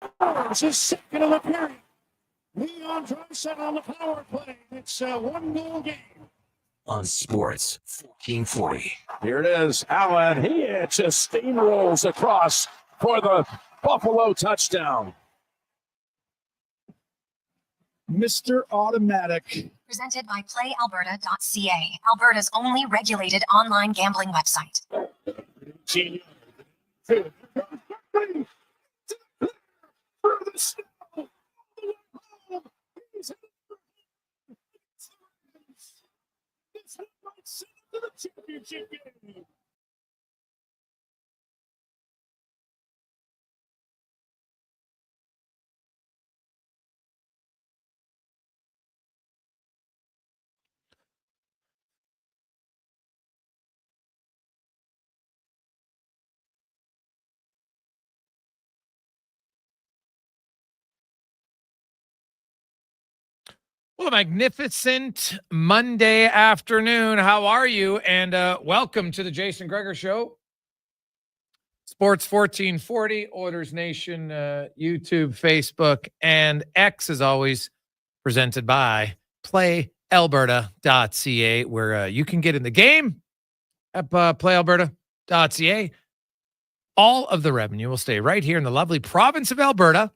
Scores his second of the period. Leon Draisaitl on the power play. It's a one-goal game. On Sports 1440. Here it is. Allen, he just steamrolls across for the Buffalo touchdown. Mr. Automatic. Presented by PlayAlberta.ca, Alberta's only regulated online gambling website. Well, a magnificent Monday afternoon. How are you? And welcome to the Jason Gregor Show. Sports 1440, Oilers Nation, YouTube, Facebook, and X, as always, presented by PlayAlberta.ca, where you can get in the game at PlayAlberta.ca. All of the revenue will stay right here in the lovely province of Alberta.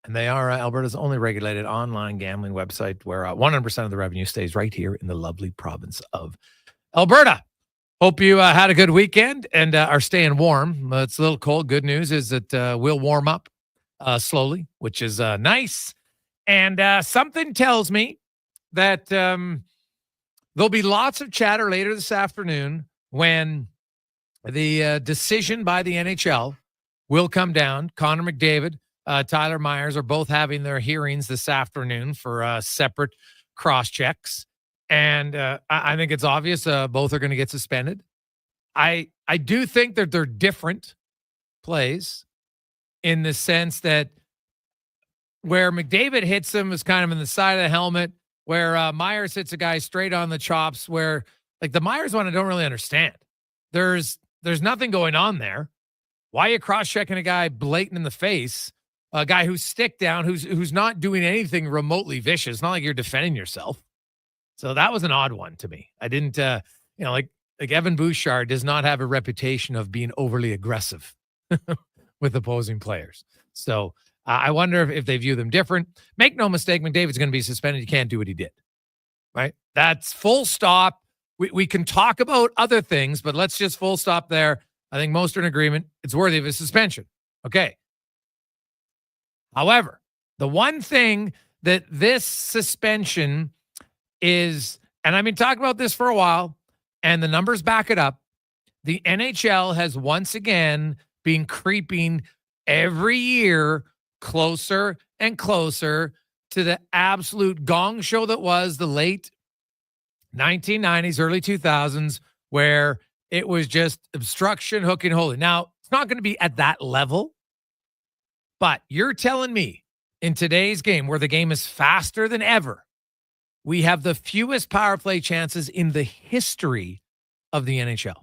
And they are Alberta's only regulated online gambling website where 100% of the revenue stays right here in the lovely province of Alberta. Hope you had a good weekend and are staying warm. It's a little cold. Good news is that we'll warm up slowly, which is nice. And something tells me that there'll be lots of chatter later this afternoon when the decision by the NHL will come down. Connor McDavid, Tyler Myers are both having their hearings this afternoon for separate cross-checks. And I think it's obvious both are going to get suspended. I do think that they're different plays in the sense that where McDavid hits him is kind of in the side of the helmet, where Myers hits a guy straight on the chops, where like the Myers one I don't really understand. There's nothing going on there. Why are you cross-checking a guy blatant in the face? A guy who's stick down, who's not doing anything remotely vicious. It's not like you're defending yourself. So that was an odd one to me. I didn't, like Evan Bouchard does not have a reputation of being overly aggressive with opposing players. So I wonder if they view them different. Make no mistake, McDavid's going to be suspended. He can't do what he did, right? That's full stop. We can talk about other things, but let's just full stop there. I think most are in agreement. It's worthy of a suspension. Okay. However, the one thing that this suspension is, and I've been talking about this for a while, and the numbers back it up, the NHL has once again been creeping every year closer and closer to the absolute gong show that was the late 1990s, early 2000s, where it was just obstruction, hook and holding. Now, it's not going to be at that level. But you're telling me in today's game, where the game is faster than ever, we have the fewest power play chances in the history of the NHL.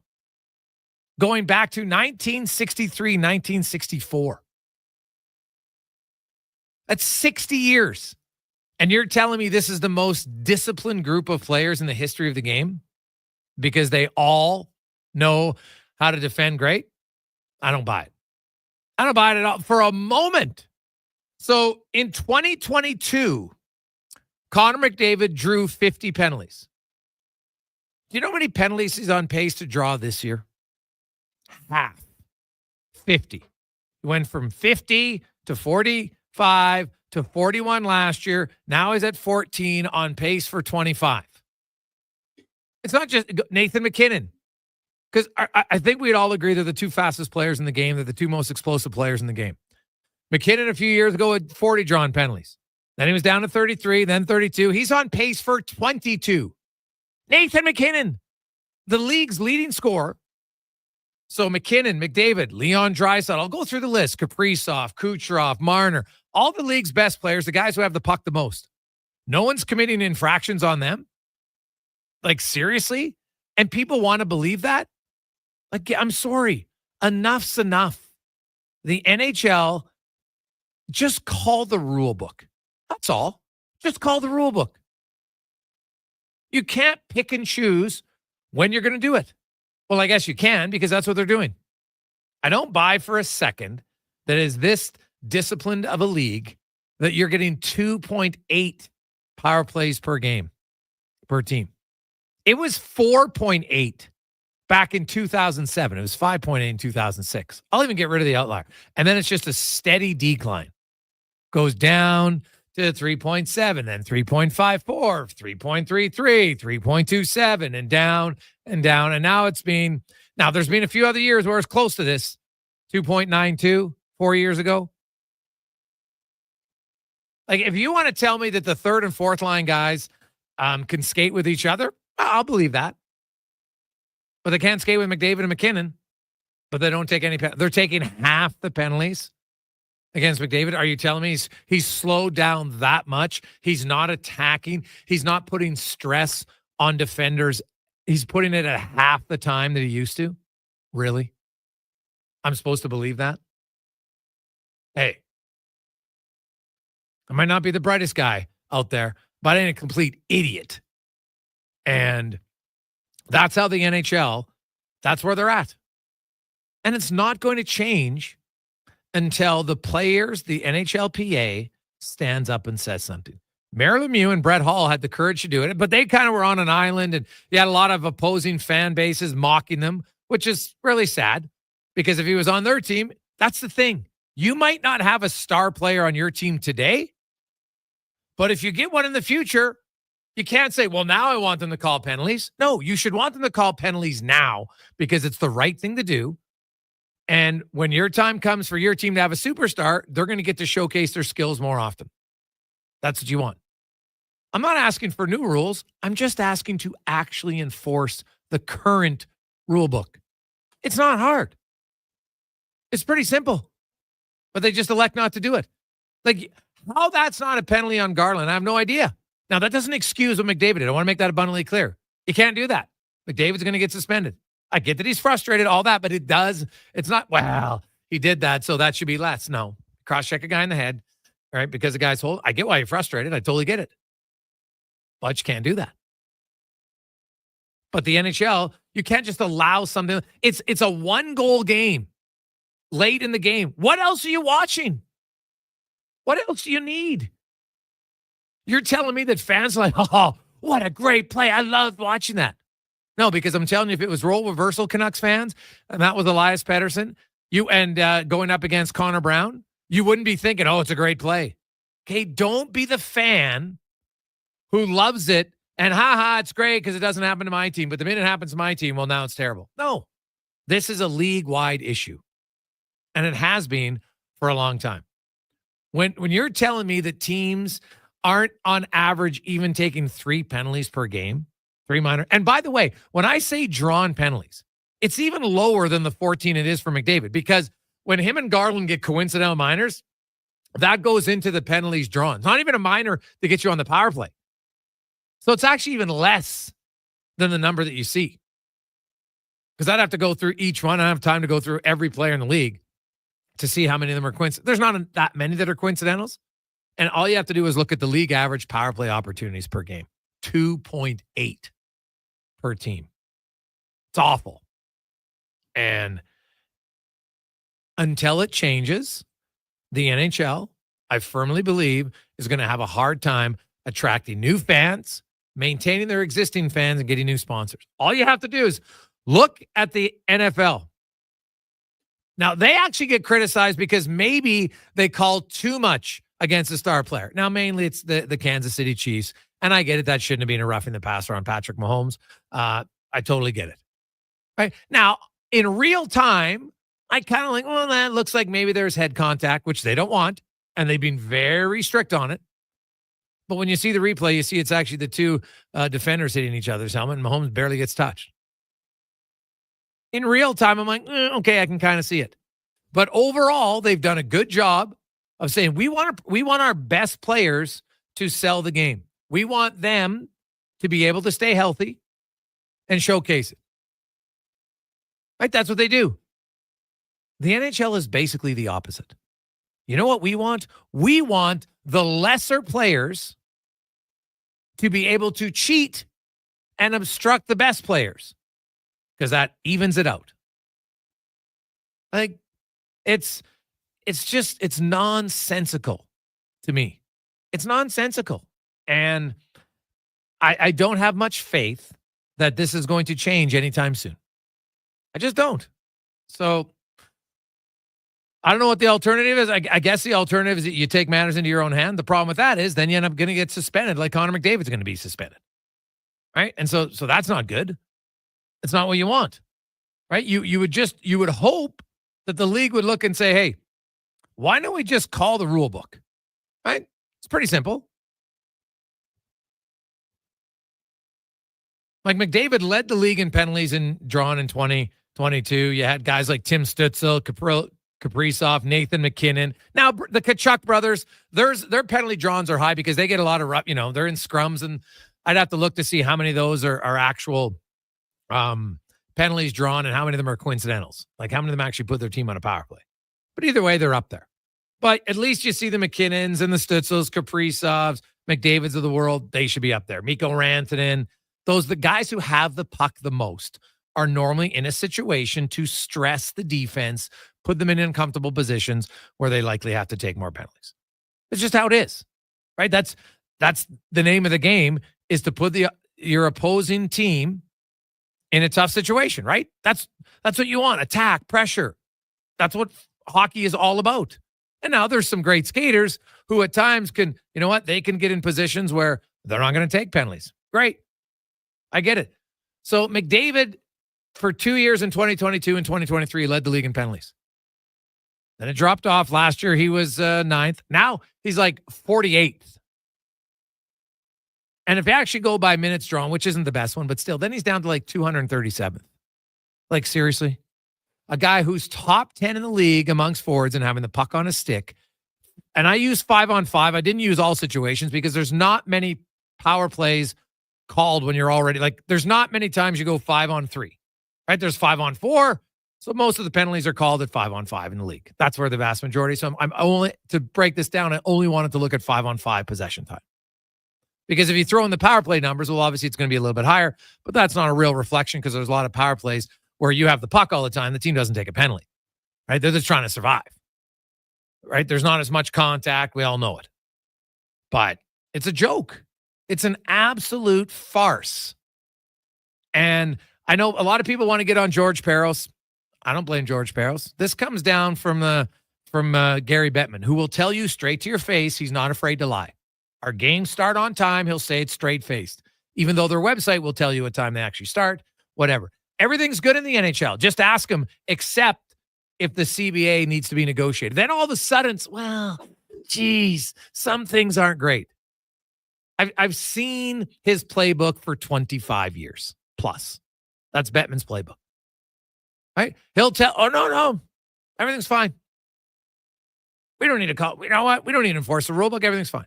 Going back to 1963, 1964. That's 60 years. And you're telling me this is the most disciplined group of players in the history of the game because they all know how to defend great? I don't buy it. I don't buy it at all for a moment. So in 2022, Connor McDavid drew 50 penalties. Do you know how many penalties he's on pace to draw this year? Half. 50. He went from 50 to 45 to 41 last year. Now he's at 14, on pace for 25. It's not just Nathan MacKinnon. Because I think we'd all agree they're the two fastest players in the game. They're the two most explosive players in the game. McKinnon a few years ago had 40 drawn penalties. Then he was down to 33, then 32. He's on pace for 22. Nathan MacKinnon, the league's leading scorer. So McKinnon, McDavid, Leon Draisaitl. I'll go through the list. Kaprizov, Kucherov, Marner. All the league's best players, the guys who have the puck the most. No one's committing infractions on them. Like, seriously? And people want to believe that? Like, I'm sorry. Enough's enough. The NHL Just call the rule book. That's all. Just call the rule book. You can't pick and choose when you're going to do it. Well, I guess you can because that's what they're doing. I don't buy for a second that is this disciplined of a league that you're getting 2.8 power plays per game, per team. It was 4.8 back in 2007. It was 5.8 in 2006. I'll even get rid of the outlier. And then it's just a steady decline. Goes down to 3.7, then 3.54, 3.33, 3.27, and down and down. And now there's been a few other years where it's close to this. 2.92 4 years ago. Like, if you want to tell me that the third and fourth line guys can skate with each other, I'll believe that. But they can't skate with McDavid and McKinnon, but they don't take any penalties. They're taking half the penalties against McDavid. Are you telling me he's slowed down that much? He's not attacking. He's not putting stress on defenders. He's putting it at half the time that he used to? Really? I'm supposed to believe that? Hey, I might not be the brightest guy out there, but I ain't a complete idiot. And that's how the NHL, that's where they're at. And it's not going to change until the players, the NHLPA, stands up and says something. Mario Lemieux and Brett Hall had the courage to do it, but they kind of were on an island, and you had a lot of opposing fan bases mocking them, which is really sad because if he was on their team, that's the thing. You might not have a star player on your team today, but if you get one in the future, you can't say, well, now I want them to call penalties. No, you should want them to call penalties now because it's the right thing to do. And when your time comes for your team to have a superstar, they're going to get to showcase their skills more often. That's what you want. I'm not asking for new rules. I'm just asking to actually enforce the current rule book. It's not hard. It's pretty simple. But they just elect not to do it. Like, how that's not a penalty on Garland, I have no idea. Now, that doesn't excuse what McDavid did. I want to make that abundantly clear. You can't do that. McDavid's going to get suspended. I get that he's frustrated, all that, but it's not, well, he did that, so that should be less. No. Cross-check a guy in the head, right? Because the guy's I get why you're frustrated. I totally get it. But you can't do that. But the NHL, you can't just allow something. It's a one-goal game late in the game. What else are you watching? What else do you need? You're telling me that fans are like, oh, what a great play. I love watching that. No, because I'm telling you, if it was role reversal Canucks fans, and that was Elias Pettersson, going up against Connor Brown, you wouldn't be thinking, oh, it's a great play. Okay, don't be the fan who loves it and it's great because it doesn't happen to my team. But the minute it happens to my team, well, now it's terrible. No, this is a league-wide issue. And it has been for a long time. When you're telling me that teams aren't on average even taking 3 penalties per game, 3 minor. And by the way, when I say drawn penalties, it's even lower than the 14 it is for McDavid because when him and Garland get coincidental minors, that goes into the penalties drawn. It's not even a minor to get you on the power play. So it's actually even less than the number that you see. Because I'd have to go through each one. I don't have time to go through every player in the league to see how many of them are coincidental. There's not that many that are coincidentals. And all you have to do is look at the league average power play opportunities per game. 2.8 per team. It's awful. And until it changes, the NHL, I firmly believe, is going to have a hard time attracting new fans, maintaining their existing fans, and getting new sponsors. All you have to do is look at the NFL. Now, they actually get criticized because maybe they call too much against a star player. Now, mainly it's the Kansas City Chiefs, and I get it. That shouldn't have been a roughing the passer on Patrick Mahomes. I totally get it. Right now, in real time, I kind of like, well, that looks like maybe there's head contact, which they don't want, and they've been very strict on it. But when you see the replay, you see it's actually the two defenders hitting each other's helmet, and Mahomes barely gets touched. In real time, I'm like, okay, I can kind of see it. But overall, they've done a good job of saying we want our best players to sell the game. We want them to be able to stay healthy and showcase it. Right? That's what they do. The NHL is basically the opposite. You know what we want? We want the lesser players to be able to cheat and obstruct the best players because that evens it out. Like, it's nonsensical to me. It's nonsensical. And I don't have much faith that this is going to change anytime soon. I just don't. So I don't know what the alternative is. I guess the alternative is that you take matters into your own hand. The problem with that is then you end up going to get suspended like Connor McDavid's going to be suspended. Right? And so that's not good. It's not what you want. Right? You would hope that the league would look and say, hey, why don't we just call the rule book? Right? It's pretty simple. Like McDavid led the league in penalties and drawn in 2022. You had guys like Tim Stützle, Kaprizov, Nathan McKinnon. Now, the Tkachuk brothers, their penalty drawns are high because they get a lot of, they're in scrums, and I'd have to look to see how many of those are actual penalties drawn and how many of them are coincidentals. Like how many of them actually put their team on a power play. But either way, they're up there. But at least you see the McKinnons and the Stützles, Kaprizovs, McDavids of the world. They should be up there. Mikko Rantanen. The guys who have the puck the most are normally in a situation to stress the defense, put them in uncomfortable positions where they likely have to take more penalties. It's just how it is, right? That's the name of the game, is to put your opposing team in a tough situation, right? That's what you want. Attack, pressure. That's what hockey is all about. And now there's some great skaters who at times can, they can get in positions where they're not going to take penalties. Great. I get it. So McDavid, for 2 years in 2022 and 2023, led the league in penalties. Then it dropped off. Last year, he was 9th. Now he's like 48th. And if you actually go by minutes drawn, which isn't the best one, but still, then he's down to like 237th. Like, seriously? A guy who's top 10 in the league amongst forwards and having the puck on his stick. And I use 5-on-5. I didn't use all situations because there's not many power plays called when you're already, like, there's not many times you go 5-on-3, right? There's 5-on-4. So most of the penalties are called at 5-on-5 in the league. That's where the vast majority. So I'm only, to break this down, I only wanted to look at 5-on-5 possession time. Because if you throw in the power play numbers, well, obviously it's going to be a little bit higher, but that's not a real reflection because there's a lot of power plays where you have the puck all the time. The team doesn't take a penalty, right? They're just trying to survive, right? There's not as much contact. We all know it, but it's a joke. It's an absolute farce. And I know a lot of people want to get on George Peros. I don't blame George Peros. This comes down from Gary Bettman, who will tell you straight to your face he's not afraid to lie. Our games start on time. He'll say it straight-faced, even though their website will tell you what time they actually start, whatever. Everything's good in the NHL. Just ask them, except if the CBA needs to be negotiated. Then all of a sudden, some things aren't great. I've seen his playbook for 25 years plus. That's Bettman's playbook. Right? He'll tell, no, everything's fine. We don't need to call. You know what? We don't need to enforce the rule book. Everything's fine.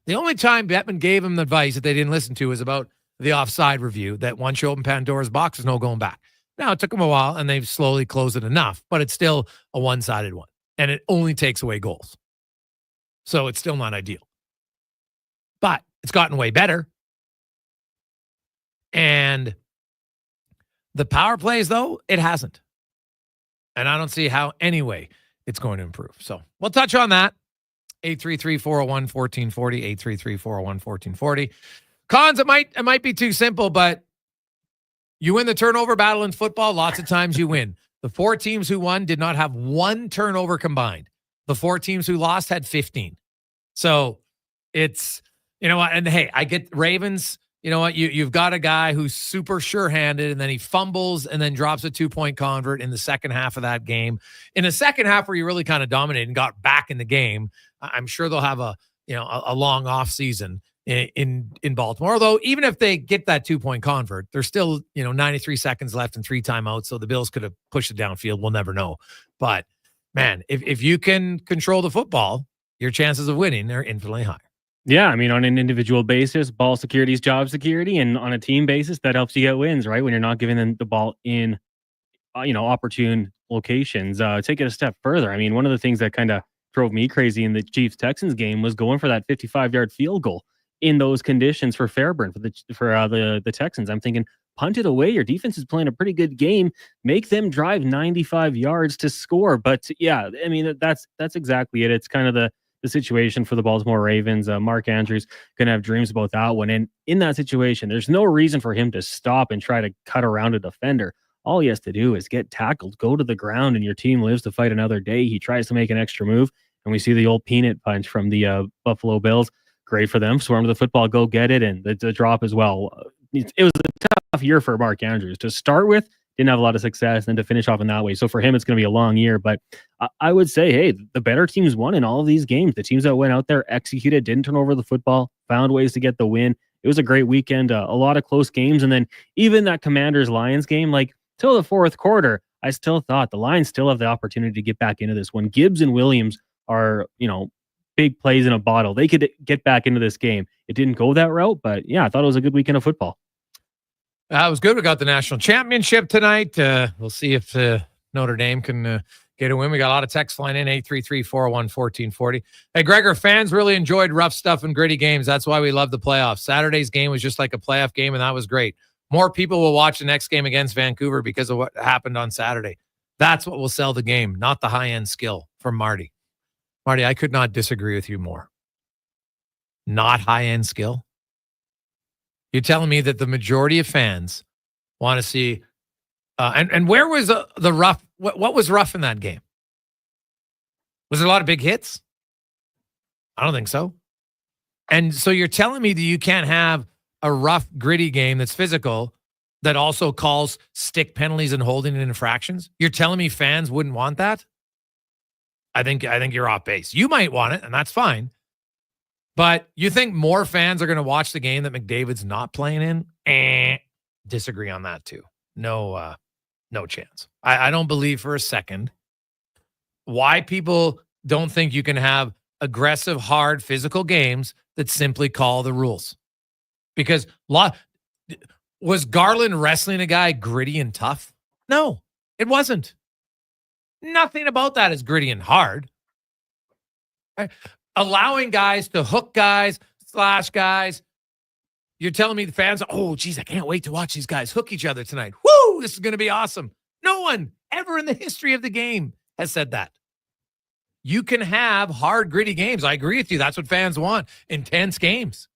The only time Bettman gave him advice that they didn't listen to is about the offside review, that once you open Pandora's box, there's no going back. Now, it took them a while, and they've slowly closed it enough, but it's still a one-sided one, and it only takes away goals. So it's still not ideal. But it's gotten way better. And the power plays, though, it hasn't. And I don't see how, anyway, it's going to improve. So we'll touch on that. 833-401-1440, 833-401-1440. Cons, it might be too simple, but you win the turnover battle in football, lots of times you win. The 4 teams who won did not have 1 turnover combined. The 4 teams who lost had 15. So it's, and hey, I get Ravens, you've got a guy who's super sure-handed, and then he fumbles and then drops a 2-point convert in the second half of that game. In the second half where you really kind of dominated and got back in the game, I'm sure they'll have a long off season in Baltimore. Although even if they get that 2-point convert, there's still, 93 seconds left and 3 timeouts. So the Bills could have pushed it downfield. We'll never know. But man, if you can control the football, your chances of winning are infinitely higher. Yeah, I mean, on an individual basis, ball security is job security, and on a team basis, that helps you get wins, right? When you're not giving them the ball in, opportune locations. Take it a step further. I mean, one of the things that kind of drove me crazy in the Chiefs-Texans game was going for that 55-yard field goal in those conditions for Fairburn for the Texans. I'm thinking, punt it away. Your defense is playing a pretty good game. Make them drive 95 yards to score. But yeah, I mean, that's exactly it. It's kind of the situation for the Baltimore Ravens. Mark Andrews going to have dreams about that one. And in that situation, there's no reason for him to stop and try to cut around a defender. All he has to do is get tackled, go to the ground, and your team lives to fight another day. He tries to make an extra move, and we see the old peanut punch from the Buffalo Bills. Great for them. Swarm to the football, go get it, and the drop as well. It was a tough year for Mark Andrews. To start with, didn't have a lot of success, and then to finish off in that way. So for him, it's going to be a long year. But I would say, hey, the better teams won in all of these games. The teams that went out there, executed, didn't turn over the football, found ways to get the win. It was a great weekend, a lot of close games. And then even that Commanders-Lions game, like, till the fourth quarter, I still thought the Lions still have the opportunity to get back into this. When Gibbs and Williams are, big plays in a bottle, they could get back into this game. It didn't go that route, but yeah, I thought it was a good weekend of football. It was good. We got the national championship tonight. We'll see if Notre Dame can get a win. We got a lot of texts flying in, 833-401-1440. Hey, Gregor, fans really enjoyed rough stuff and gritty games. That's why we love the playoffs. Saturday's game was just like a playoff game, and that was great. More people will watch the next game against Vancouver because of what happened on Saturday. That's what will sell the game, not the high-end skill from Marty. Marty, I could not disagree with you more. Not high-end skill. You're telling me that the majority of fans want to see and where was the rough? What was rough in that game? Was there a lot of big hits? I don't think so. And so you're telling me that you can't have a rough, gritty game that's physical that also calls stick penalties and holding and infractions? You're telling me fans wouldn't want that? I think you're off base. You might want it, and that's fine. But you think more fans are going to watch the game that McDavid's not playing in? Disagree on that too. No chance. I don't believe for a second why people don't think you can have aggressive, hard, physical games that simply call the rules. Because was Garland wrestling a guy gritty and tough? No, it wasn't. Nothing about that is gritty and hard. Right? Allowing guys to hook guys, slash guys. You're telling me the fans, oh, geez, I can't wait to watch these guys hook each other tonight. Woo, this is going to be awesome. No one ever in the history of the game has said that. You can have hard, gritty games. I agree with you. That's what fans want. Intense games.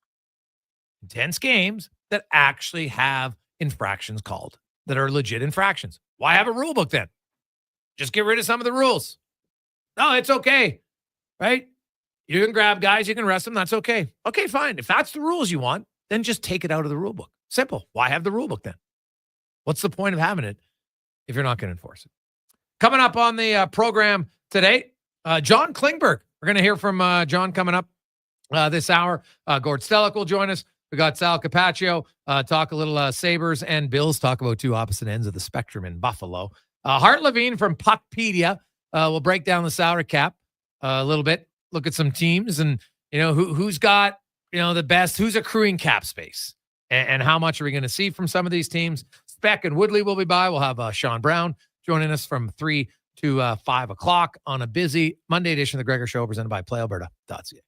Intense games that actually have infractions called, that are legit infractions. Why have a rule book then? Just get rid of some of the rules. No, it's okay, right? You can grab guys, you can arrest them. That's okay. Okay, fine. If that's the rules you want, then just take it out of the rule book. Simple. Why have the rule book then? What's the point of having it if you're not going to enforce it? Coming up on the program today, John Klingberg. We're going to hear from John coming up this hour. Gord Stellick will join us. We got Sal Capaccio, talk a little Sabres and Bills, talk about two opposite ends of the spectrum in Buffalo. Hart Levine from Puckpedia will break down the salary cap a little bit, look at some teams and, who's got, the best, who's accruing cap space and how much are we going to see from some of these teams. Speck and Woodley will be by. We'll have Sean Brown joining us from 3 to 5 o'clock on a busy Monday edition of the Gregor Show presented by PlayAlberta.ca.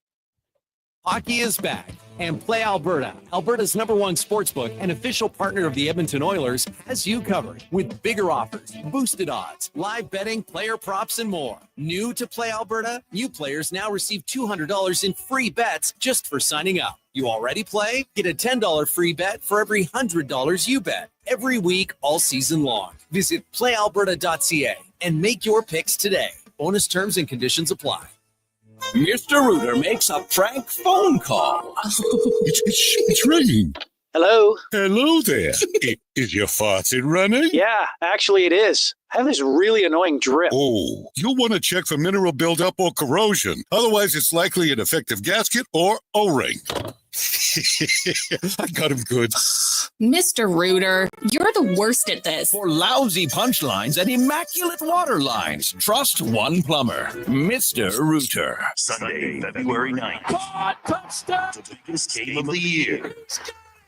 Hockey is back, and Play Alberta, Alberta's #1 sportsbook and official partner of the Edmonton Oilers, has you covered with bigger offers, boosted odds, live betting, player props, and more. New to Play Alberta, new players now receive $200 in free bets just for signing up. You already play? Get a $10 free bet for every $100 you bet every week all season long. Visit playalberta.ca and make your picks today. Bonus terms and conditions apply. Mr. Rooter makes a prank phone call. It's ringing. Hello? Hello there. Is your faucet running? Yeah, actually it is. I have this really annoying drip. Oh, you'll want to check for mineral buildup or corrosion. Otherwise, it's likely an defective gasket or O-ring. I got him good. Mr. Rooter, you're the worst at this. For lousy punchlines and immaculate water lines, trust one plumber, Mr. Rooter. Sunday, February 9th. Touchdown! The biggest game of the year.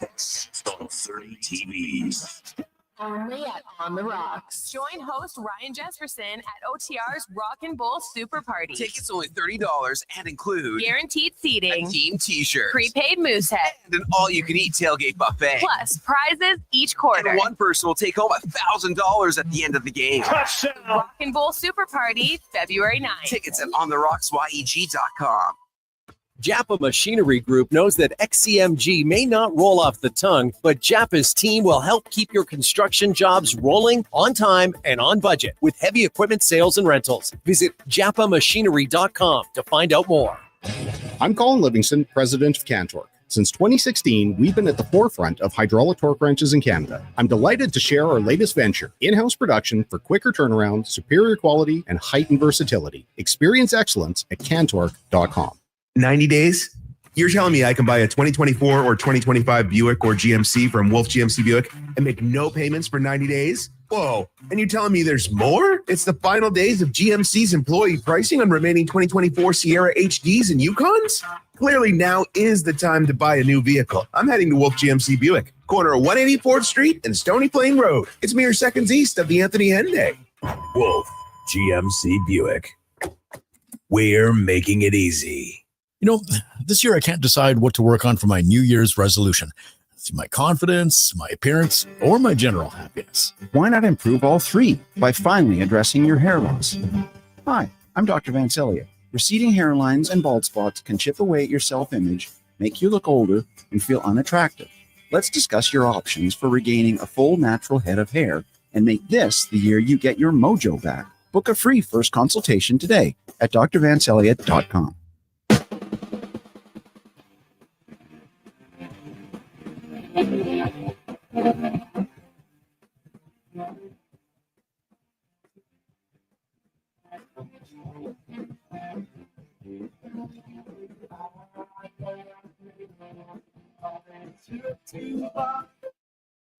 It's on 30 TVs. Only at On the Rocks. Join host Ryan Jesperson at OTR's Rock and Bowl Super Party. Tickets only $30 and include guaranteed seating, a team t-shirt, prepaid Moosehead, and an all-you-can-eat tailgate buffet. plus prizes each quarter. And one person will take home $1,000 at the end of the game. Touchdown! Rock and Bowl Super Party, February 9th. Tickets at ontherocksyeg.com. Japa Machinery Group knows that XCMG may not roll off the tongue, but Japa's team will help keep your construction jobs rolling on time and on budget with heavy equipment sales and rentals. Visit japamachinery.com to find out more. I'm Colin Livingston, president of Cantork. Since 2016, we've been at the forefront of hydraulic torque wrenches in Canada. I'm delighted to share our latest venture, in-house production for quicker turnaround, superior quality, and heightened versatility. Experience excellence at cantork.com. 90 days? You're telling me I can buy a 2024 or 2025 Buick or GMC from Wolf GMC Buick and make no payments for 90 days? Whoa. And you're telling me there's more? It's the final days of GMC's employee pricing on remaining 2024 Sierra HDs and Yukons? Clearly now is the time to buy a new vehicle. I'm heading to Wolf GMC Buick, corner of 184th Street and Stony Plain Road. It's mere seconds east of the Anthony Henday. Wolf GMC Buick. We're making it easy. You know, this year I can't decide what to work on for my New Year's resolution. It's my confidence, my appearance, or my general happiness. Why not improve all three by finally addressing your hair loss? Hi, I'm Dr. Vancellia. Receding hairlines and bald spots can chip away at your self-image, make you look older, and feel unattractive. Let's discuss your options for regaining a full natural head of hair and make this the year you get your mojo back. Book a free first consultation today at drvancellia.com.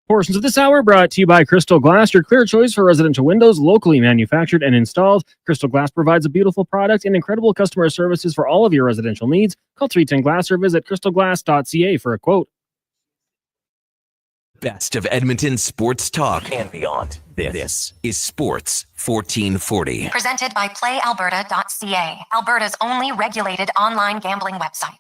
Portions of this hour brought to you by Crystal Glass, your clear choice for residential windows, locally manufactured and installed. Crystal Glass provides a beautiful product and incredible customer services for all of your residential needs. Call 310 Glass or visit crystalglass.ca for a quote. Best of Edmonton sports talk and beyond. This is Sports 1440. Presented by PlayAlberta.ca, Alberta's only regulated online gambling website.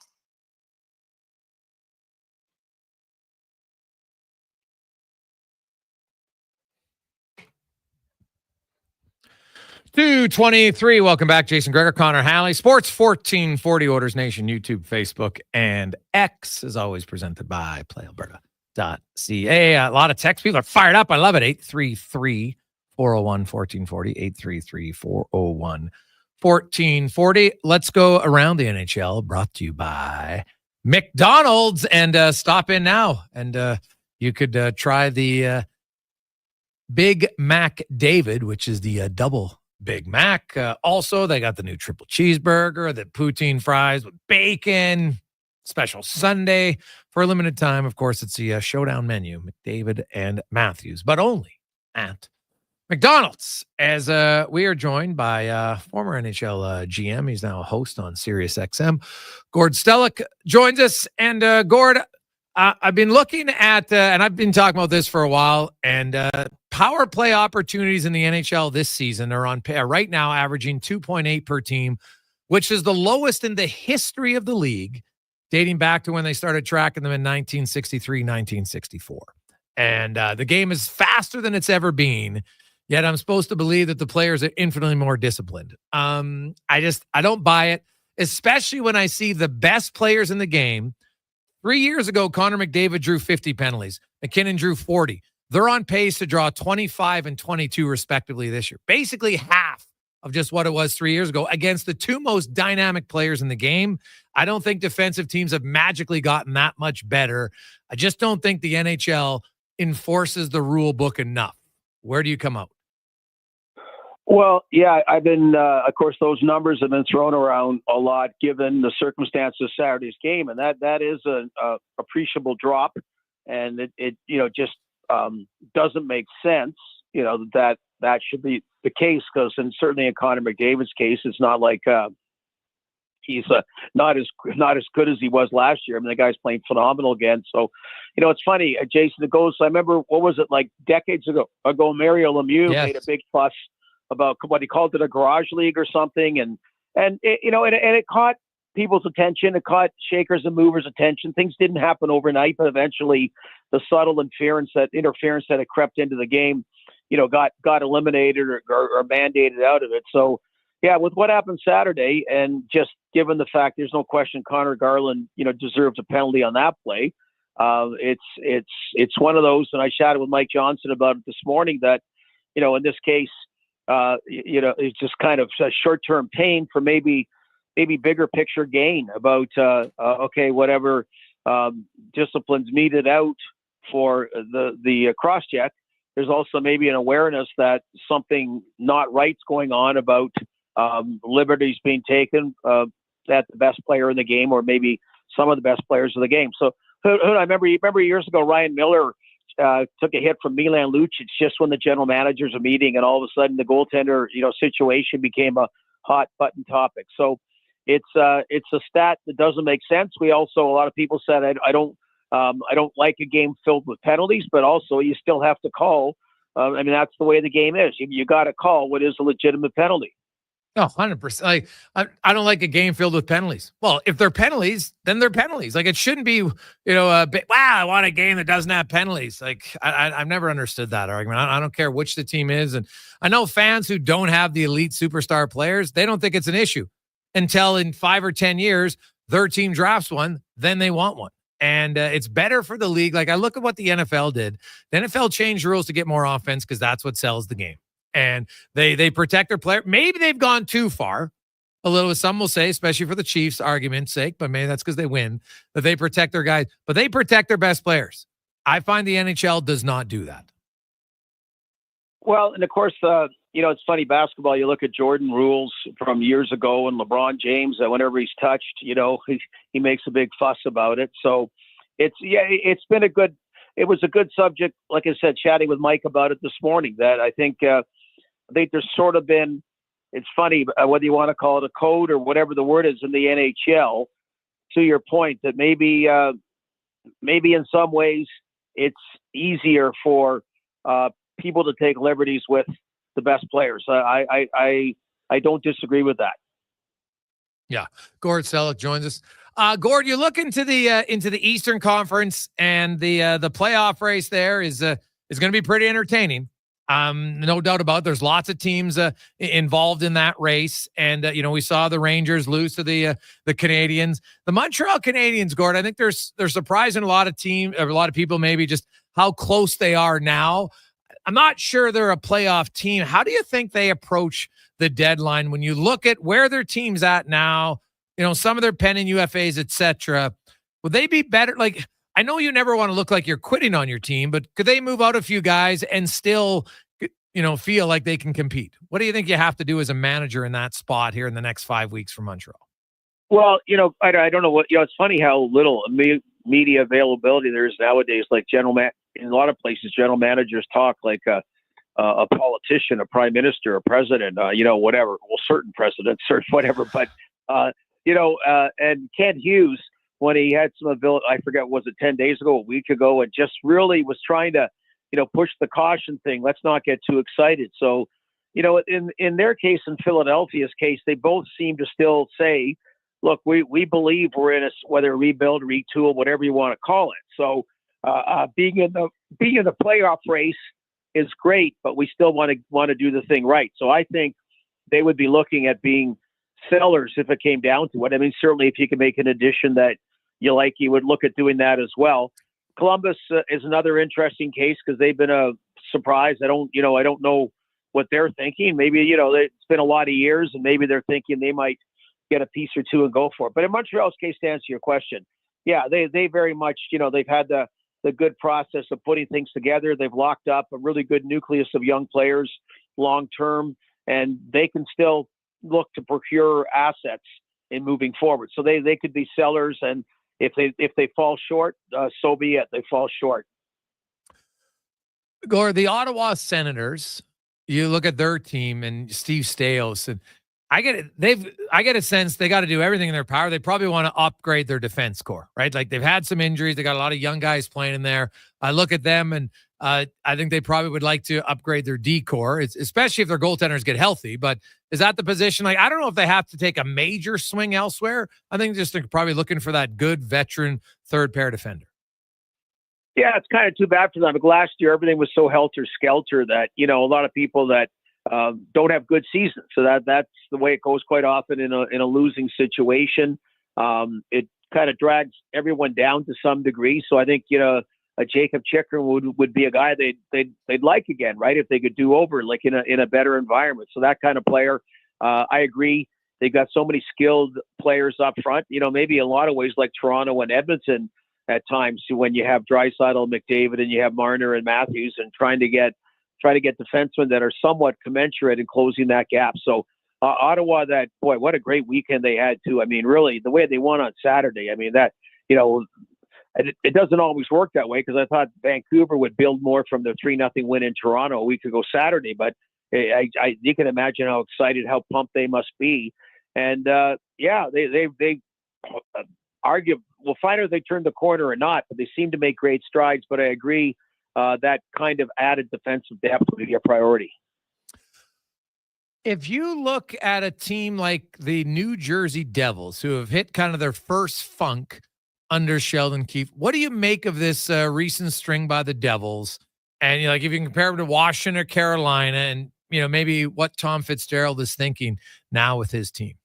2:23. Welcome back, Jason Gregor, Connor Halley. Sports 1440, Orders Nation, YouTube, Facebook, and X is always presented by PlayAlberta.ca. A lot of text. People are fired up. I love it. 833-401-1440. 833-401-1440. Let's go around the NHL. Brought to you by McDonald's. And stop in now. And you could try the Big Mac David, which is the double Big Mac. Also, they got the new triple cheeseburger, the poutine fries with bacon, special Sunday for a limited time. Of course, it's the showdown menu, McDavid and Matthews, but only at McDonald's. As we are joined by former NHL GM, he's now a host on Sirius XM. Gord Stellick joins us. And Gord, I've been looking at, and I've been talking about this for a while, and power play opportunities in the NHL this season are on right now averaging 2.8 per team, which is the lowest in the history of the league, dating back to when they started tracking them in 1963, 1964. And the game is faster than it's ever been, yet I'm supposed to believe that the players are infinitely more disciplined. I don't buy it, especially when I see the best players in the game. 3 years ago, Connor McDavid drew 50 penalties. McKinnon drew 40. They're on pace to draw 25 and 22 respectively this year. Basically half of just what it was 3 years ago against the two most dynamic players in the game. I don't think defensive teams have magically gotten that much better. I just don't think the NHL enforces the rule book enough. Where do you come out? Well, yeah, I've been, of course, those numbers have been thrown around a lot given the circumstances of Saturday's game. And that is a appreciable drop. And it just doesn't make sense, that should be the case, because certainly in Connor McDavid's case, it's not like he's not as good as he was last year. I mean, the guy's playing phenomenal again. So, it's funny, Jason. It goes. I remember, what was it, like decades ago? Mario Lemieux made a big fuss about what he called it, a garage league or something, and it caught people's attention. It caught shakers and movers' attention. Things didn't happen overnight, but eventually the subtle interference that had crept into the game, got eliminated or mandated out of it. So, yeah, with what happened Saturday, and just given the fact there's no question Connor Garland, deserved a penalty on that play. It's one of those, and I chatted with Mike Johnson about it this morning, that, in this case, it's just kind of a short-term pain for maybe bigger picture gain about, whatever disciplines meted out for the cross-check. There's also maybe an awareness that something not right's going on about liberties being taken at the best player in the game, or maybe some of the best players of the game. So I remember years ago, Ryan Miller took a hit from Milan Lucic just when the general managers are meeting, and all of a sudden the goaltender, situation became a hot button topic. So it's a stat that doesn't make sense. A lot of people said, I don't like a game filled with penalties, but also you still have to call. That's the way the game is. You got to call what is a legitimate penalty. Oh, 100%. I don't like a game filled with penalties. Well, if they're penalties, then they're penalties. It shouldn't be, I want a game that doesn't have penalties. I've never understood that argument. I don't care which the team is. And I know fans who don't have the elite superstar players, they don't think it's an issue until in 5 or 10 years, their team drafts one, then they want one. And it's better for the league. I look at what the NFL did. The NFL changed rules to get more offense because that's what sells the game. And they protect their player. Maybe they've gone too far. A little, some will say, especially for the Chiefs' argument's sake, but maybe that's because they win, that they protect their guys, but they protect their best players. I find the NHL does not do that. Well, and of course, it's funny, basketball, you look at Jordan rules from years ago, and LeBron James, that whenever he's touched, he makes a big fuss about it. So it was a good subject, like I said, chatting with Mike about it this morning, that I think there's sort of been, it's funny, whether you want to call it a code or whatever the word is in the NHL, to your point, that maybe in some ways it's easier for people to take liberties with the best players. I don't disagree with that. Yeah. Gord Stellick joins us. Gord, you look into the Eastern Conference, and the playoff race there is going to be pretty entertaining. No doubt about it. There's lots of teams involved in that race, and we saw the Rangers lose to the Canadiens. The Montreal Canadiens, Gord, I think they're surprising a lot of people, maybe just how close they are now. I'm not sure they're a playoff team. How do you think they approach the deadline when you look at where their team's at now? Some of their pen and UFAs, etc. Would they be better? I know you never want to look like you're quitting on your team, but could they move out a few guys and still, feel like they can compete? What do you think you have to do as a manager in that spot here in the next 5 weeks for Montreal? Well, I don't know what, it's funny how little media availability there is nowadays. In a lot of places, general managers talk like a politician, a prime minister, a president, whatever. Well, certain presidents or whatever, but, and Kent Hughes, when he had some ability, I forget, was it 10 days ago, a week ago, and just really was trying to, push the caution thing. Let's not get too excited. So, in their case, in Philadelphia's case, they both seem to still say, look, we believe we're in whether rebuild, retool, whatever you want to call it. So, being in the playoff race is great, but we still want to do the thing right. So I think they would be looking at being sellers if it came down to it. Certainly if you can make an addition that you like, you would look at doing that as well. Columbus is another interesting case because they've been a surprise. I don't know what they're thinking. Maybe, it's been a lot of years and maybe they're thinking they might get a piece or two and go for it. But in Montreal's case, to answer your question, yeah, they very much, they've had the good process of putting things together. They've locked up a really good nucleus of young players long-term, and they can still look to procure assets in moving forward. So they could be sellers, and if they fall short, so be it. They fall short. Gord, the Ottawa Senators, you look at their team and Steve Staios, and I get it. I get a sense they got to do everything in their power. They probably want to upgrade their defense core, right? Like they've had some injuries. They got a lot of young guys playing in there. I look at them and I think they probably would like to upgrade their D core, especially if their goaltenders get healthy. But is that the position? Like, I don't know if they have to take a major swing elsewhere. I think just they're probably looking for that good veteran third pair defender. Yeah, it's kind of too bad for them. Like last year, everything was so helter-skelter that, a lot of people that don't have good seasons. So that's the way it goes quite often in a losing situation. It kind of drags everyone down to some degree. So I think, a Jacob Chikrin would be a guy they'd like again, right? If they could do over like in a better environment. So that kind of player, I agree. They got so many skilled players up front, maybe in a lot of ways like Toronto and Edmonton at times when you have Draisaitl, McDavid, and you have Marner and Matthews and try to get defensemen that are somewhat commensurate in closing that gap. So Ottawa, what a great weekend they had too. I mean, really the way they won on Saturday, I mean that, it doesn't always work that way because I thought Vancouver would build more from the 3-0 win in Toronto a week ago Saturday. But you can imagine how excited, how pumped they must be. And they argue. We'll find out if they turned the corner or not. But they seem to make great strides. But I agree that kind of added defensive depth would be a priority. If you look at a team like the New Jersey Devils, who have hit kind of their first funk under Sheldon Keefe, what do you make of this recent string by the Devils? And if you can compare them to Washington or Carolina, and maybe what Tom Fitzgerald is thinking now with his team.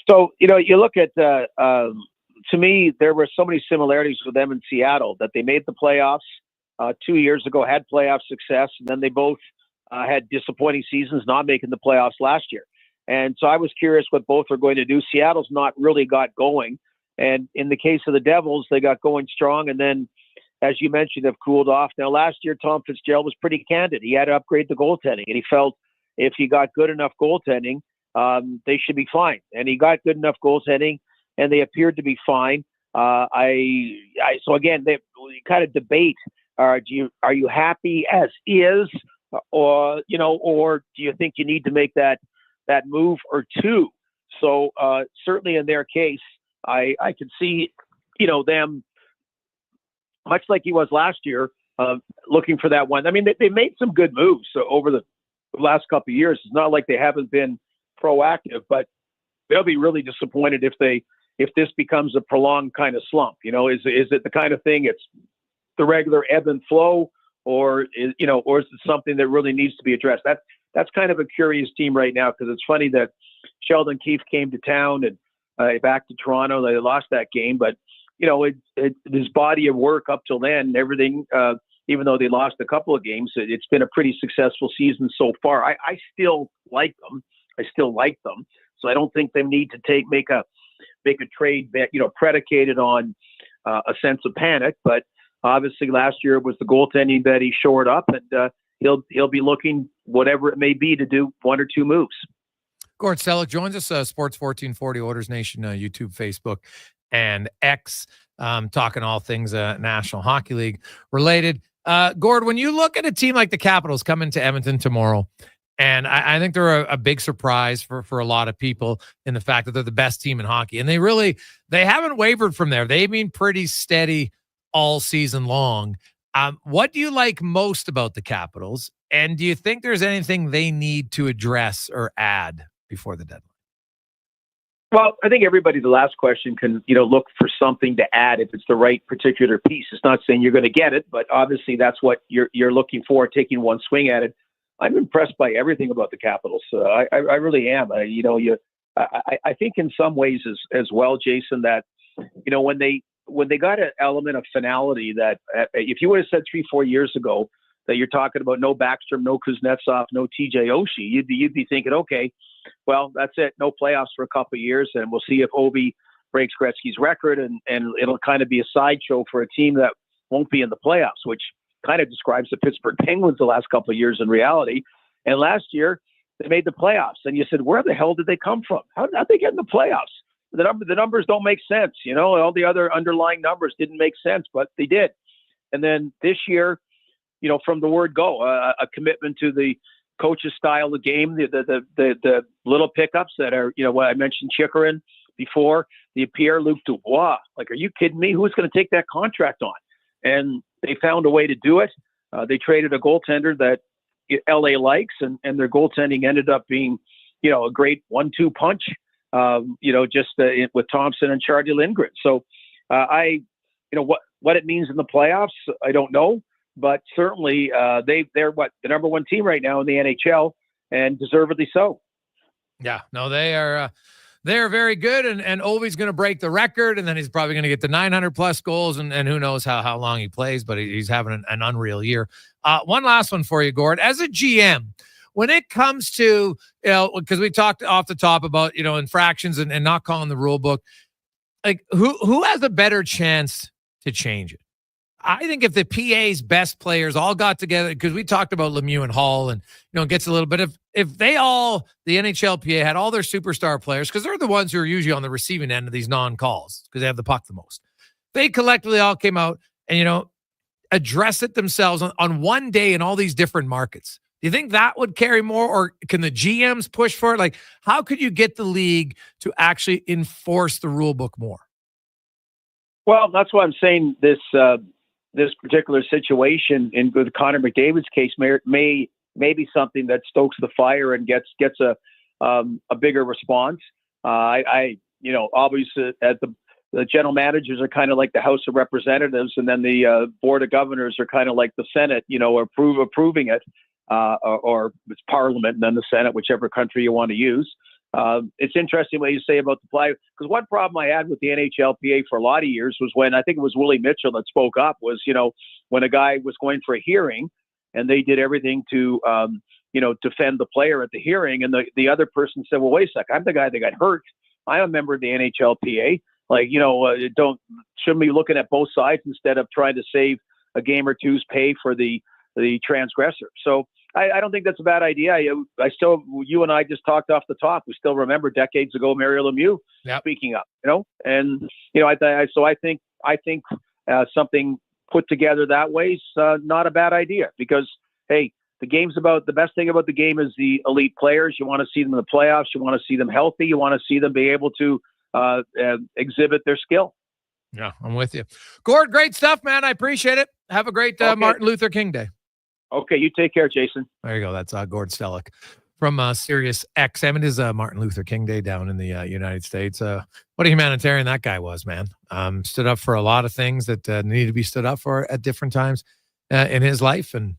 So you look at to me, there were so many similarities with them in Seattle that they made the playoffs 2 years ago, had playoff success, and then they both had disappointing seasons, not making the playoffs last year. And so I was curious what both are going to do. Seattle's not really got going. And in the case of the Devils, they got going strong. And then, as you mentioned, have cooled off. Now, last year, Tom Fitzgerald was pretty candid. He had to upgrade the goaltending. And he felt if he got good enough goaltending, they should be fine. And he got good enough goaltending, and they appeared to be fine. So again, they kind of debate, are you happy as is? Or do you think you need to make that move or two? So certainly in their case, I could see, them much like he was last year, looking for that one. I mean, they made some good moves over the last couple of years. It's not like they haven't been proactive, but they'll be really disappointed if this becomes a prolonged kind of slump. Is it the kind of thing it's the regular ebb and flow, or is it something that really needs to be addressed? That's kind of a curious team right now, because it's funny that Sheldon Keefe came to town and back to Toronto. They lost that game, but his body of work up till then, everything, even though they lost a couple of games, it's been a pretty successful season so far. I still like them. So I don't think they need to make a trade that, predicated on a sense of panic. But obviously last year was the goaltending that he shored up, and he'll be looking, whatever it may be, to do one or two moves. Gord Stellick joins us, Sports 1440, Oilers Nation, YouTube, Facebook, and X, talking all things National Hockey League related. Gord, when you look at a team like the Capitals coming to Edmonton tomorrow, and I think they're a big surprise for a lot of people in the fact that they're the best team in hockey, and they haven't wavered from there. They've been pretty steady all season long. What do you like most about the Capitals? And do you think there's anything they need to address or add before the deadline? Well, I think everybody, the last question, can, look for something to add if it's the right particular piece. It's not saying you're going to get it, but obviously that's what you're looking for, taking one swing at it. I'm impressed by everything about the Capitals. I really am. I think in some ways as well, Jason, that, when they got an element of finality that if you would have said 3-4 years ago that you're talking about no Backstrom, no Kuznetsov, no TJ Oshie, you'd be thinking, okay, well, that's it. No playoffs for a couple of years, and we'll see if Ovi breaks Gretzky's record, and it'll kind of be a sideshow for a team that won't be in the playoffs, which kind of describes the Pittsburgh Penguins the last couple of years in reality. And last year, they made the playoffs, and you said, where the hell did they come from? How'd they get in the playoffs? The numbers don't make sense. All the other underlying numbers didn't make sense, but they did. And then this year, from the word go, a commitment to the coach's style of game, the little pickups that are, what I mentioned, Chikrin before, the Pierre-Luc Dubois. Like, are you kidding me? Who's going to take that contract on? And they found a way to do it. They traded a goaltender that LA likes, and their goaltending ended up being, a great 1-2 punch, with Thompson and Charlie Lindgren. So what it means in the playoffs, I don't know. But certainly they're the number one team right now in the NHL, and deservedly so. Yeah, no, they're very good, and Ovi's going to break the record, and then he's probably going to get the 900 plus goals, and who knows how long he plays, but he's having an unreal year. One last one for you, Gord. As a GM, when it comes to, because we talked off the top about, infractions and not calling the rule book, like who has a better chance to change it? I think if the PA's best players all got together, because we talked about Lemieux and Hall, and it gets a little bit of, if they all, the NHLPA had all their superstar players, because they're the ones who are usually on the receiving end of these non-calls because they have the puck the most. They collectively all came out and address it themselves on one day in all these different markets. Do you think that would carry more, or can the GMs push for it? Like, how could you get the league to actually enforce the rule book more? Well, that's why I'm saying this particular situation with Connor McDavid's case may be something that stokes the fire and gets a bigger response. Obviously, as the general managers are kind of like the House of Representatives, and then the Board of Governors are kind of like the Senate, approving it, or it's Parliament and then the Senate, whichever country you want to use. It's interesting what you say about the play, because one problem I had with the NHLPA for a lot of years was when, I think it was Willie Mitchell that spoke up, was, when a guy was going for a hearing and they did everything to, defend the player at the hearing. And the other person said, well, wait a sec, I'm the guy that got hurt. I'm a member of the NHLPA. Like, shouldn't be looking at both sides instead of trying to save a game or two's pay for the transgressor. So I don't think that's a bad idea. You and I just talked off the top. We still remember decades ago, Mario Lemieux speaking up, and, I think something put together that way is not a bad idea, because, hey, the best thing about the game is the elite players. You want to see them in the playoffs. You want to see them healthy. You want to see them be able to exhibit their skill. Yeah, I'm with you. Gord, great stuff, man. I appreciate it. Have a great Martin Luther King Day. Okay, you take care, Jason. There you go. That's Gord Stellick from Sirius XM. It is Martin Luther King Day down in the United States. What a humanitarian that guy was, man. Stood up for a lot of things that needed to be stood up for at different times in his life, and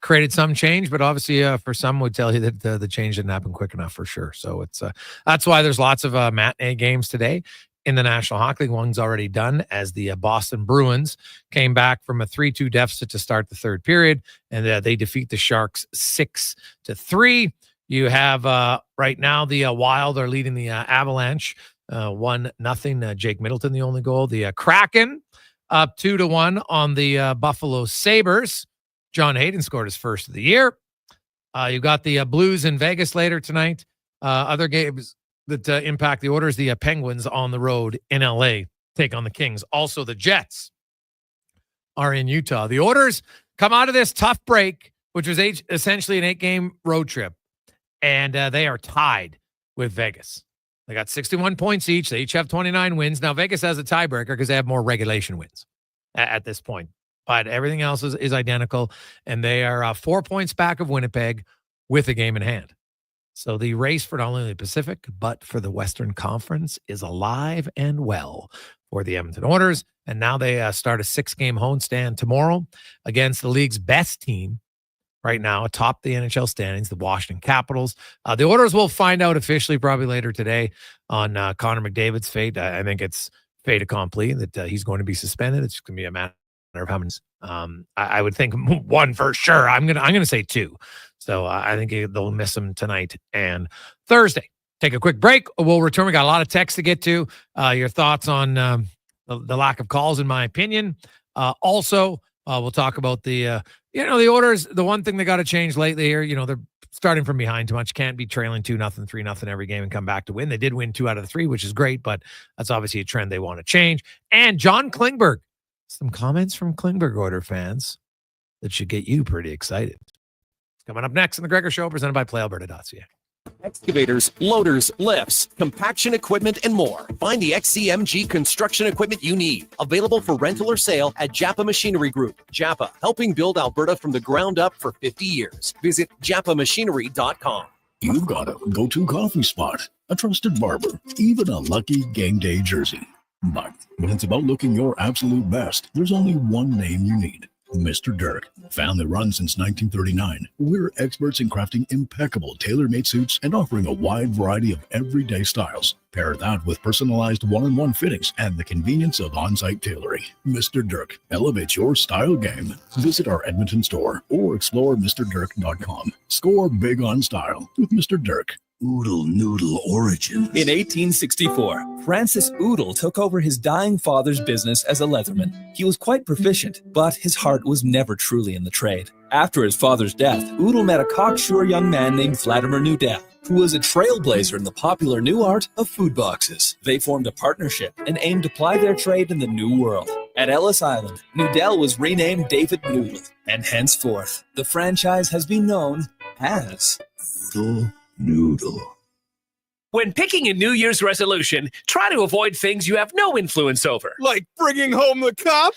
created some change, but obviously for some would tell you that the change didn't happen quick enough, for sure. So it's that's why there's lots of matinee games today in the National Hockey League. One's already done, as the Boston Bruins came back from a 3-2 deficit to start the third period, and they defeat the Sharks 6-3. You have right now the Wild are leading the Avalanche 1-0. Jake Middleton the only goal. The Kraken up 2-1 on the Buffalo Sabres. John Hayden scored his first of the year. You got the Blues in Vegas later tonight. Other games that impact the orders, the Penguins on the road in LA take on the Kings. Also, the Jets are in Utah. The Orders come out of this tough break, which was essentially an 8-game road trip, and they are tied with Vegas. They got 61 points each. They each have 29 wins. Now, Vegas has a tiebreaker because they have more regulation wins at this point, but everything else is identical, and they are 4 points back of Winnipeg with a game in hand. So the race for not only the Pacific, but for the Western Conference is alive and well for the Edmonton Oilers. And now they start a 6-game homestand tomorrow against the league's best team right now, atop the NHL standings, the Washington Capitals. The Oilers will find out officially probably later today on Connor McDavid's fate. I think it's fait accompli that he's going to be suspended. It's going to be a matter of how many. I would think one for sure. I'm gonna say 2. So I think they'll miss him tonight and Thursday. Take a quick break. We'll return. We got a lot of texts to get to. Your thoughts on the lack of calls, in my opinion. Also, we'll talk about the Oilers. The one thing they got to change lately here, they're starting from behind too much. Can't be trailing 2-0, 3-0 every game and come back to win. They did win 2 out of the 3, which is great, but that's obviously a trend they want to change. And John Klingberg, some comments from Klingberg Order fans that should get you pretty excited. Coming up next on the Gregor Show, presented by PlayAlberta.ca. Excavators, loaders, lifts, compaction equipment, and more. Find the XCMG construction equipment you need. Available for rental or sale at Japa Machinery Group. Japa, helping build Alberta from the ground up for 50 years. Visit japamachinery.com. You've got a go-to coffee spot, a trusted barber, even a lucky game day jersey. But when it's about looking your absolute best, there's only one name you need. Mr. Dirk. Family run since 1939. We're experts in crafting impeccable tailor-made suits and offering a wide variety of everyday styles. Pair that with personalized one-on-one fittings and the convenience of on-site tailoring. Mr. Dirk elevates your style game. Visit our Edmonton store or explore MrDirk.com. Score big on style with Mr. Dirk. Oodle Noodle Origins. In 1864, Francis Oodle took over his dying father's business as a leatherman. He was quite proficient, but his heart was never truly in the trade. After his father's death, Oodle met a cocksure young man named Vladimir Nudel, who was a trailblazer in the popular new art of food boxes. They formed a partnership and aimed to ply their trade in the new world. At Ellis Island, Nudel was renamed David Noodle, and henceforth, the franchise has been known as Oodle Noodle. When picking a New Year's resolution, try to avoid things you have no influence over. Like bringing home the cup?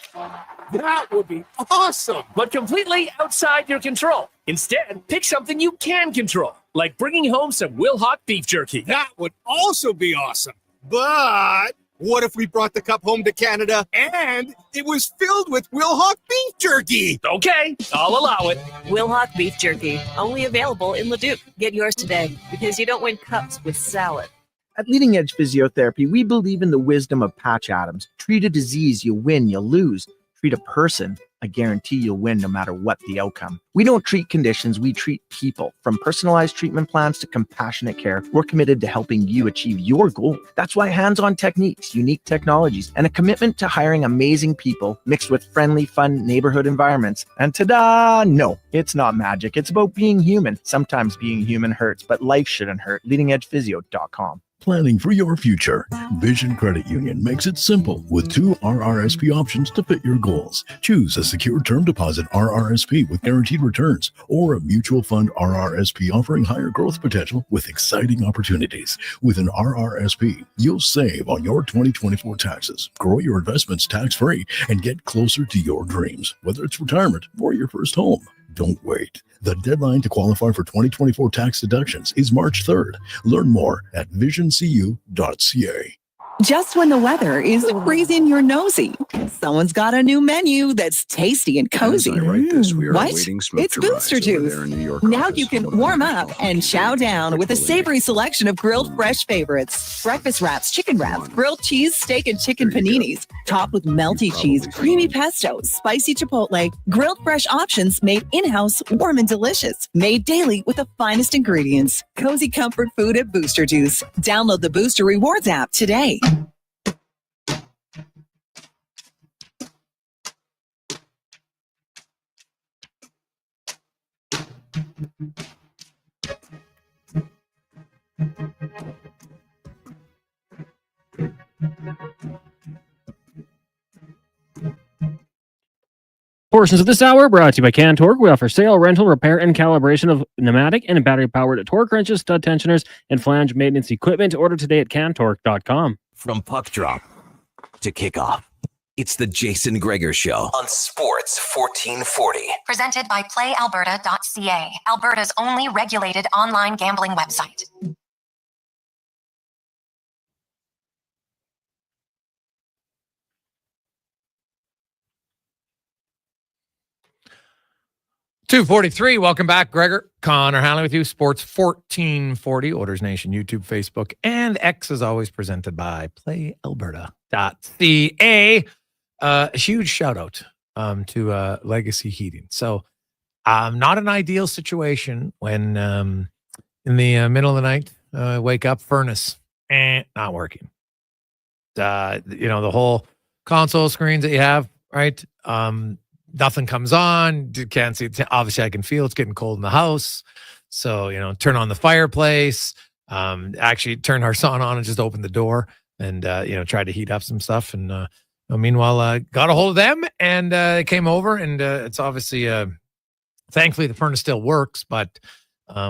That would be awesome. But completely outside your control. Instead, pick something you can control, like bringing home some Wilhauk beef jerky. That would also be awesome. But what if we brought the cup home to Canada and it was filled with Wilhauk beef jerky? Okay, I'll allow it. Wilhauk beef jerky, only available in Leduc. Get yours today, because you don't win cups with salad. At Leading Edge Physiotherapy, we believe in the wisdom of Patch Adams. Treat a disease, you win, you lose. Treat a person, I guarantee you'll win no matter what the outcome. We don't treat conditions, we treat people. From personalized treatment plans to compassionate care, we're committed to helping you achieve your goal. That's why hands-on techniques, unique technologies, and a commitment to hiring amazing people mixed with friendly, fun neighborhood environments. And ta-da! No, it's not magic. It's about being human. Sometimes being human hurts, but life shouldn't hurt. LeadingEdgePhysio.com. Planning for your future. Vision Credit Union makes it simple with 2 RRSP options to fit your goals. Choose a secure term deposit RRSP with guaranteed returns or a mutual fund RRSP offering higher growth potential with exciting opportunities. With an RRSP, you'll save on your 2024 taxes, grow your investments tax-free, and get closer to your dreams, whether it's retirement or your first home. Don't wait. The deadline to qualify for 2024 tax deductions is March 3rd. Learn more at visioncu.ca. Just when the weather is raising your nosy, someone's got a new menu that's tasty and cozy. What? It's Booster Juice. Now you can warm up and chow down with a savory selection of grilled fresh favorites. Breakfast wraps, chicken wraps, grilled cheese, steak, and chicken paninis. Topped with melty cheese, creamy pesto, spicy chipotle. Grilled fresh options made in-house, warm and delicious. Made daily with the finest ingredients. Cozy comfort food at Booster Juice. Download the Booster Rewards app today. Portions of this hour brought to you by Can Torque. We offer sale, rental, repair, and calibration of pneumatic and battery-powered torque wrenches, stud tensioners, and flange maintenance equipment. Order today at cantorque.com. From puck drop to kickoff, it's the Jason Gregor Show on Sports 1440. Presented by PlayAlberta.ca, Alberta's only regulated online gambling website. .243. Welcome back, Gregor. Connor Halley with you. Sports 1440. Orders Nation, YouTube, Facebook, and X is always presented by PlayAlberta.ca. A huge shout out to Legacy Heating. So not an ideal situation when in the middle of the night, wake up, furnace, not working. The whole console screens that you have, right? Nothing comes on. Can't see it. Obviously, I can feel it's getting cold in the house. So, turn on the fireplace. Actually, turn our sauna on and just open the door and, try to heat up some stuff. And meanwhile, got a hold of them and came over. And it's obviously Thankfully, the furnace still works, but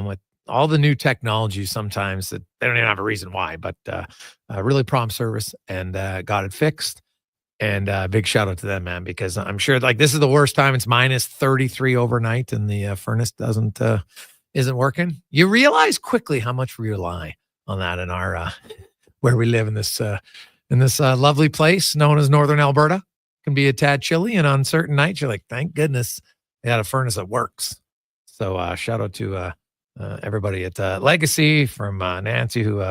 with all the new technology, sometimes that they don't even have a reason why, but really prompt service and got it fixed. And big shout out to them, man, because I'm sure like this is the worst time. It's minus 33 overnight and the furnace isn't working. You realize quickly how much we rely on that in our where we live in this lovely place known as Northern Alberta. Can be a tad chilly, and on certain nights you're like, thank goodness they had a furnace that works. So shout out to everybody at Legacy, from Nancy who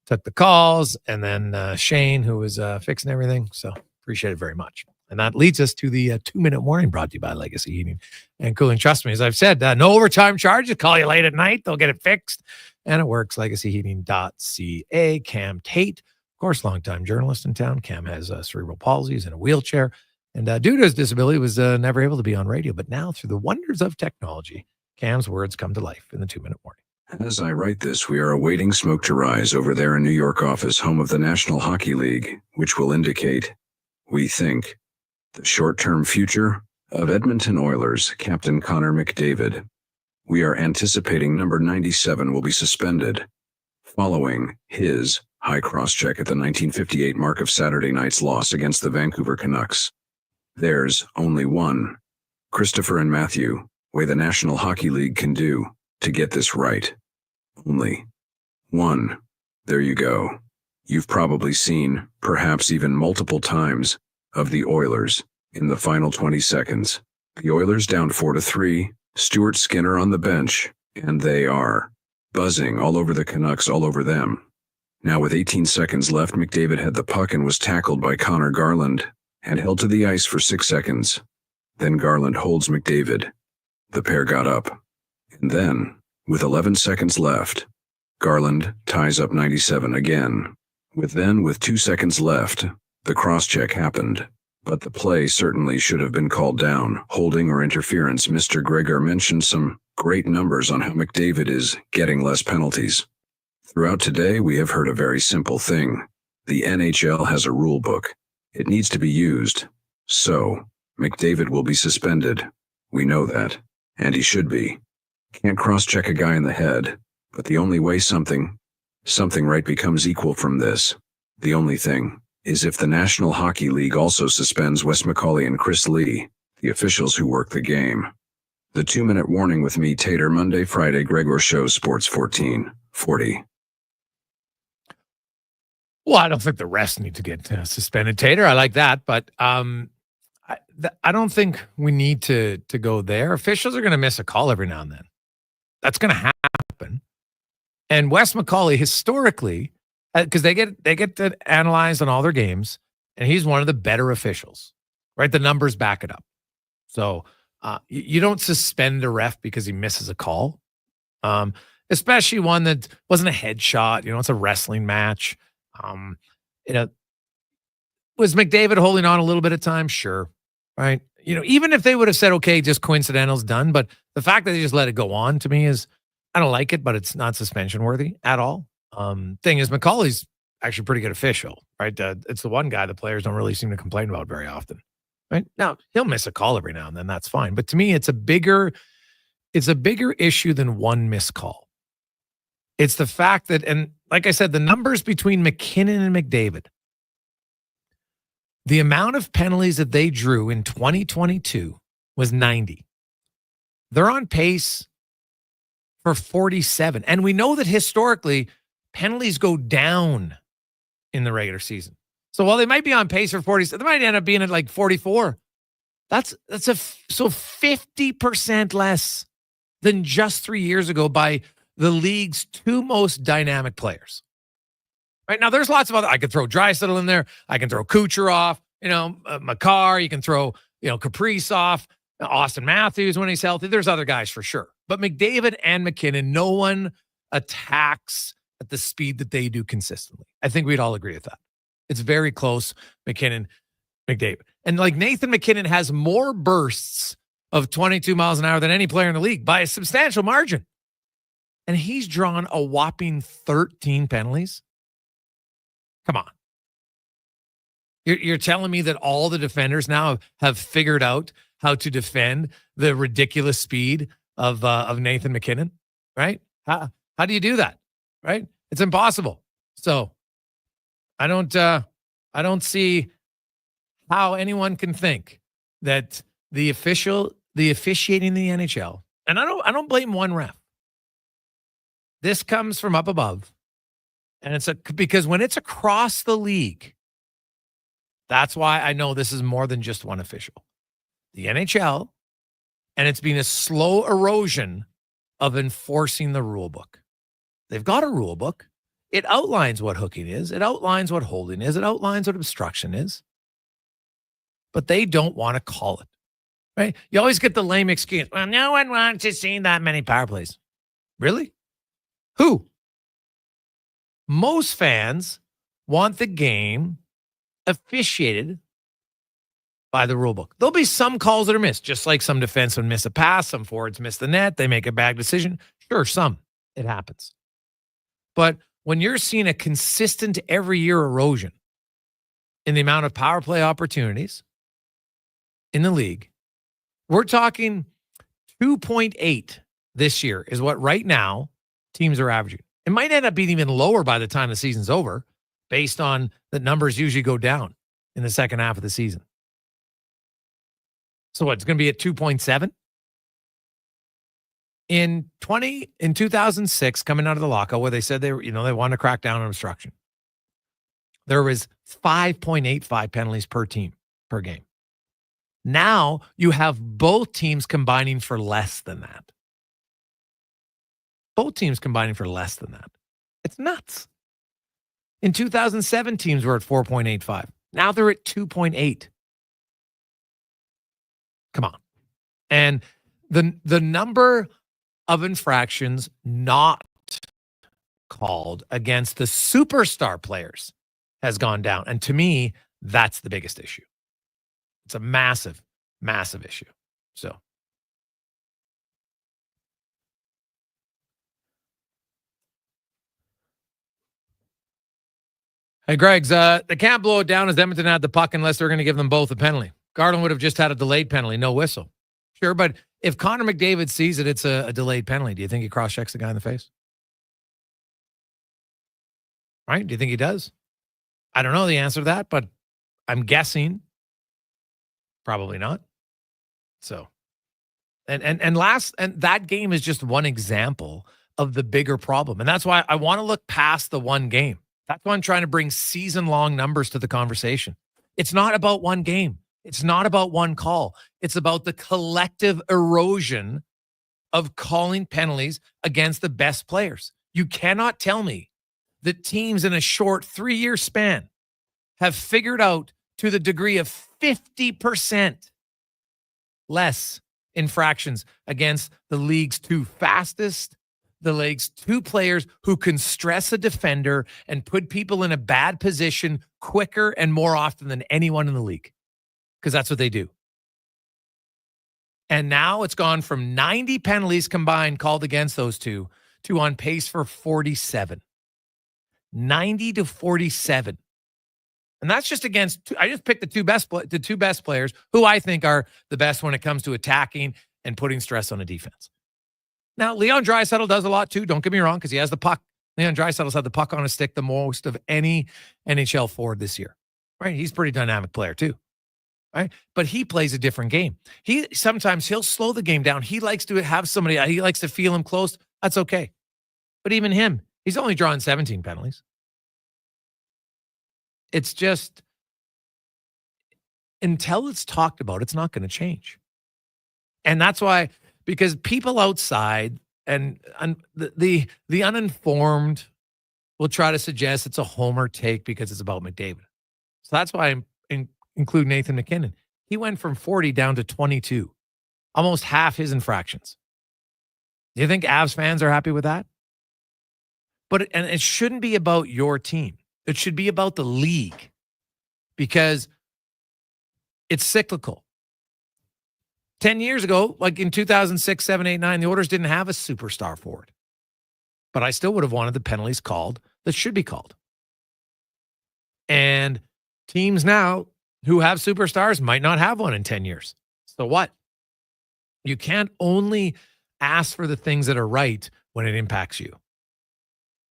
took the calls, and then Shane who was fixing everything. So appreciate it very much. And that leads us to the 2-minute warning brought to you by Legacy Heating and Cooling. Trust me, as I've said, no overtime charges. Call you late at night, they'll get it fixed, and it works. LegacyHeating.ca. Cam Tait, of course, longtime journalist in town. Cam has cerebral palsy, he's in a wheelchair, and due to his disability, was never able to be on radio. But now, through the wonders of technology, Cam's words come to life in the 2-minute warning. As I write this, we are awaiting smoke to rise over there in New York office, home of the National Hockey League, which will indicate, we think, the short-term future of Edmonton Oilers captain Connor McDavid. We are anticipating number 97 will be suspended following his high cross-check at the 1958 mark of Saturday night's loss against the Vancouver Canucks. There's only one, Christopher and Matthew, way the National Hockey League can do to get this right. Only one. There you go. You've probably seen, perhaps even multiple times, of the Oilers in the final 20 seconds. The Oilers down 4-3, Stuart Skinner on the bench, and they are buzzing all over the Canucks, all over them. Now with 18 seconds left, McDavid had the puck and was tackled by Connor Garland and held to the ice for 6 seconds. Then Garland holds McDavid. The pair got up. And then, with 11 seconds left, Garland ties up 97 again. With 2 seconds left, the cross-check happened, but the play certainly should have been called down. Holding or interference. Mr. Gregor mentioned some great numbers on how McDavid is getting less penalties. Throughout today, we have heard a very simple thing. The NHL has a rule book. It needs to be used. So, McDavid will be suspended. We know that, and he should be. Can't cross-check a guy in the head, but the only way something right becomes equal from this, the only thing, is if the National Hockey League also suspends Wes McCauley and Chris Lee, the officials who work the game. The 2-minute warning with me, Tater, Monday, Friday, Gregor Show, Sports 1440. Well, I don't think the refs need to get suspended, Tater. I like that, but I don't think we need to go there. Officials are going to miss a call every now and then. That's going to happen. And Wes McCauley, historically, because they get to analyze on all their games, and he's one of the better officials, right? The numbers back it up. So you don't suspend a ref because he misses a call, especially one that wasn't a headshot. It's a wrestling match. Was McDavid holding on a little bit of time? Sure. Right. Even if they would have said, okay, just coincidental's done. But the fact that they just let it go on, to me, is, I don't like it, but it's not suspension worthy at all. Thing is, McCauley's actually a pretty good official, right? It's the one guy the players don't really seem to complain about very often, right? Now, he'll miss a call every now and then. That's fine. But to me, it's a bigger issue than one missed call. It's the fact that, and like I said, the numbers between McKinnon and McDavid, the amount of penalties that they drew in 2022 was 90. They're on pace for 47. And we know that historically, penalties go down in the regular season. So while they might be on pace for 47, they might end up being at like 44. That's 50% less than just 3 years ago by the league's two most dynamic players. Right now, there's lots of other. I could throw Draisaitl in there. I can throw Kucherov. Makar. You can throw Kaprizov, Austin Matthews when he's healthy. There's other guys for sure. But McDavid and McKinnon, no one attacks at the speed that they do consistently. I think we'd all agree with that. It's very close, McKinnon, McDavid. And like Nathan McKinnon has more bursts of 22 miles an hour than any player in the league by a substantial margin. And he's drawn a whopping 13 penalties. Come on. You're telling me that all the defenders now have figured out how to defend the ridiculous speed of Nathan McKinnon, right? How do you do that, right? It's impossible. So I don't see how anyone can think that the officiating in the NHL, and I don't blame one ref. This comes from up above, and because when it's across the league, that's why I know this is more than just one official. The NHL, and it's been a slow erosion of enforcing the rule book. They've got a rule book. It outlines what hooking is. It outlines what holding is. It outlines what obstruction is. But they don't want to call it, right? You always get the lame excuse. Well, no one wants to see that many power plays. Really? Who? Most fans want the game officiated by the rule book. There'll be some calls that are missed, just like some defensemen miss a pass, some forwards miss the net, they make a bad decision. Sure, some. It happens. But when you're seeing a consistent every year erosion in the amount of power play opportunities in the league, we're talking 2.8 this year is what right now teams are averaging. It might end up being even lower by the time the season's over, based on the numbers usually go down in the second half of the season. So what, it's going to be at 2.7? In 2006, coming out of the lockout, where they said they wanted to crack down on obstruction, there was 5.85 penalties per team per game. Now you have both teams combining for less than that. Both teams combining for less than that. It's nuts. In 2007, teams were at 4.85. Now they're at 2.8. Come on. And the number of infractions not called against the superstar players has gone down. And to me, that's the biggest issue. It's a massive, massive issue. So. Hey, Greg's, they can't blow it down as Edmonton had the puck unless they're going to give them both a penalty. Garland would have just had a delayed penalty, no whistle. Sure, but if Connor McDavid sees it, it's a delayed penalty. Do you think he cross-checks the guy in the face? Right? Do you think he does? I don't know the answer to that, but I'm guessing probably not. So, and that game is just one example of the bigger problem. And that's why I want to look past the one game. That's why I'm trying to bring season-long numbers to the conversation. It's not about one game. It's not about one call. It's about the collective erosion of calling penalties against the best players. You cannot tell me that teams in a short 3-year span have figured out to the degree of 50% less infractions against the league's two fastest, the league's two players who can stress a defender and put people in a bad position quicker and more often than anyone in the league. Because that's what they do. And now it's gone from 90 penalties combined called against those two to on pace for 47. 90 to 47. And that's just against, I just picked the two best players who I think are the best when it comes to attacking and putting stress on a defense. Now, Leon Draisaitl does a lot too. Don't get me wrong, because he has the puck. Leon Draisaitl's had the puck on his stick the most of any NHL forward this year. Right? He's a pretty dynamic player too. Right? But he plays a different game. Sometimes he'll slow the game down. He likes to have somebody, he likes to feel him close. That's okay. But even him, he's only drawn 17 penalties. It's just, until it's talked about, it's not going to change. And that's why, because people outside and the uninformed will try to suggest it's a homer take because it's about McDavid. So that's why I include Nathan McKinnon. He went from 40 down to 22, almost half his infractions. Do you think Avs fans are happy with that? But it shouldn't be about your team. It should be about the league, because it's cyclical. 10 years ago, like in 2006, 7, 8, 9, the Oilers didn't have a superstar forward. But I still would have wanted the penalties called that should be called. And teams now who have superstars might not have one in 10 years. So what? You can't only ask for the things that are right when it impacts you.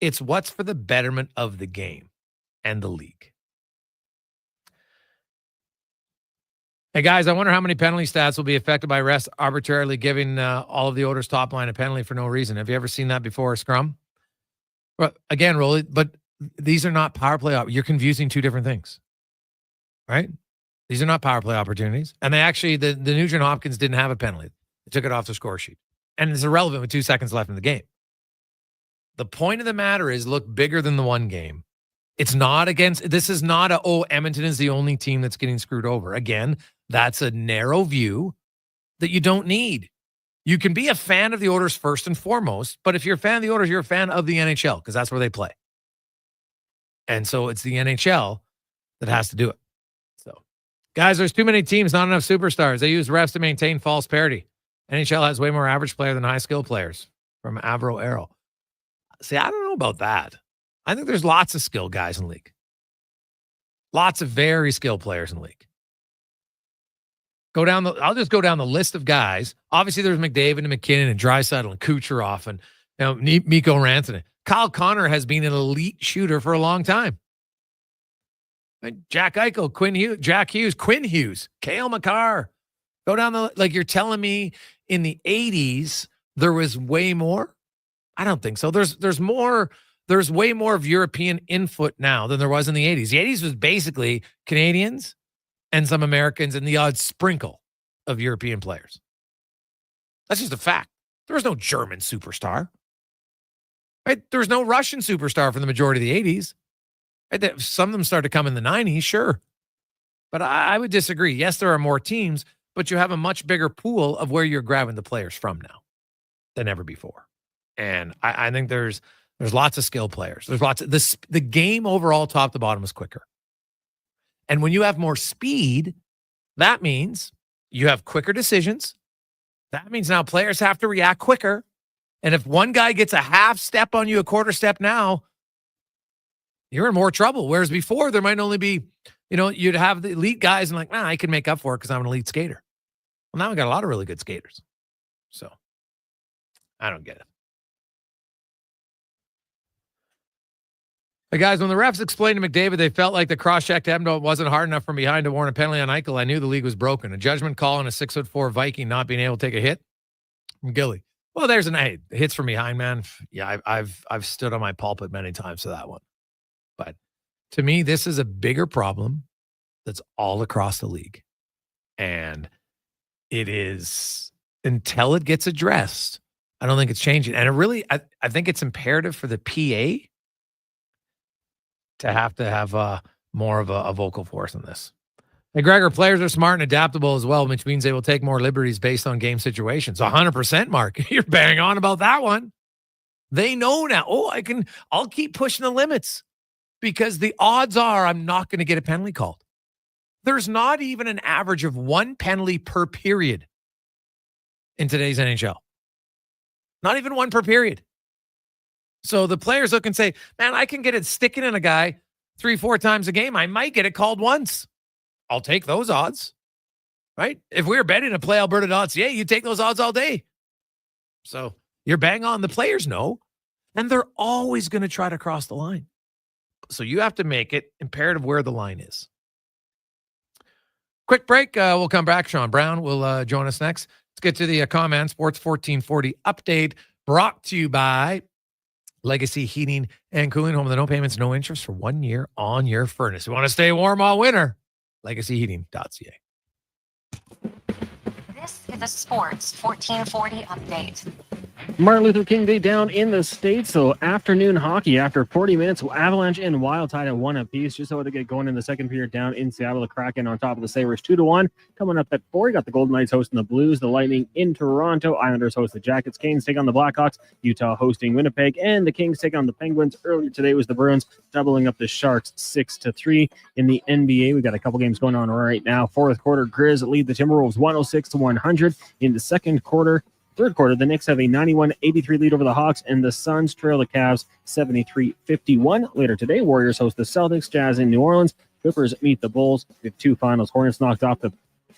It's what's for the betterment of the game and the league. Hey, guys, I wonder how many penalty stats will be affected by refs arbitrarily giving all of the Oilers top line a penalty for no reason. Have you ever seen that before, Scrum? Well, again, Rolly, but these are not power play. You're confusing two different things, right? These are not power play opportunities. And they actually, the Nugent Hopkins didn't have a penalty. They took it off the score sheet. And it's irrelevant with 2 seconds left in the game. The point of the matter is look bigger than the one game. It's not against, this is not Edmonton is the only team that's getting screwed over. Again, that's a narrow view that you don't need. You can be a fan of the Oilers first and foremost, but if you're a fan of the Oilers, you're a fan of the NHL because that's where they play. And so it's the NHL that has to do it. So, guys, there's too many teams, not enough superstars. They use refs to maintain false parity. NHL has way more average player than high skill players from Avro Arrow. See, I don't know about that. I think there's lots of skilled guys in the league. Lots of very skilled players in the league. I'll just go down the list of guys. Obviously, there's McDavid and McKinnon and Draisaitl and Kucherov and Mikko Rantanen. Kyle Connor has been an elite shooter for a long time. Jack Eichel, Quinn Hughes, Cale Makar. Go down you're telling me in the 80s there was way more? I don't think so. There's way more of European input now than there was in the 80s. The 80s was basically Canadians and some Americans and the odd sprinkle of European players. That's just a fact. There was no German superstar. Right? There was no Russian superstar for the majority of the 80s. Right? Some of them started to come in the 90s, sure. But I would disagree. Yes, there are more teams, but you have a much bigger pool of where you're grabbing the players from now than ever before. And I think there's lots of skill players. There's lots of the game overall, top to bottom, is quicker. And when you have more speed, that means you have quicker decisions. That means now players have to react quicker. And if one guy gets a half step on you, a quarter step now, you're in more trouble. Whereas before, there might only be, you'd have the elite guys and I can make up for it because I'm an elite skater. Well, now we got a lot of really good skaters. So I don't get it. Hey guys, when the refs explained to McDavid they felt like the cross-check to Edmonton wasn't hard enough from behind to warrant a penalty on Eichel, I knew the league was broken. A judgment call on a 6'4" Viking not being able to take a hit from Gilly. Well, there's hits from behind, man. Yeah, I've stood on my pulpit many times to that one. But to me, this is a bigger problem that's all across the league. And it is, until it gets addressed, I don't think it's changing. And it really, I think it's imperative for the PA to have more of a vocal force in this. Hey, Gregor, players are smart and adaptable as well, which means they will take more liberties based on game situations. 100%, Mark. You're bang on about that one. They know now, I'll keep pushing the limits because the odds are I'm not going to get a penalty called. There's not even an average of one penalty per period in today's NHL. Not even one per period. So the players look and say, man, I can get it sticking in a guy 3-4 times a game. I might get it called once. I'll take those odds, right? If we were betting at playalberta.ca, you take those odds all day. So you're bang on. The players know, and they're always going to try to cross the line. So you have to make it imperative where the line is. Quick break. We'll come back. Sean Brown will join us next. Let's get to the comment. Sports 1440 update brought to you by Legacy Heating and Cooling, home of the no payments, no interest for 1 year on your furnace. You want to stay warm all winter? LegacyHeating.ca. This is a Sports 1440 update. Martin Luther King Day down in the States. So afternoon hockey after 40 minutes, Avalanche and Wild tied at 1 apiece. Just so to get going in the second period down in Seattle. The Kraken on top of the Sabres 2-1. Coming up at 4, you got the Golden Knights hosting the Blues, the Lightning in Toronto. Islanders host the Jackets. Canes take on the Blackhawks. Utah hosting Winnipeg. And the Kings take on the Penguins. Earlier today was the Bruins doubling up the Sharks 6-3. In the NBA, we got a couple games going on right now. Fourth quarter, Grizz lead the Timberwolves 106-100. In the third quarter, the Knicks have a 91-83 lead over the Hawks, and the Suns trail the Cavs 73-51. Later today, Warriors host the Celtics, Jazz in New Orleans. Clippers meet the Bulls with 2 finals. Hornets knocked off the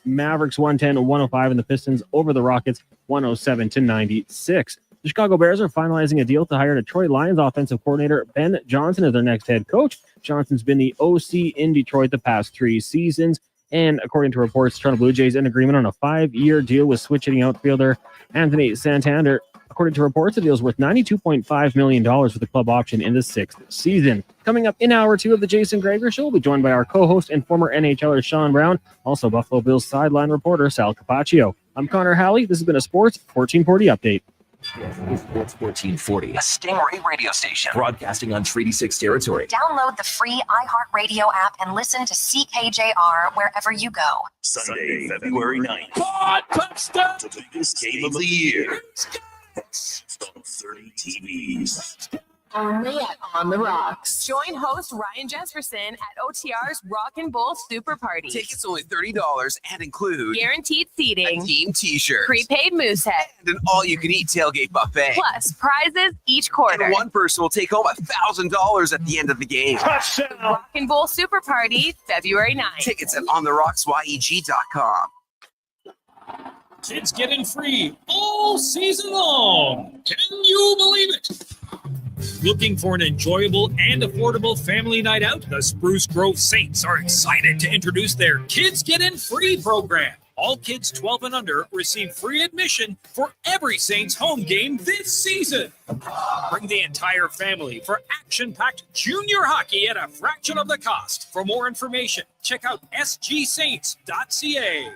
Mavericks 110-105, and the Pistons over the Rockets 107-96. The Chicago Bears are finalizing a deal to hire Detroit Lions offensive coordinator Ben Johnson as their next head coach. Johnson's been the OC in Detroit the past 3 seasons. And according to reports, Toronto Blue Jays in agreement on a 5-year deal with switch-hitting outfielder Anthony Santander. According to reports, the deal is worth $92.5 million with the club option in the 6th season. Coming up in hour 2 of the Jason Gregor Show, we'll be joined by our co-host and former NHLer Sean Brown, also Buffalo Bills sideline reporter Sal Capaccio. I'm Connor Halley. This has been a Sports 1440 update. Sports 1440, a Stingray radio station broadcasting on Treaty 6 territory. Download the free iHeartRadio app and listen to CKJR wherever you go. Sunday, February 9th. Touchdown! The biggest game of the year. It's on 30 TVs. Only at On the Rocks. Join host Ryan Jesperson at OTR's Rock and Bull Super Party. Tickets only $30 and include Guaranteed seating, a team t-shirt, prepaid moose head, and an all-you-can-eat tailgate buffet. plus prizes each quarter. And one person will take home $1,000 at the end of the game. Touchdown! Rock and Bull Super Party, February 9th. Tickets at ontherocks.yeg.com. Kids get in free all season long. Can you believe it? Looking for an enjoyable and affordable family night out? The Spruce Grove Saints are excited to introduce their Kids Get In Free program. All kids 12 and under receive free admission for every Saints home game this season. Bring the entire family for action-packed junior hockey at a fraction of the cost. For more information, check out sgsaints.ca.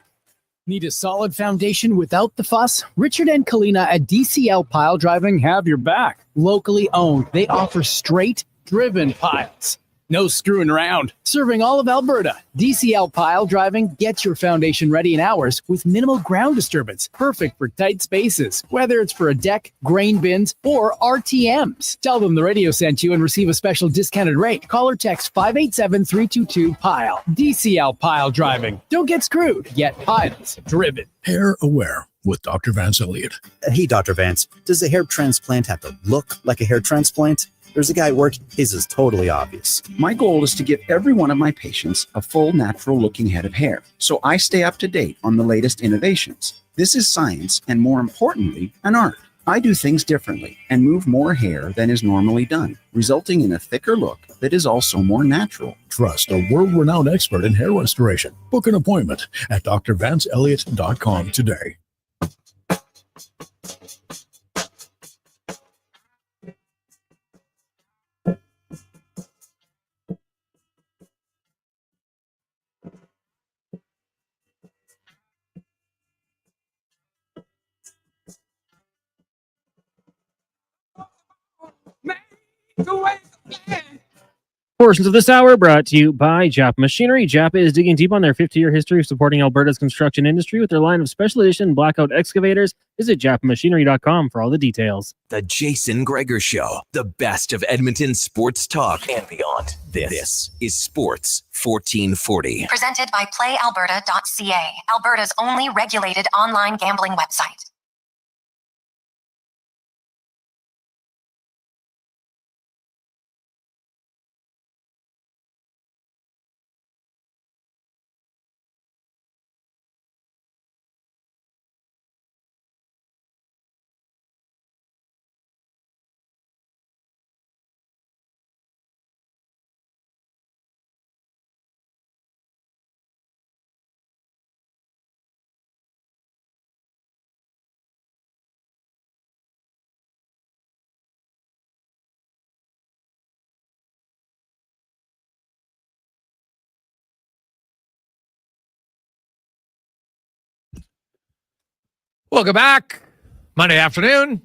Need a solid foundation without the fuss? Richard and Kalina at DCL Pile Driving have your back. Locally owned, they offer straight, driven piles. No screwing around. Serving all of Alberta, DCL Pile Driving gets your foundation ready in hours with minimal ground disturbance. Perfect for tight spaces, whether it's for a deck, grain bins, or RTMs. Tell them the radio sent you and receive a special discounted rate. Call or text 587-322-PILE. DCL Pile Driving. Don't get screwed. Get piles driven. Hair Aware with Dr. Vance Elliott. Hey, Dr. Vance, does a hair transplant have to look like a hair transplant? There's a guy at work, his is totally obvious. My goal is to give every one of my patients a full natural-looking head of hair, so I stay up to date on the latest innovations. This is science, and more importantly, an art. I do things differently and move more hair than is normally done, resulting in a thicker look that is also more natural. Trust a world-renowned expert in hair restoration. Book an appointment at drvanceelliott.com today. Portions of this hour brought to you by Japa Machinery. Japa is digging deep on their 50-year history of supporting Alberta's construction industry with their line of special edition blackout excavators. Visit japamachinery.com for all the details. The Jason Gregor Show, the best of Edmonton sports talk and beyond. This is Sports 1440. Presented by PlayAlberta.ca, Alberta's only regulated online gambling website. Welcome back. Monday afternoon.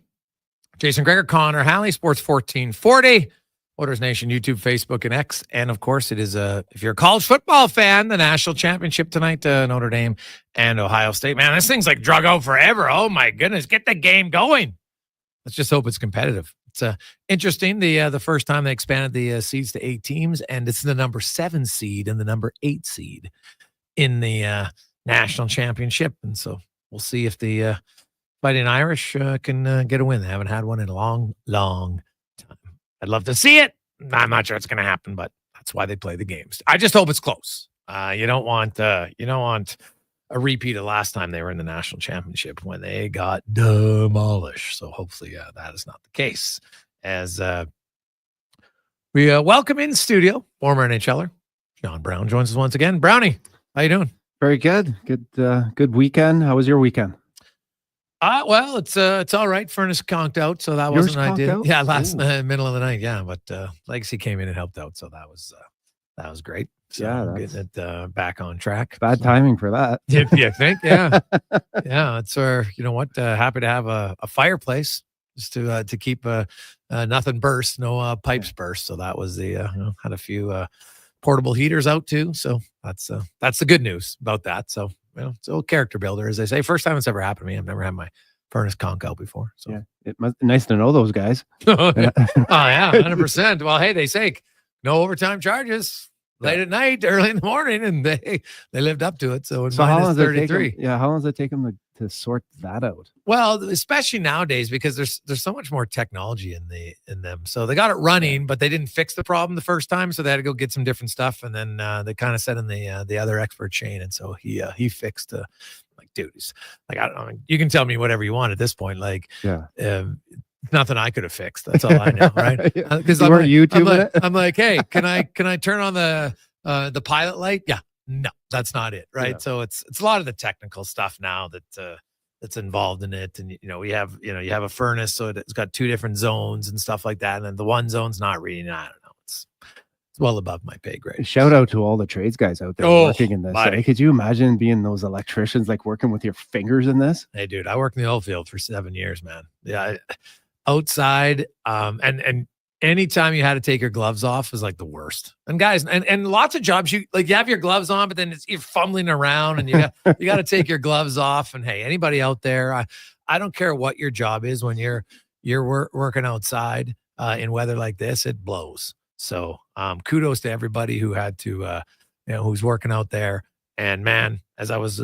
Jason Gregor, Connor Halley, Sports 1440. Oilers Nation, YouTube, Facebook, and X. And of course, it is if you're a college football fan, the national championship tonight, Notre Dame and Ohio State. Man, this thing's like drug out forever. Oh my goodness, get the game going. Let's just hope it's competitive. It's interesting. The first time they expanded the seeds to 8 teams, and it's the number 7 seed and the number 8 seed in the national championship. And so we'll see if the Fighting Irish can get a win. They haven't had one in a long, long time. I'd love to see it. I'm not sure it's going to happen, but that's why they play the games. I just hope it's close. You don't want a repeat of last time they were in the national championship when they got demolished. So hopefully that is not the case. As we welcome in studio former NHLer John Brown joins us once again. Brownie, how you doing? Very good. Good weekend. How was your weekend? Well, it's all right. Furnace conked out, so that Yours wasn't ideal. conked out? Yeah, last middle of the night. Yeah, but Legacy came in and helped out, so that was great. So Yeah, getting it back on track. Bad timing for that. You think? Yeah, yeah. It's you know what? Happy to have a fireplace just to keep nothing burst, no pipes burst. So that was the had a few portable heaters out too. So that's the good news about that. So it's a little character builder, as they say. First time it's ever happened to me. I've never had my furnace conk out before. So Yeah, it must nice to know those guys. oh yeah, 100%. Well, hey, they say no overtime charges late at night, early in the morning, and they lived up to it. So it's So how long minus does it take 33. them, how long does it take them to sort that out? Well, especially nowadays, because there's so much more technology in them. So they got it running, but they didn't fix the problem the first time, so they had to go get some different stuff, and then they kind of set in the other expert chain, and so he fixed. Like, dude, he's like, I don't know. You can tell me whatever you want at this point. Like, nothing I could have fixed. That's all I know, right? Because You weren't YouTubing it? I'm like, hey, can I turn on the pilot light? Yeah, no, that's not it, right? Yeah. So it's a lot of the technical stuff now that's involved in it, and you have a furnace, so it's got two different zones and stuff like that, and then the one zone's not reading. I don't know. It's well above my pay grade. Shout out to all the trades guys out there working in this. buddy. Could you imagine being those electricians, like working with your fingers in this? Hey, dude, I worked in the oil field for 7 years, man. Yeah, outside, and anytime you had to take your gloves off was like the worst. And guys, and lots of jobs you have your gloves on, but then you're fumbling around, and you got to take your gloves off. And hey, anybody out there, I don't care what your job is when you're working outside in weather like this, it blows. So kudos to everybody who had to who's working out there. And man, as I was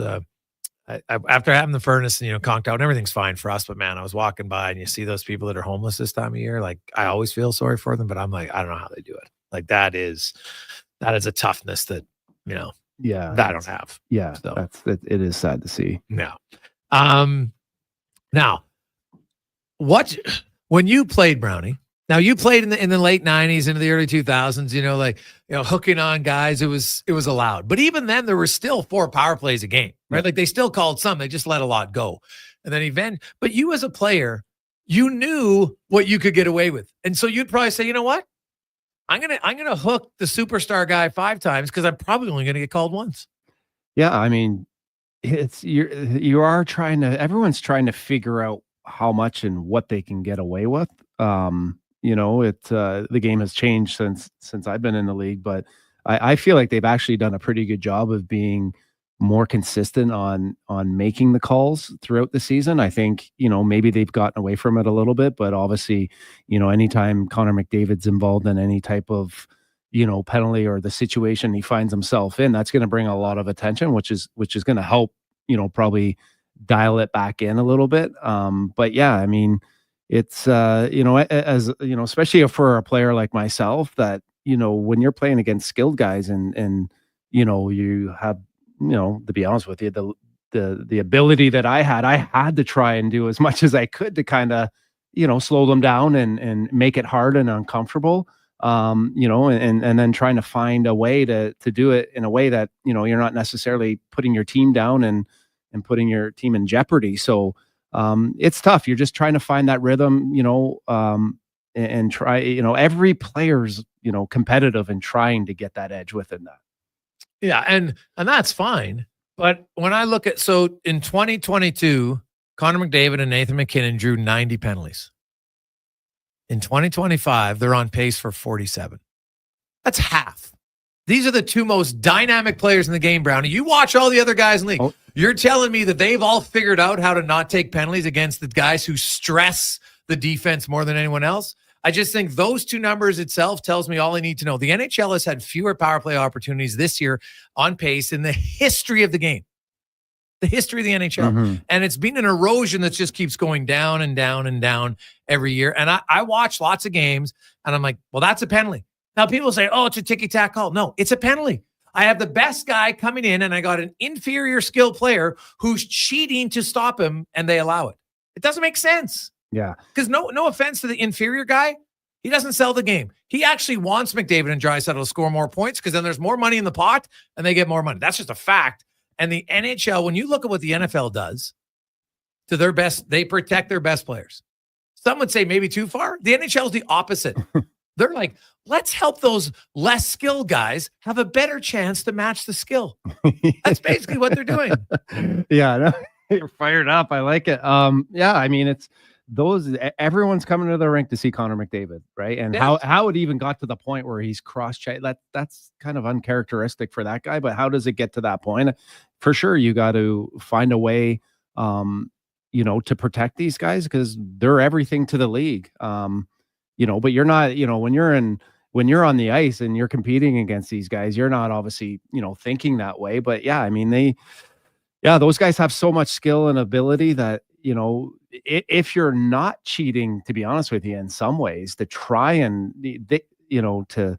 after having the furnace, conked out, and everything's fine for us, but man, I was walking by and you see those people that are homeless this time of year. Like, I always feel sorry for them, but I'm like, I don't know how they do it. Like, that is a toughness that that I don't have. Yeah, So. it is sad to see. No. Now, when you played, Brownie? Now, you played in the late 90s into the early 2000s, hooking on guys, it was allowed. But even then, there were still 4 power plays a game, right? Like, they still called some, they just let a lot go. And then but you as a player, you knew what you could get away with. And so you'd probably say, you know what? I'm gonna hook the superstar guy 5 times because I'm probably only gonna get called once. Yeah, I mean, everyone's trying to figure out how much and what they can get away with. The game has changed since I've been in the league, but I feel like they've actually done a pretty good job of being more consistent on making the calls throughout the season. I think, maybe they've gotten away from it a little bit, but obviously, anytime Connor McDavid's involved in any type of, penalty or the situation he finds himself in, that's going to bring a lot of attention, which is going to help, probably dial it back in a little bit. But yeah, I mean, it's especially for a player like myself that, when you're playing against skilled guys and you have, to be honest with you, the ability that I had to try and do as much as I could to kind of, slow them down and make it hard and uncomfortable. And then trying to find a way to do it in a way that, you're not necessarily putting your team down and putting your team in jeopardy. So it's tough. You're just trying to find that rhythm, and try, every player's, competitive and trying to get that edge within that. Yeah, and that's fine. But when I look at, so in 2022, Connor McDavid and Nathan McKinnon drew 90 penalties. In 2025, they're on pace for 47. That's half. These are the 2 most dynamic players in the game, Brownie. You watch all the other guys in the league. Oh. You're telling me that they've all figured out how to not take penalties against the guys who stress the defense more than anyone else? I just think those 2 numbers itself tells me all I need to know. The NHL has had fewer power play opportunities this year on pace in the history of the game. The history of the NHL. Mm-hmm. And it's been an erosion that just keeps going down and down and down every year. And I watch lots of games and I'm like, well, that's a penalty. Now people say, oh, it's a ticky-tack call. No, it's a penalty. I have the best guy coming in and I got an inferior skill player who's cheating to stop him and they allow it. It doesn't make sense. Yeah. Because no offense to the inferior guy, he doesn't sell the game. He actually wants McDavid and Draisaitl to score more points because then there's more money in the pot and they get more money. That's just a fact. And the NHL, when you look at what the NFL does to their best, they protect their best players. Some would say maybe too far. The NHL is the opposite. They're like, let's help those less skilled guys have a better chance to match the skill. That's basically what they're doing. Yeah, no, you're fired up. I like it. Yeah, I mean, it's everyone's coming to the rink to see Connor McDavid, right? And how it even got to the point where he's cross-checked, that's kind of uncharacteristic for that guy. But how does it get to that point? For sure, you got to find a way, to protect these guys because they're everything to the league. But you're not, when you're on the ice and you're competing against these guys, you're not obviously, thinking that way. But yeah, I mean, those guys have so much skill and ability that, if you're not cheating, to be honest with you, in some ways, to try and, to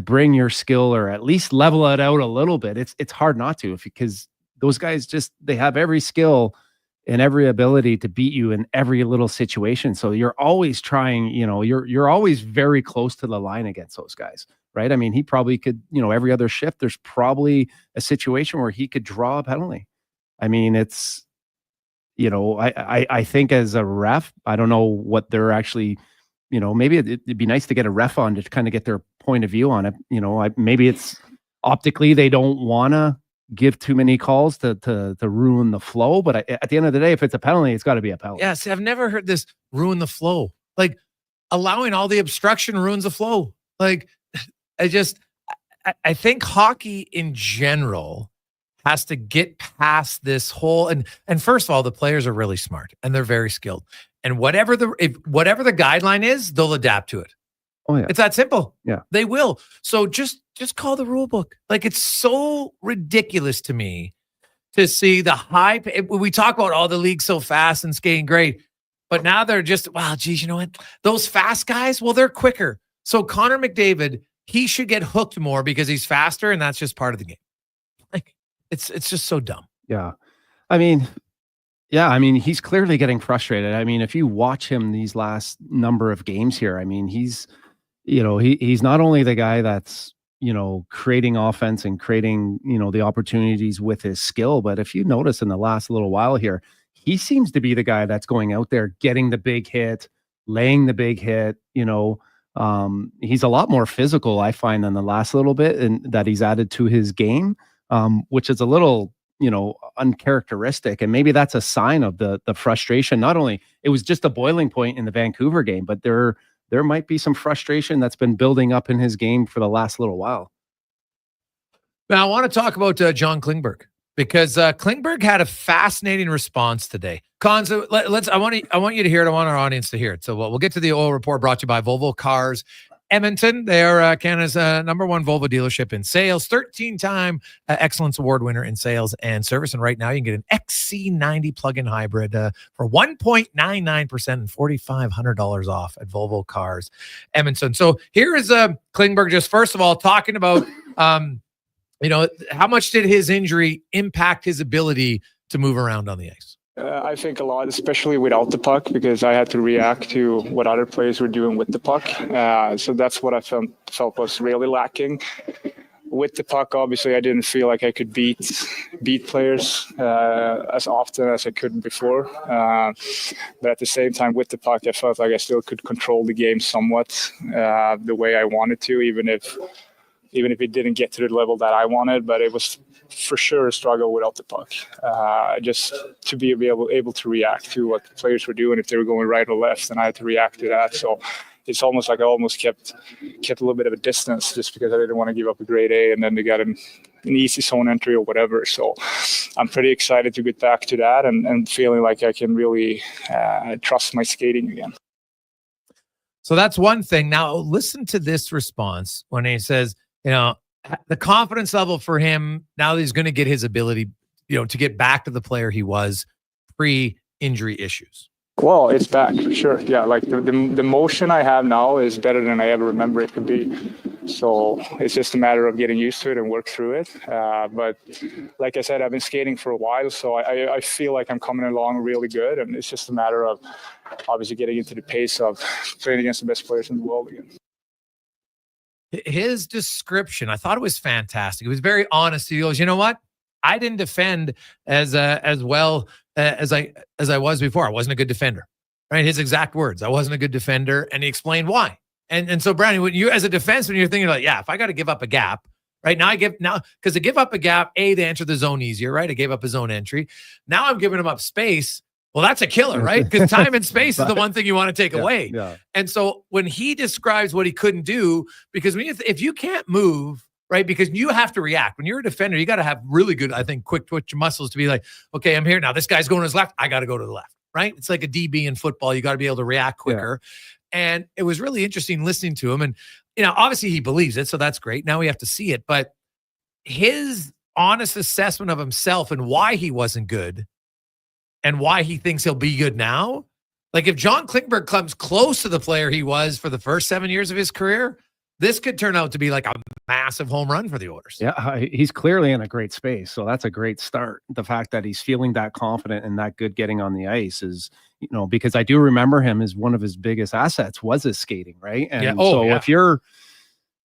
bring your skill or at least level it out a little bit, it's hard not to, because those guys they have every skill and every ability to beat you in every little situation. So you're always trying, you're always very close to the line against those guys, right? I mean, he probably could, every other shift, there's probably a situation where he could draw a penalty. I mean, it's, I think as a ref, I don't know what they're actually, maybe it'd be nice to get a ref on to kind of get their point of view on it. Maybe it's optically, they don't want to give too many calls to ruin the flow. But at the end of the day, if it's a penalty, it's got to be a penalty. Yeah, see, I've never heard this ruin the flow. Like allowing all the obstruction ruins the flow. Like I think hockey in general has to get past this whole and first of all, the players are really smart and they're very skilled. And whatever the guideline is, they'll adapt to it. Oh yeah. It's that simple. Yeah. They will. So just call the rule book. Like it's so ridiculous to me to see the hype. We talk about all the leagues so fast and skating great, but now they're just, wow, geez, you know what? Those fast guys, well, they're quicker. So Connor McDavid, he should get hooked more because he's faster and that's just part of the game. Like it's just so dumb. Yeah. I mean, he's clearly getting frustrated. I mean, if you watch him these last number of games here, I mean, he's not only the guy that's, creating offense and creating, the opportunities with his skill, but if you notice in the last little while here, he seems to be the guy that's going out there, getting the big hit, laying the big hit, he's a lot more physical, I find, than the last little bit, and that he's added to his game, which is a little, uncharacteristic. And maybe that's a sign of the frustration. Not only it was just a boiling point in the Vancouver game, but there might be some frustration that's been building up in his game for the last little while. Now I want to talk about John Klingberg because Klingberg had a fascinating response today. Cons, I want you to hear it. I want our audience to hear it. So we'll get to the oil report brought to you by Volvo Cars Edmonton. They are Canada's number one Volvo dealership in sales, 13-time Excellence Award winner in sales and service. And right now you can get an XC90 plug-in hybrid for 1.99% and $4,500 off at Volvo Cars Edmonton. So here is Klingberg just first of all talking about, how much did his injury impact his ability to move around on the ice? I think a lot, especially without the puck, because I had to react to what other players were doing with the puck. So that's what I felt was really lacking. With the puck, obviously, I didn't feel like I could beat players as often as I could before. But at the same time, with the puck, I felt like I still could control the game somewhat the way I wanted to, even if it didn't get to the level that I wanted. But it was for sure a struggle without the puck. Just to be able to react to what the players were doing, if they were going right or left, and I had to react to that. So it's almost like I almost kept a little bit of a distance just because I didn't want to give up a grade A and then they got an easy zone entry or whatever. So I'm pretty excited to get back to that and feeling like I can really trust my skating again. So that's one thing. Now listen to this response when he says, the confidence level for him now that he's going to get his ability, to get back to the player he was pre-injury issues. Well, it's back for sure. Yeah, like the motion I have now is better than I ever remember it could be. So it's just a matter of getting used to it and work through it. But like I said, I've been skating for a while, so I feel like I'm coming along really good. And it's just a matter of obviously getting into the pace of playing against the best players in the world again. His description, I thought it was fantastic. He was very honest. He goes, you know what? I didn't defend as well as I was before. I wasn't a good defender, right? His exact words. I wasn't a good defender, and he explained why. And so, Brownie, when you as a defenseman, you're thinking like, yeah, if I got to give up a gap, right now because to give up a gap, they enter the zone easier, right? I gave up a zone entry. Now I'm giving him up space. Well, that's a killer, right? Because time and space is the one thing you want to take away. Yeah. And so when he describes what he couldn't do, because if you can't move, right, because you have to react. When you're a defender, you got to have really good, I think, quick twitch muscles to be like, okay, I'm here now. This guy's going to his left. I got to go to the left, right? It's like a DB in football. You got to be able to react quicker. Yeah. And it was really interesting listening to him. And, obviously he believes it, so that's great. Now we have to see it. But his honest assessment of himself and why he wasn't good and why he thinks he'll be good now. Like if John Klingberg comes close to the player he was for the first 7 years of his career, this could turn out to be like a massive home run for the Oilers. Yeah, he's clearly in a great space. So that's a great start. The fact that he's feeling that confident and that good getting on the ice is, because I do remember him as one of his biggest assets was his skating, right? And if you're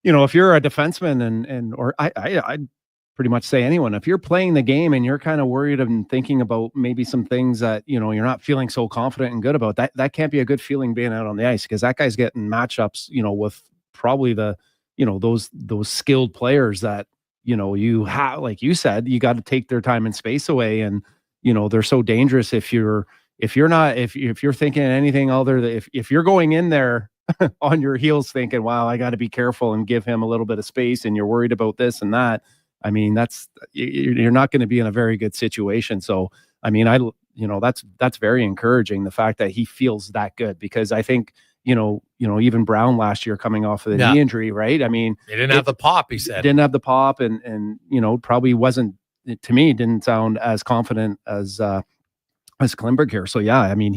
a defenseman or I'd pretty much say anyone, if you're playing the game and you're kind of worried and thinking about maybe some things that, you're not feeling so confident and good about, that can't be a good feeling being out on the ice because that guy's getting matchups, with probably the, those skilled players that, you have, like you said, you got to take their time and space away. And, they're so dangerous if you're thinking anything other than if you're going in there on your heels thinking, wow, I got to be careful and give him a little bit of space. And you're worried about this and that. I mean, you're not going to be in a very good situation. So, I mean, that's very encouraging. The fact that he feels that good because I think, even Brown last year coming off of the knee injury, right? I mean, he didn't have the pop, he said. Didn't have the pop and probably wasn't, to me, didn't sound as confident as Klingberg here. So, yeah, I mean,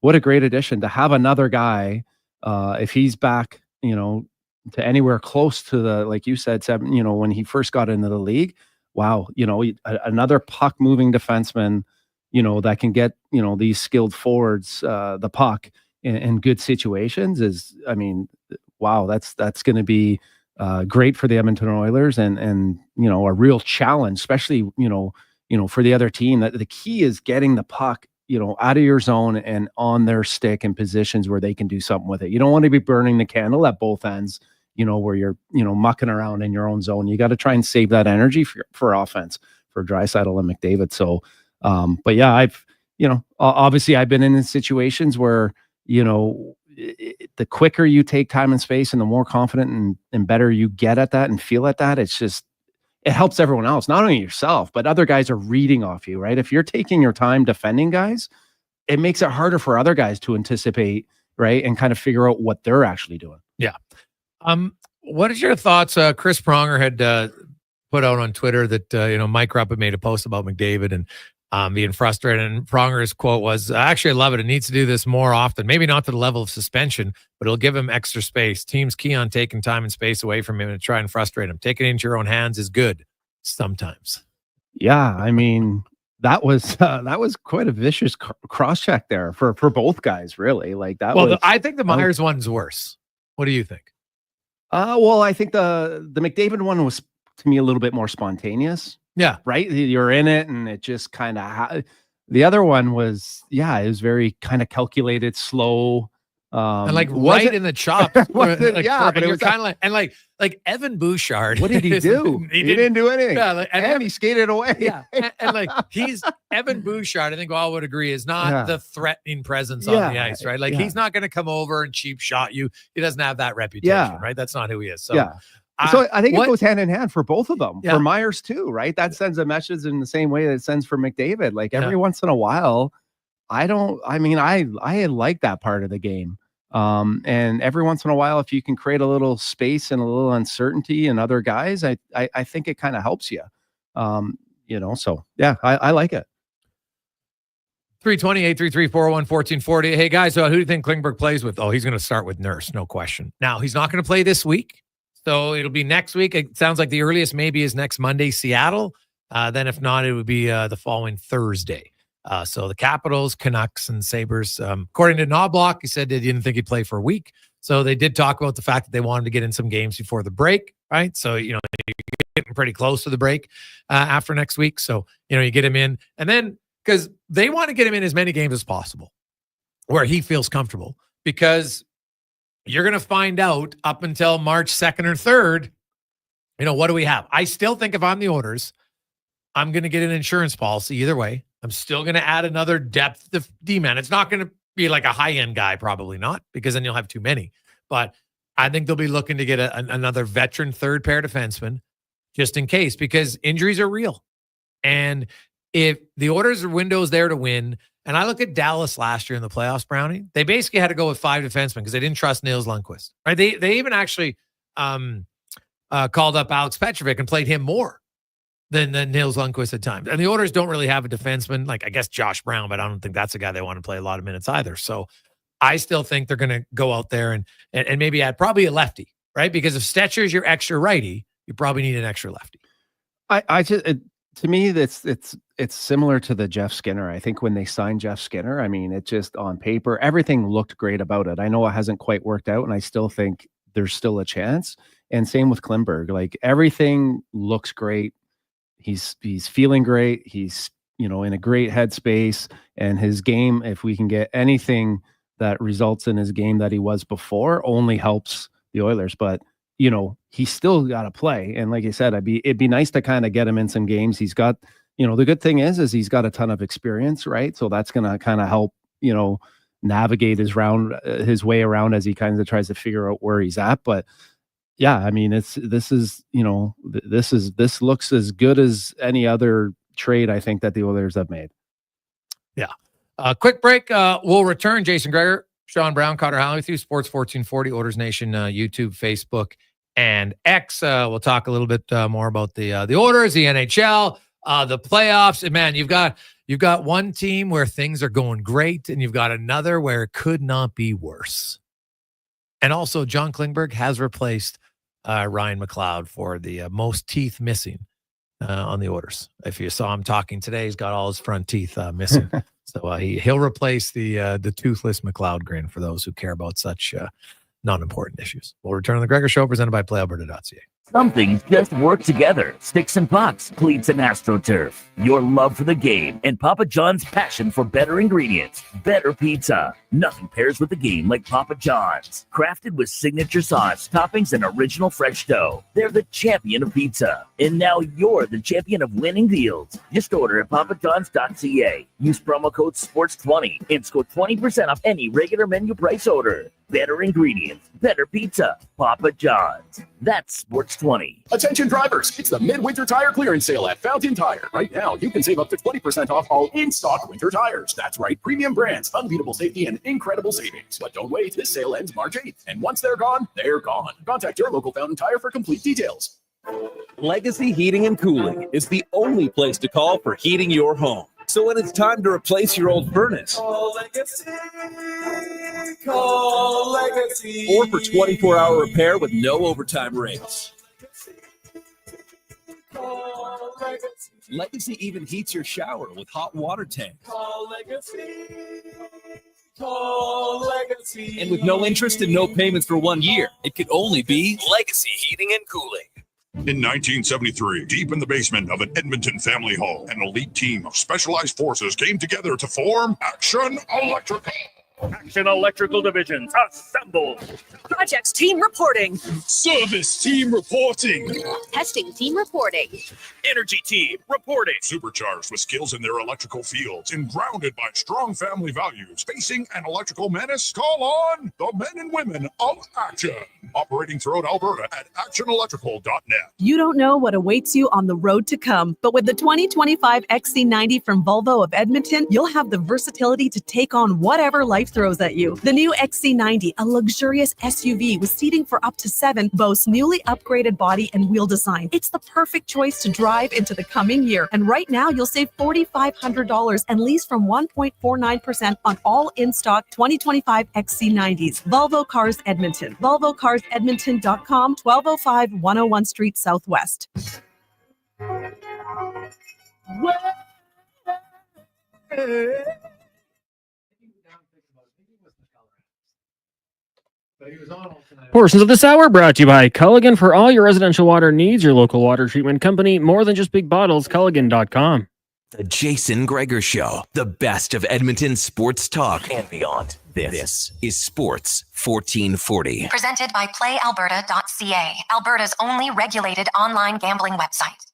what a great addition to have another guy, if he's back, to anywhere close to the, like you said, when he first got into the league, wow, another puck moving defenseman, that can get, these skilled forwards, the puck in good situations is, I mean, wow, that's going to be great for the Edmonton Oilers and a real challenge, especially, for the other team. That the key is getting the puck, out of your zone and on their stick in positions where they can do something with it. You don't want to be burning the candle at both ends, where you're, mucking around in your own zone. You got to try and save that energy for offense for Draisaitl and McDavid. So, but yeah, obviously I've been in situations where, the quicker you take time and space and the more confident and better you get at that and feel at that, it helps everyone else, not only yourself, but other guys are reading off you, right? If you're taking your time defending guys, it makes it harder for other guys to anticipate, right? And kind of figure out what they're actually doing. Yeah. What is your thoughts? Chris Pronger had put out on Twitter that, Mike Rupp had made a post about McDavid and being frustrated. And Pronger's quote was, actually, I love it. It needs to do this more often. Maybe not to the level of suspension, but it'll give him extra space. Teams key on taking time and space away from him and try and frustrate him. Taking it into your own hands is good sometimes. Yeah, I mean, that was quite a vicious cross check there for both guys, really. Like that. Well, I think the Myers one's worse. What do you think? Well, I think the McDavid one was, to me, a little bit more spontaneous. Yeah. Right. You're in it and it just kind of, the other one was, it was very kind of calculated, slow. And like right in the chop. But it was kind of like, and like Evan Bouchard. What did he do? he didn't do anything. Yeah, and he skated away. Yeah. And like Evan Bouchard, I think all would agree, is not the threatening presence on the ice, right? Like he's not going to come over and cheap shot you. He doesn't have that reputation, right? That's not who he is. So So I think it goes hand in hand for both of them. For Myers too, right? That sends a message in the same way that it sends for McDavid. Like every once in a while, I like that part of the game. And every once in a while, if you can create a little space and a little uncertainty in other guys, I think it kind of helps you. So yeah, I like it. 320-833-401-1440. Hey guys, who do you think Klingberg plays with? Oh, he's going to start with Nurse, no question. Now he's not going to play this week. So it'll be next week. It sounds like the earliest maybe is next Monday, Seattle. Then if not, it would be the following Thursday. So the Capitals, Canucks, and Sabres. According to Knobloch, he said they didn't think he'd play for a week. So they did talk about the fact that they wanted to get in some games before the break, right? So, you're getting pretty close to the break after next week. So, you get him in. And then, because they want to get him in as many games as possible where he feels comfortable. Because you're going to find out up until March 2nd or 3rd, what do we have? I still think if I'm the Oilers, I'm going to get an insurance policy either way. I'm still going to add another depth of D-man. It's not going to be like a high-end guy, probably not, because then you'll have too many. But I think they'll be looking to get another veteran third pair defenseman just in case, because injuries are real. And if the Oilers' window is there to win, and I look at Dallas last year in the playoffs, Brownie, they basically had to go with 5 defensemen because they didn't trust Nils Lundqvist. Right? They even actually called up Alex Petrovic and played him more than Nils Lundqvist at times. And the Oilers don't really have a defenseman, like I guess Josh Brown, but I don't think that's a guy they want to play a lot of minutes either. So I still think they're going to go out there and maybe add probably a lefty, right? Because if Stetcher's your extra righty, you probably need an extra lefty. To me, it's similar to the Jeff Skinner. I think when they signed Jeff Skinner, I mean, it just on paper, everything looked great about it. I know it hasn't quite worked out, and I still think there's still a chance. And same with Klingberg. Like, everything looks great. He's feeling great. He's, in a great headspace, and his game, if we can get anything that results in his game that he was before, only helps the Oilers. But, he's still got to play. And like you said, it'd be nice to kind of get him in some games. He's got, the good thing is he's got a ton of experience, right? So that's going to kind of help, navigate his way around as he kind of tries to figure out where he's at. But yeah, I mean, this looks as good as any other trade I think that the Oilers have made. Yeah. Quick break. We'll return. Jason Gregor, Sean Brown, Connor Halley with you. Sports 1440, Oilers Nation, YouTube, Facebook, and X. We'll talk a little bit more about the Oilers, the NHL, the playoffs. And man, you've got one team where things are going great, and you've got another where it could not be worse. And also, John Klingberg has replaced Ryan McLeod for the most teeth missing on the Oilers. If you saw him talking today, he's got all his front teeth missing. So he'll replace the toothless McLeod grin for those who care about such non-important issues. We'll return on the Gregor Show, presented by PlayAlberta.ca. Some things just work together. Sticks and pucks, cleats and AstroTurf. Your love for the game and Papa John's passion for better ingredients. Better pizza. Nothing pairs with the game like Papa John's. Crafted with signature sauce, toppings, and original fresh dough. They're the champion of pizza. And now you're the champion of winning deals. Just order at papajohns.ca. Use promo code SPORTS20 and score 20% off any regular menu price order. Better ingredients, better pizza. Papa John's. That's Sports20. Attention drivers, it's the midwinter tire clearance sale at Fountain Tire. Right now, you can save up to 20% off all in-stock winter tires. That's right, premium brands, unbeatable safety, and incredible savings. But don't wait, this sale ends March 8th. And once they're gone, they're gone. Contact your local Fountain Tire for complete details. Legacy Heating and Cooling is the only place to call for heating your home. So when it's time to replace your old furnace, Call Legacy. Call Legacy. or for 24-hour repair with no overtime rates. Call Legacy. Legacy even heats your shower with hot water tanks. Call Legacy. Call Legacy. And with no interest and no payments for 1 year, it could only be Legacy Heating and Cooling. In 1973, deep in the basement of an Edmonton family home, an elite team of specialized forces came together to form Action Electrical. Action Electrical Divisions, assemble! Projects team reporting. Service team reporting. Testing team reporting. Energy team reporting. Supercharged with skills in their electrical fields and grounded by strong family values. Facing an electrical menace? Call on the men and women of Action. Operating throughout Alberta at actionelectrical.net. You don't know what awaits you on the road to come, but with the 2025 XC90 from Volvo of Edmonton, you'll have the versatility to take on whatever life throws at you. The new XC90, a luxurious SUV with seating for up to 7, boasts newly upgraded body and wheel design. It's the perfect choice to drive into the coming year. And right now, you'll save $4,500 and lease from 1.49% on all in-stock 2025 XC90s. Volvo Cars Edmonton. VolvoCarsEdmonton.com, 1205 101 Street Southwest. Portions of this hour brought to you by Culligan. For all your residential water needs, your local water treatment company. More than just big bottles, Culligan.com. The Jason Gregor Show, the best of Edmonton sports talk and beyond. This is Sports 1440. Presented by PlayAlberta.ca, Alberta's only regulated online gambling website.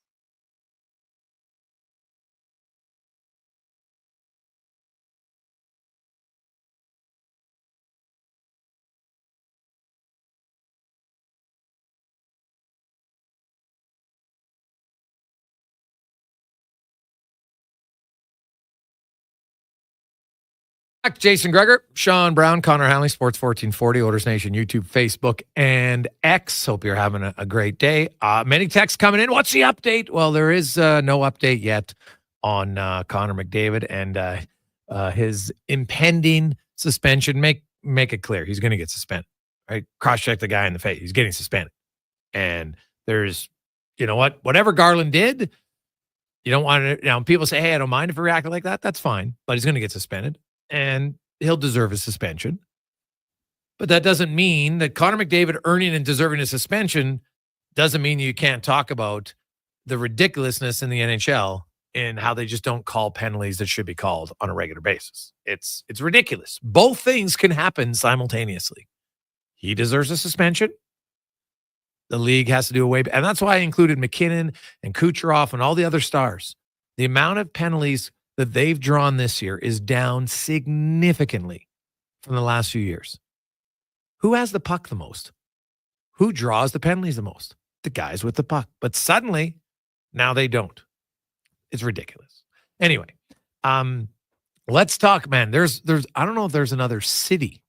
Jason Gregor, Sean Brown, Connor Halley, Sports 1440, Oilers Nation, YouTube, Facebook, and X. Hope you're having a great day. Many texts coming in. What's the update? Well, there is no update yet on Connor McDavid and his impending suspension. Make it clear. He's going to get suspended, right? Cross-check the guy in the face. He's getting suspended. And there's, you know what? Whatever Garland did, you don't want to, people say, hey, I don't mind if he reacted like that. That's fine. But he's going to get suspended. And he'll deserve a suspension. But that doesn't mean that Connor McDavid earning and deserving a suspension doesn't mean you can't talk about the ridiculousness in the NHL and how they just don't call penalties that should be called on a regular basis. It's ridiculous. Both things can happen simultaneously. He deserves a suspension. The league has to do away. And that's why I included McKinnon and Kucherov and all the other stars. The amount of penalties that they've drawn this year is down significantly from the last few years. Who has the puck the most? Who draws the penalties the most? The guys with the puck. But suddenly, now they don't. It's ridiculous. Anyway, let's talk, man. There's I don't know if there's another city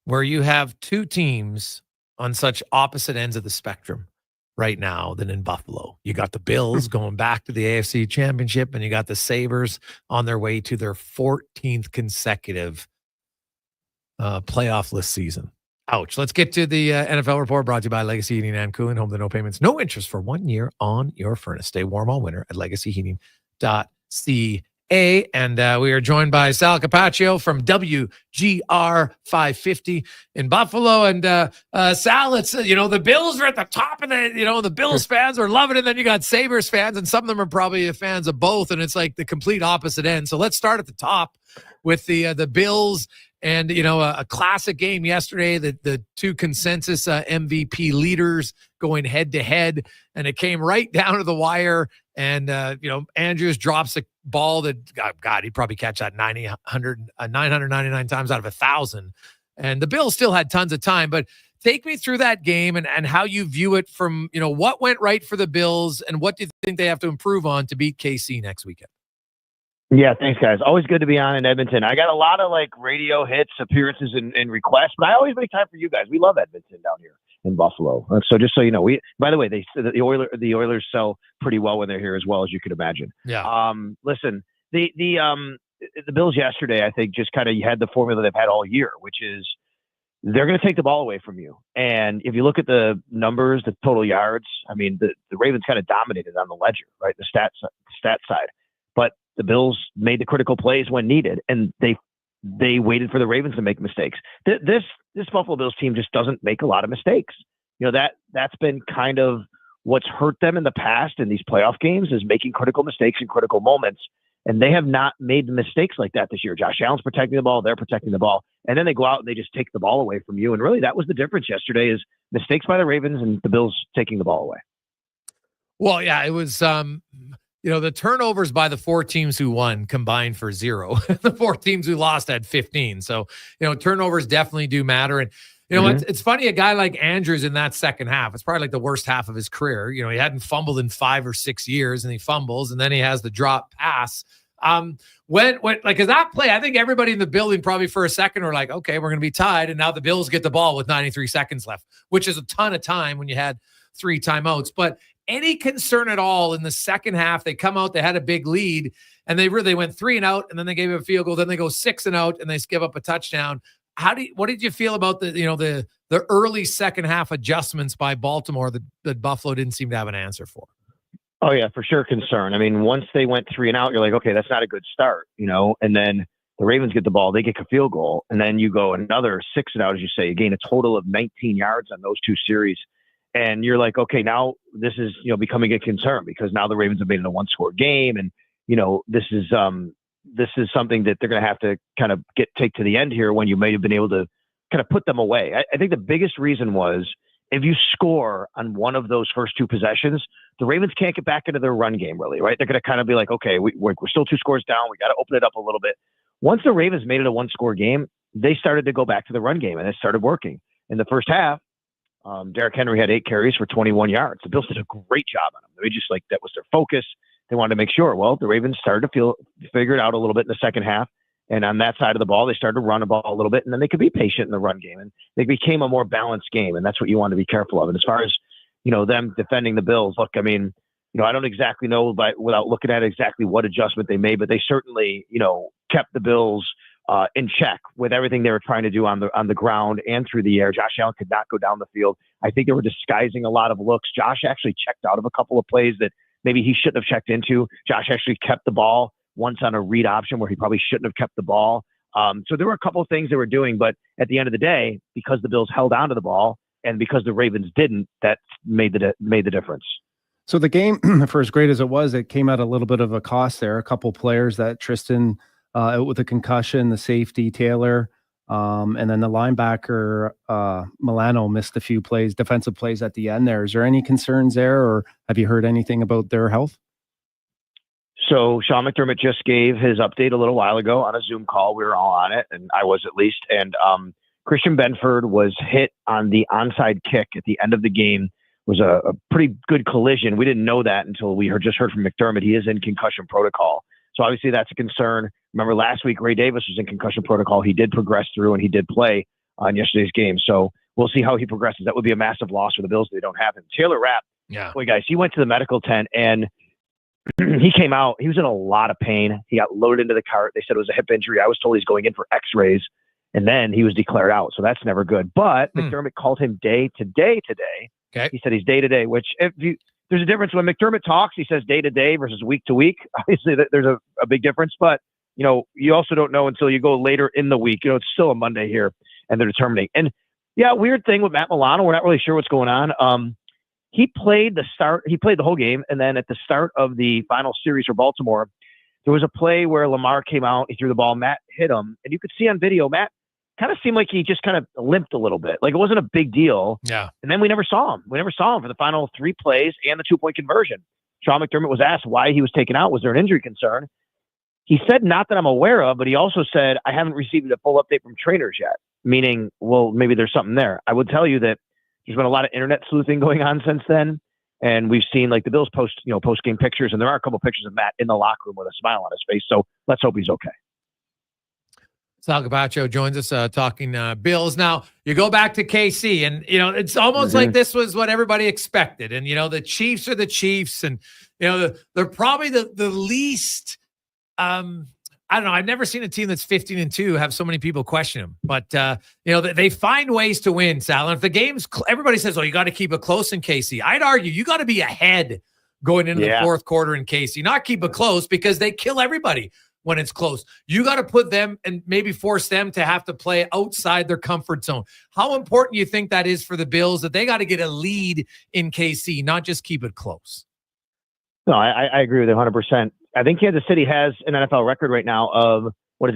where you have two teams on such opposite ends of the spectrum right now than in Buffalo. You got the Bills going back to the AFC Championship, and you got the Sabres on their way to their 14th consecutive playoff list season. Ouch. Let's get to the NFL report brought to you by Legacy Heating and Cooling. Home to no payments, no interest for 1 year on your furnace. Stay warm all winter at legacyheating.ca. And we are joined by Sal Capaccio from WGR 550 in Buffalo. And Sal, it's, the Bills are at the top of the Bills fans are loving it. And then you got Sabres fans, and some of them are probably fans of both. And it's like the complete opposite end. So let's start at the top with the Bills and, a classic game yesterday, the two consensus MVP leaders going head to head. And it came right down to the wire. And, Andrews drops a ball that, God, he'd probably catch that 999 times out of 1,000. And the Bills still had tons of time. But take me through that game and how you view it from, what went right for the Bills and what do you think they have to improve on to beat KC next weekend? Yeah, thanks, guys. Always good to be on in Edmonton. I got a lot of radio hits, appearances, and requests, but I always make time for you guys. We love Edmonton down here in Buffalo. So just so you know, by the way, the Oilers sell pretty well when they're here as well, as you could imagine. Yeah. Listen, the Bills yesterday, I think just kind of you had the formula they've had all year, which is they're going to take the ball away from you. And if you look at the numbers, the total yards, I mean, the Ravens kind of dominated on the ledger, right? The stat side. But the Bills made the critical plays when needed, and they waited for the Ravens to make mistakes. This Buffalo Bills team just doesn't make a lot of mistakes. That's been kind of what's hurt them in the past in these playoff games is making critical mistakes in critical moments. And they have not made mistakes like that this year. Josh Allen's protecting the ball. They're protecting the ball. And then they go out and they just take the ball away from you. And really that was the difference yesterday is mistakes by the Ravens and the Bills taking the ball away. Well, yeah, it was, the turnovers by the four teams who won combined for 0. The four teams who lost had 15. So, turnovers definitely do matter. And, it's funny, a guy like Andrews in that second half, it's probably like the worst half of his career. He hadn't fumbled in 5 or 6 years and he fumbles and then he has the drop pass When like, is that play? I think everybody in the building probably for a second were like, okay, we're going to be tied. And now the Bills get the ball with 93 seconds left, which is a ton of time when you had 3 timeouts. But any concern at all in the second half? They come out, they had a big lead, and they went 3 and out, and then they gave a field goal. Then they go 6 and out, and they give up a touchdown. What did you feel about the early second half adjustments by Baltimore that Buffalo didn't seem to have an answer for? Oh yeah, for sure. Concern. I mean, once they went 3 and out, you're like, okay, that's not a good start, and then the Ravens get the ball, they get a field goal, and then you go another 6 and out, as you say, you gain a total of 19 yards on those 2 series. And you're like, okay, now this is, becoming a concern because now the Ravens have made it a 1-score game. And, this is something that they're going to have to kind of take to the end here when you may have been able to kind of put them away. I think the biggest reason was if you score on one of those first 2 possessions, the Ravens can't get back into their run game really, right? They're going to kind of be like, okay, we're still 2 scores down. We got to open it up a little bit. Once the Ravens made it a 1-score game, they started to go back to the run game and it started working. In the first half, Derrick Henry had 8 carries for 21 yards. The Bills did a great job on him. They just that was their focus. They wanted to make sure. Well, the Ravens started to figure it out a little bit in the second half. And on that side of the ball, they started to run the ball a little bit, and then they could be patient in the run game. And they became a more balanced game, and that's what you want to be careful of. And as far as, them defending the Bills, look, I mean, I don't exactly know without looking at exactly what adjustment they made, but they certainly, kept the Bills in check with everything they were trying to do on the ground and through the air. Josh Allen could not go down the field. I think they were disguising a lot of looks. Josh actually checked out of a couple of plays that maybe he shouldn't have checked into. Josh actually kept the ball once on a read option where he probably shouldn't have kept the ball. So there were a couple of things they were doing, but at the end of the day, because the Bills held on to the ball and because the Ravens didn't, that made the difference. So the game, for as great as it was, it came at a little bit of a cost there. A couple players that Tristan out with a concussion, the safety Taylor, and then the linebacker Milano missed a few defensive plays at the end there. Is there any concerns there, or have you heard anything about their health? So Sean McDermott just gave his update a little while ago on a Zoom call. We were all on it, and I was at least. And Christian Benford was hit on the onside kick at the end of the game. It was a pretty good collision. We didn't know that until we just heard from McDermott. He is in concussion protocol. So obviously that's a concern. Remember last week, Ray Davis was in concussion protocol. He did progress through and he did play on yesterday's game. So we'll see how he progresses. That would be a massive loss for the Bills if they don't have him. Taylor Rapp, boy, guys, he went to the medical tent and he came out. He was in a lot of pain. He got loaded into the cart. They said it was a hip injury. I was told he's going in for x-rays, and then he was declared out. So that's never good. But McDermott called him day to day today. Okay. He said he's day to day, which there's a difference when McDermott talks. He says day to day versus week to week. Obviously, there's a big difference. But you also don't know until you go later in the week. It's still a Monday here, and they're determining. And yeah, weird thing with Matt Milano. We're not really sure what's going on. He played the whole game, and then at the start of the final series for Baltimore, there was a play where Lamar came out. He threw the ball. Matt hit him, and you could see on video Matt kind of seemed like he just kind of limped a little bit. Like it wasn't a big deal. Yeah. And then we never saw him. We never saw him for the final 3 plays and the 2-point conversion. Sean McDermott was asked why he was taken out. Was there an injury concern? He said, not that I'm aware of, but he also said, I haven't received a full update from trainers yet, meaning, well, maybe there's something there. I would tell you that there's been a lot of internet sleuthing going on since then. And we've seen like the Bills post-game pictures, and there are a couple pictures of Matt in the locker room with a smile on his face. So let's hope he's okay. Sal Capaccio joins us talking Bills. Now, you go back to KC, and, it's almost like this was what everybody expected. And, the Chiefs are the Chiefs, and, they're probably the least I don't know. I've never seen a team that's 15-2 have so many people question them. But, they find ways to win, Sal. And if the game's everybody says, you got to keep it close in KC. I'd argue you got to be ahead going into the fourth quarter in KC, not keep it close because they kill everybody when it's close. You got to put them and maybe force them to have to play outside their comfort zone. How important do you think that is for the Bills that they got to get a lead in KC, not just keep it close? No, I agree with you 100%. I think Kansas City has an NFL record right now of,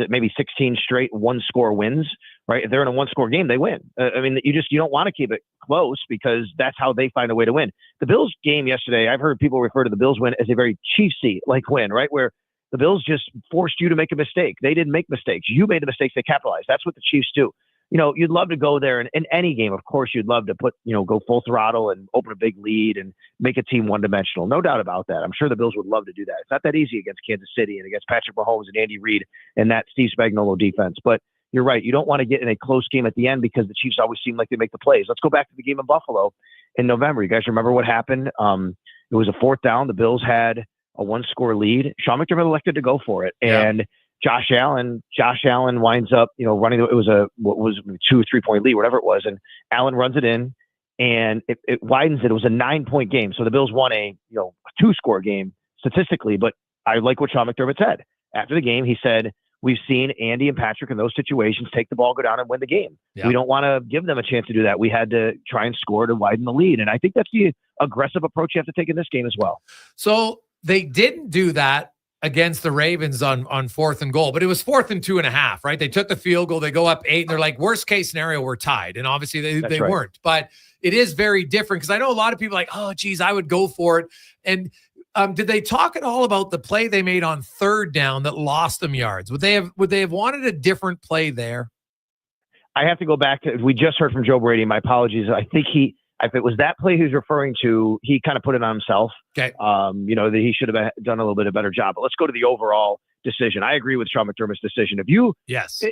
maybe 16 straight 1-score wins, right? If they're in a 1-score game, they win. You don't want to keep it close because that's how they find a way to win. The Bills game yesterday, I've heard people refer to the Bills win as a very Chiefs-y-like win, right? Where the Bills just forced you to make a mistake. They didn't make mistakes. You made the mistakes. They capitalized. That's what the Chiefs do. you'd love to go there and in any game, of course, you'd love to put, go full throttle and open a big lead and make a team one-dimensional. No doubt about that. I'm sure the Bills would love to do that. It's not that easy against Kansas City and against Patrick Mahomes and Andy Reid and that Steve Spagnuolo defense. But you're right. You don't want to get in a close game at the end because the Chiefs always seem like they make the plays. Let's go back to the game in Buffalo in November. You guys remember what happened? It was a 4th down. The Bills had a 1-score lead. Sean McDermott elected to go for it. Yeah. And Josh Allen winds up, running. It was a 2-3-point lead, whatever it was. And Allen runs it in and it widens it. It was a 9-point game. So the Bills won a 2-score game statistically, but I like what Sean McDermott said after the game. He said, we've seen Andy and Patrick in those situations take the ball, go down and win the game. Yeah. We don't want to give them a chance to do that. We had to try and score to widen the lead. And I think that's the aggressive approach you have to take in this game as well. So they didn't do that against the Ravens on 4th and goal, but it was 4th and 2.5, right? They took the field goal, they go up 8 and they're like, worst case scenario, we're tied. And obviously they right. weren't, but it is very different because I know a lot of people are like, oh geez, I would go for it. And did they talk at all about the play they made on 3rd down that lost them yards? Would they have wanted a different play there? I have to go back to, we just heard from Joe Brady. My apologies. I think if it was that play he was referring to, he kind of put it on himself. Okay. That he should have done a little bit of a better job. But let's go to the overall decision. I agree with Sean McDermott's decision.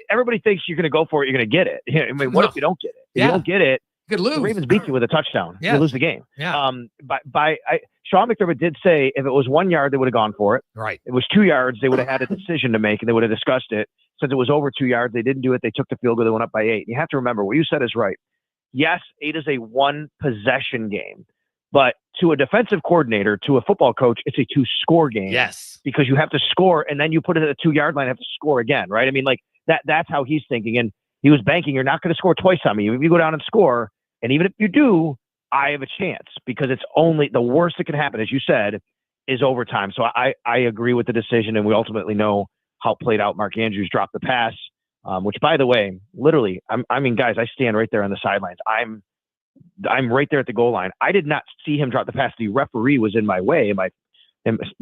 Everybody thinks you're going to go for it, you're going to get it. I mean, what if you don't get it? If you don't get it, you could lose. The Ravens beat you with a touchdown. Yeah. You lose the game. Yeah. Sean McDermott did say if it was 1 yard, they would have gone for it. Right. It was 2 yards, they would have had a decision to make, and they would have discussed it. Since it was over 2 yards, they didn't do it. They took the field goal. They went up by 8. You have to remember, what you said is right. Yes, 8 is a 1-possession game. But to a defensive coordinator, to a football coach, it's a 2-score game. Yes. Because you have to score, and then you put it at the 2-yard line, have to score again, right? I mean, like, that's how he's thinking. And he was banking, you're not going to score twice on me. If you go down and score, and even if you do, I have a chance because it's only the worst that can happen, as you said, is overtime. So I agree with the decision, and we ultimately know how it played out. Mark Andrews dropped the pass, which, by the way, literally, guys, I stand right there on the sidelines. I'm right there at the goal line. I did not see him drop the pass. The referee was in my way.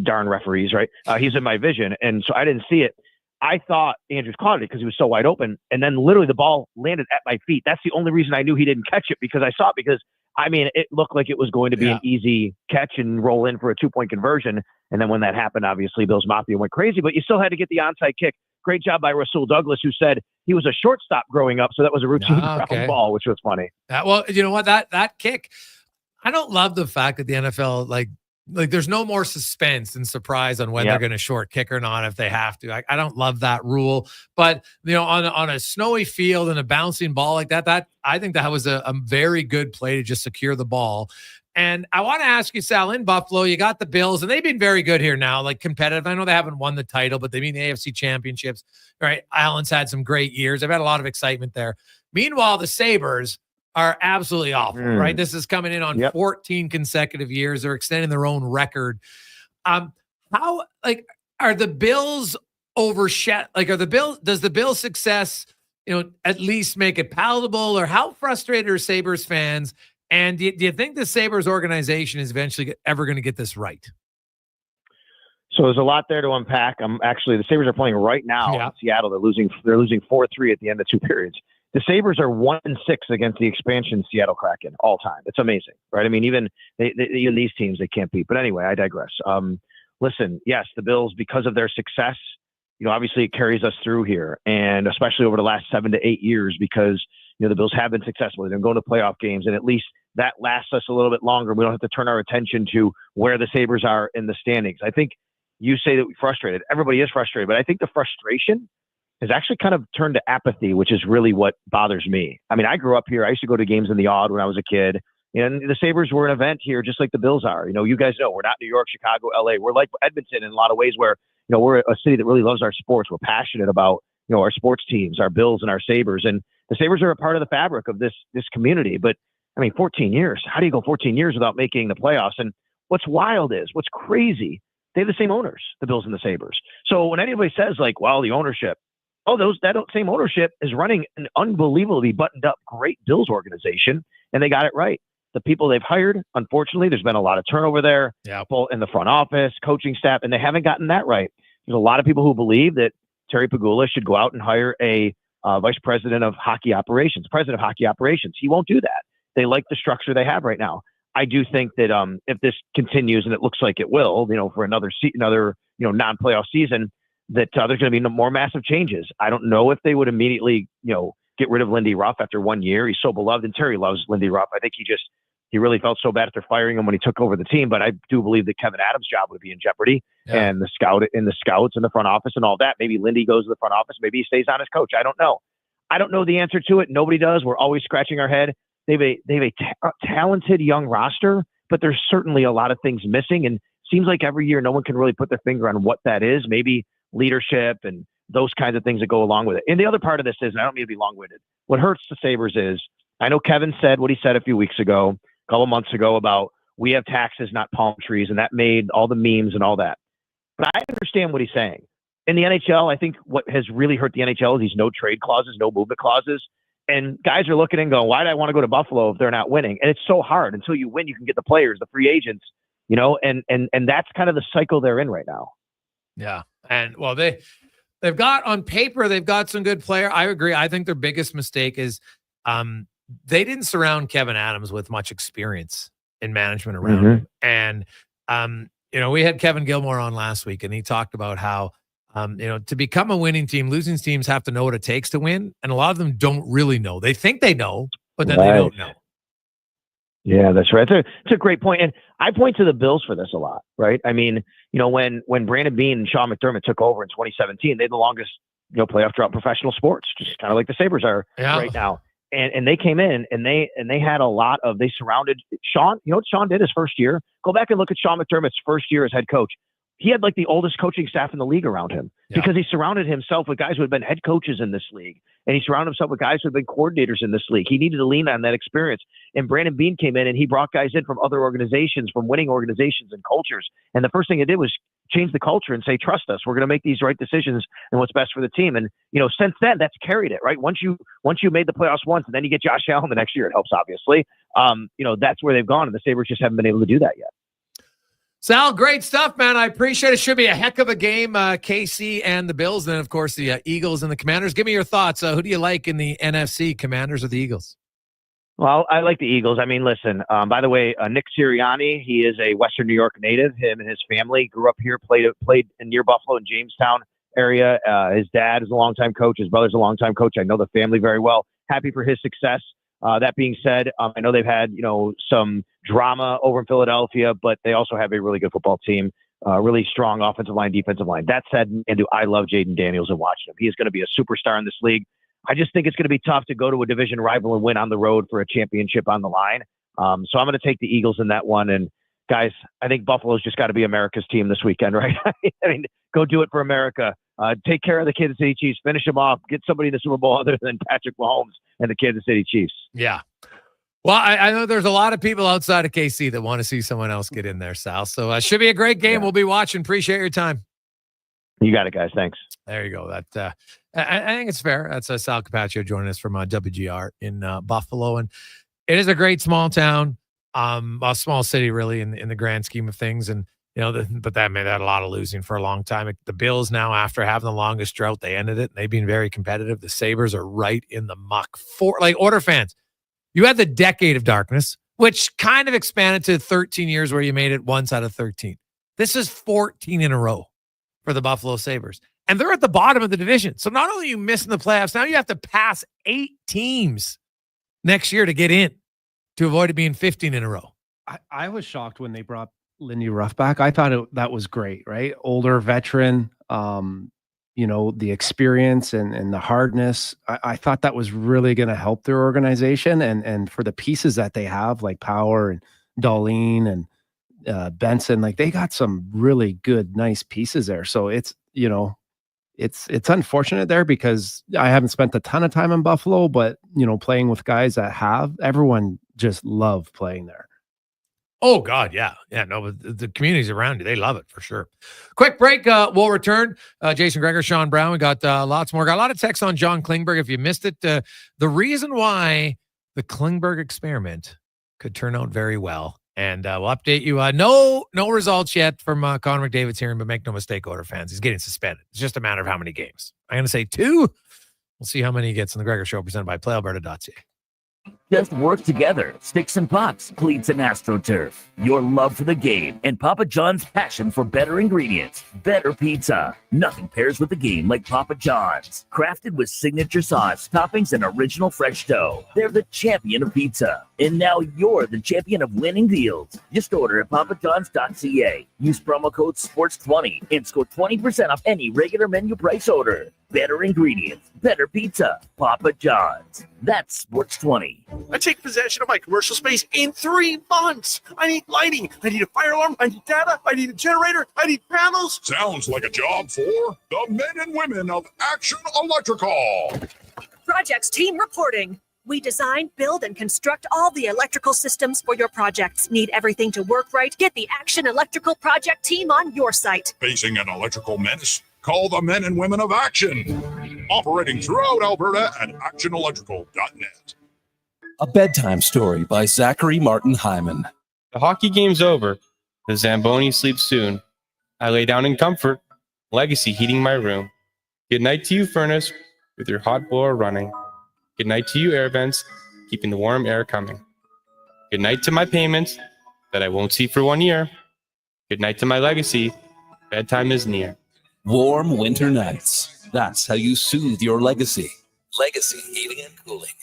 Darn referees, right? He's in my vision, and so I didn't see it. I thought Andrews caught it because he was so wide open, and then literally the ball landed at my feet. That's the only reason I knew he didn't catch it, because I saw it, because it looked like it was going to be an easy catch and roll in for a 2-point conversion. And then when that happened, obviously Bills Mafia went crazy, but you still had to get the onside kick. Great job by Rasul Douglas, who said he was a shortstop growing up, so that was a routine ground ball, which was funny. Well, you know what? That kick, I don't love the fact that the NFL, like there's no more suspense and surprise on when they're going to short kick or not if they have to. I don't love that rule, but on a snowy field and a bouncing ball like that I think that was a very good play to just secure the ball. And I want to ask you, Sal, in Buffalo, you got the Bills, and they've been very good here now, like competitive. I know they haven't won the title, but they mean the AFC championships. Right? Allen's had some great years. They've had a lot of excitement there. Meanwhile, the Sabres are absolutely awful, right? This is coming in on 14 consecutive years. They're extending their own record. How are the Bills does the Bills' success, at least make it palatable, or how frustrated are Sabres fans? And do you think the Sabres organization is eventually ever going to get this right? So there's a lot there to unpack. The Sabres are playing right now in Seattle. They're losing 4-3 at the end of 2 periods. The Sabres are 1-6 against the expansion Seattle Kraken all time. It's amazing, right? I mean, even these teams they can't beat. But anyway, I digress. Listen, yes, the Bills, because of their success, obviously it carries us through here, and especially over the last 7 to 8 years, because the Bills have been successful. They're going to playoff games, and at least that lasts us a little bit longer. We don't have to turn our attention to where the Sabres are in the standings. I think you say that we're frustrated. Everybody is frustrated, but I think the frustration has actually kind of turned to apathy, which is really what bothers me. I mean, I grew up here. I used to go to games in the Odd when I was a kid, and the Sabres were an event here, just like the Bills are. You guys know we're not New York, Chicago, LA. We're like Edmonton in a lot of ways, where we're a city that really loves our sports. We're passionate about our sports teams, our Bills and our Sabres, and the Sabres are a part of the fabric of this community. But I mean, 14 years. How do you go 14 years without making the playoffs? And what's crazy, they have the same owners, the Bills and the Sabres. So when anybody says the ownership, that same ownership is running an unbelievably buttoned up, great Bills organization, and they got it right. The people they've hired, unfortunately, there's been a lot of turnover there, both in the front office, coaching staff, and they haven't gotten that right. There's a lot of people who believe that Terry Pegula should go out and hire a vice president of hockey operations, president of hockey operations. He won't do that. They like the structure they have right now. I do think that if this continues, and it looks like it will, for another non-playoff season, that there's going to be more massive changes. I don't know if they would immediately, get rid of Lindy Ruff after 1 year. He's so beloved, and Terry loves Lindy Ruff. I think he really felt so bad after firing him when he took over the team. But I do believe that Kevin Adams' job would be in jeopardy, and the scouts and the front office and all that. Maybe Lindy goes to the front office. Maybe he stays on as coach. I don't know. I don't know the answer to it. Nobody does. We're always scratching our head. They have a talented young roster, but there's certainly a lot of things missing. And seems like every year no one can really put their finger on what that is. Maybe leadership and those kinds of things that go along with it. And the other part of this is, and I don't mean to be long-winded, what hurts the Sabres is, I know Kevin said what he said a few weeks ago, a couple months ago, about we have taxes, not palm trees, and that made all the memes and all that. But I understand what he's saying. In the NHL, I think what has really hurt the NHL is these no trade clauses, no movement clauses. And guys are looking and going, why do I want to go to Buffalo if they're not winning? And it's so hard. Until you win, you can get the players, the free agents, and that's kind of the cycle they're in right now. Yeah. And well, they've got on paper, they've got some good player. I agree. I think their biggest mistake is they didn't surround Kevin Adams with much experience in management around him. And, we had Kevin Gilmore on last week, and he talked about how, to become a winning team, losing teams have to know what it takes to win. And a lot of them don't really know. They think they know, but then they don't know. Yeah, that's right. It's a great point. And I point to the Bills for this a lot, right? I mean, when Brandon Beane and Sean McDermott took over in 2017, they had the longest, playoff drought in professional sports, just kind of like the Sabres are right now. And they came in and they had a lot of, they surrounded Sean. You know what Sean did his first year? Go back and look at Sean McDermott's first year as head coach. He had like the oldest coaching staff in the league around him because he surrounded himself with guys who had been head coaches in this league. And he surrounded himself with guys who had been coordinators in this league. He needed to lean on that experience. And Brandon Beane came in and he brought guys in from other organizations, from winning organizations and cultures. And the first thing he did was change the culture and say, trust us, we're going to make these right decisions and what's best for the team. And, since then that's carried it, right? Once you made the playoffs once and then you get Josh Allen the next year, it helps obviously. That's where they've gone, and the Sabres just haven't been able to do that yet. Sal, great stuff, man. I appreciate it. Should be a heck of a game, KC and the Bills. And then, of course, the Eagles and the Commanders. Give me your thoughts. Who do you like in the NFC, Commanders or the Eagles? Well, I like the Eagles. I mean, listen, by the way, Nick Sirianni, he is a Western New York native. Him and his family grew up here, played near Buffalo in Jamestown area. His dad is a longtime coach. His brother's a longtime coach. I know the family very well. Happy for his success. That being said, I know they've had, some drama over in Philadelphia, but they also have a really good football team, really strong offensive line, defensive line. That said, and I love Jaden Daniels and watching him. He is going to be a superstar in this league. I just think it's going to be tough to go to a division rival and win on the road for a championship on the line. So I'm going to take the Eagles in that one. And guys, I think Buffalo's just got to be America's team this weekend, right? I mean, go do it for America. Take care of the Kansas City Chiefs. Finish them off. Get somebody in the Super Bowl other than Patrick Mahomes and the Kansas City Chiefs. Yeah. Well, I know there's a lot of people outside of KC that want to see someone else get in there, Sal. So it should be a great game. Yeah. We'll be watching. Appreciate your time. You got it, guys. Thanks. There you go. That I think it's fair. That's Sal Capaccio joining us from WGR in Buffalo. And it is a great small town, a small city really in the grand scheme of things. And, but that made that a lot of losing for a long time. The Bills now, after having the longest drought, they ended it. And they've been very competitive. The Sabres are right in the muck. Order fans, you had the decade of darkness, which kind of expanded to 13 years where you made it once out of 13. This is 14 in a row for the Buffalo Sabres. And they're at the bottom of the division. So not only are you missing the playoffs, now you have to pass 8 teams next year to get in to avoid it being 15 in a row. I was shocked when they brought Lindy Ruff back. I thought that was great, right? Older veteran, the experience and the hardness. I thought that was really going to help their organization. And for the pieces that they have, like Power and Darlene and Benson, like they got some really good, nice pieces there. So it's unfortunate there because I haven't spent a ton of time in Buffalo, but playing with guys that have, everyone just love playing there. Oh God. Yeah. Yeah. No, the communities around you, they love it for sure. Quick break. We'll return. Jason Gregor, Sean Brown. We got lots more. Got a lot of texts on John Klingberg. If you missed it, the reason why the Klingberg experiment could turn out very well. And we'll update you. No results yet from Connor McDavid's hearing, but make no mistake, Order fans, he's getting suspended. It's just a matter of how many games. I'm going to say 2. We'll see how many he gets on the Gregor Show, presented by PlayAlberta.ca. Just work together. Sticks and pucks, cleats and AstroTurf. Your love for the game and Papa John's passion for better ingredients, better pizza. Nothing pairs with the game like Papa John's. Crafted with signature sauce, toppings, and original fresh dough. They're the champion of pizza. And now you're the champion of winning deals. Just order at papajohns.ca. Use promo code SPORTS20 and score 20% off any regular menu price order. Better ingredients, better pizza. Papa John's. That's SPORTS20. I take possession of my commercial space in 3 months. I need lighting. I need a fire alarm. I need data. I need a generator. I need panels. Sounds like a job for the men and women of Action Electrical. Projects team reporting. We design, build, and construct all the electrical systems for your projects. Need everything to work right? Get the Action Electrical project team on your site. Facing an electrical menace? Call the men and women of Action. Operating throughout Alberta at actionelectrical.net. A bedtime story by Zachary Martin Hyman. The hockey game's over. The Zamboni sleeps soon. I lay down in comfort. Legacy heating my room. Good night to you, furnace, with your hot blower running. Good night to you, air vents, keeping the warm air coming. Good night to my payments that I won't see for 1 year. Good night to my legacy. Bedtime is near. Warm winter nights. That's how you soothe your legacy. Legacy Heating and Cooling.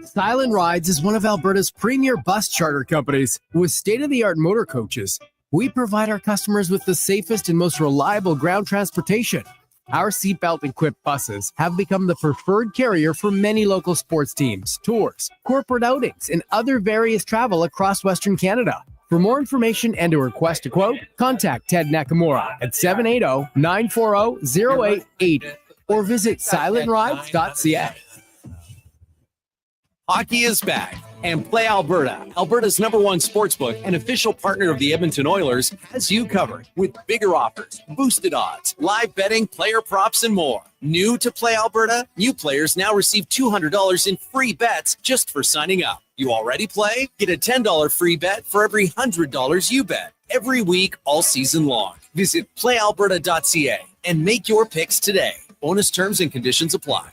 Silent Rides is one of Alberta's premier bus charter companies. With state-of-the-art motor coaches, we provide our customers with the safest and most reliable ground transportation. Our seatbelt-equipped buses have become the preferred carrier for many local sports teams, tours, corporate outings, and other various travel across Western Canada. For more information and to request a quote, contact Ted Nakamura at 780-940-0880 or visit silentrides.ca. Hockey is back, and Play Alberta, Alberta's #1 sportsbook and official partner of the Edmonton Oilers, has you covered with bigger offers, boosted odds, live betting, player props, and more. New to Play Alberta, new players now receive $200 in free bets just for signing up. You already play? Get a $10 free bet for every $100 you bet. Every week, all season long. Visit playalberta.ca and make your picks today. Bonus terms and conditions apply.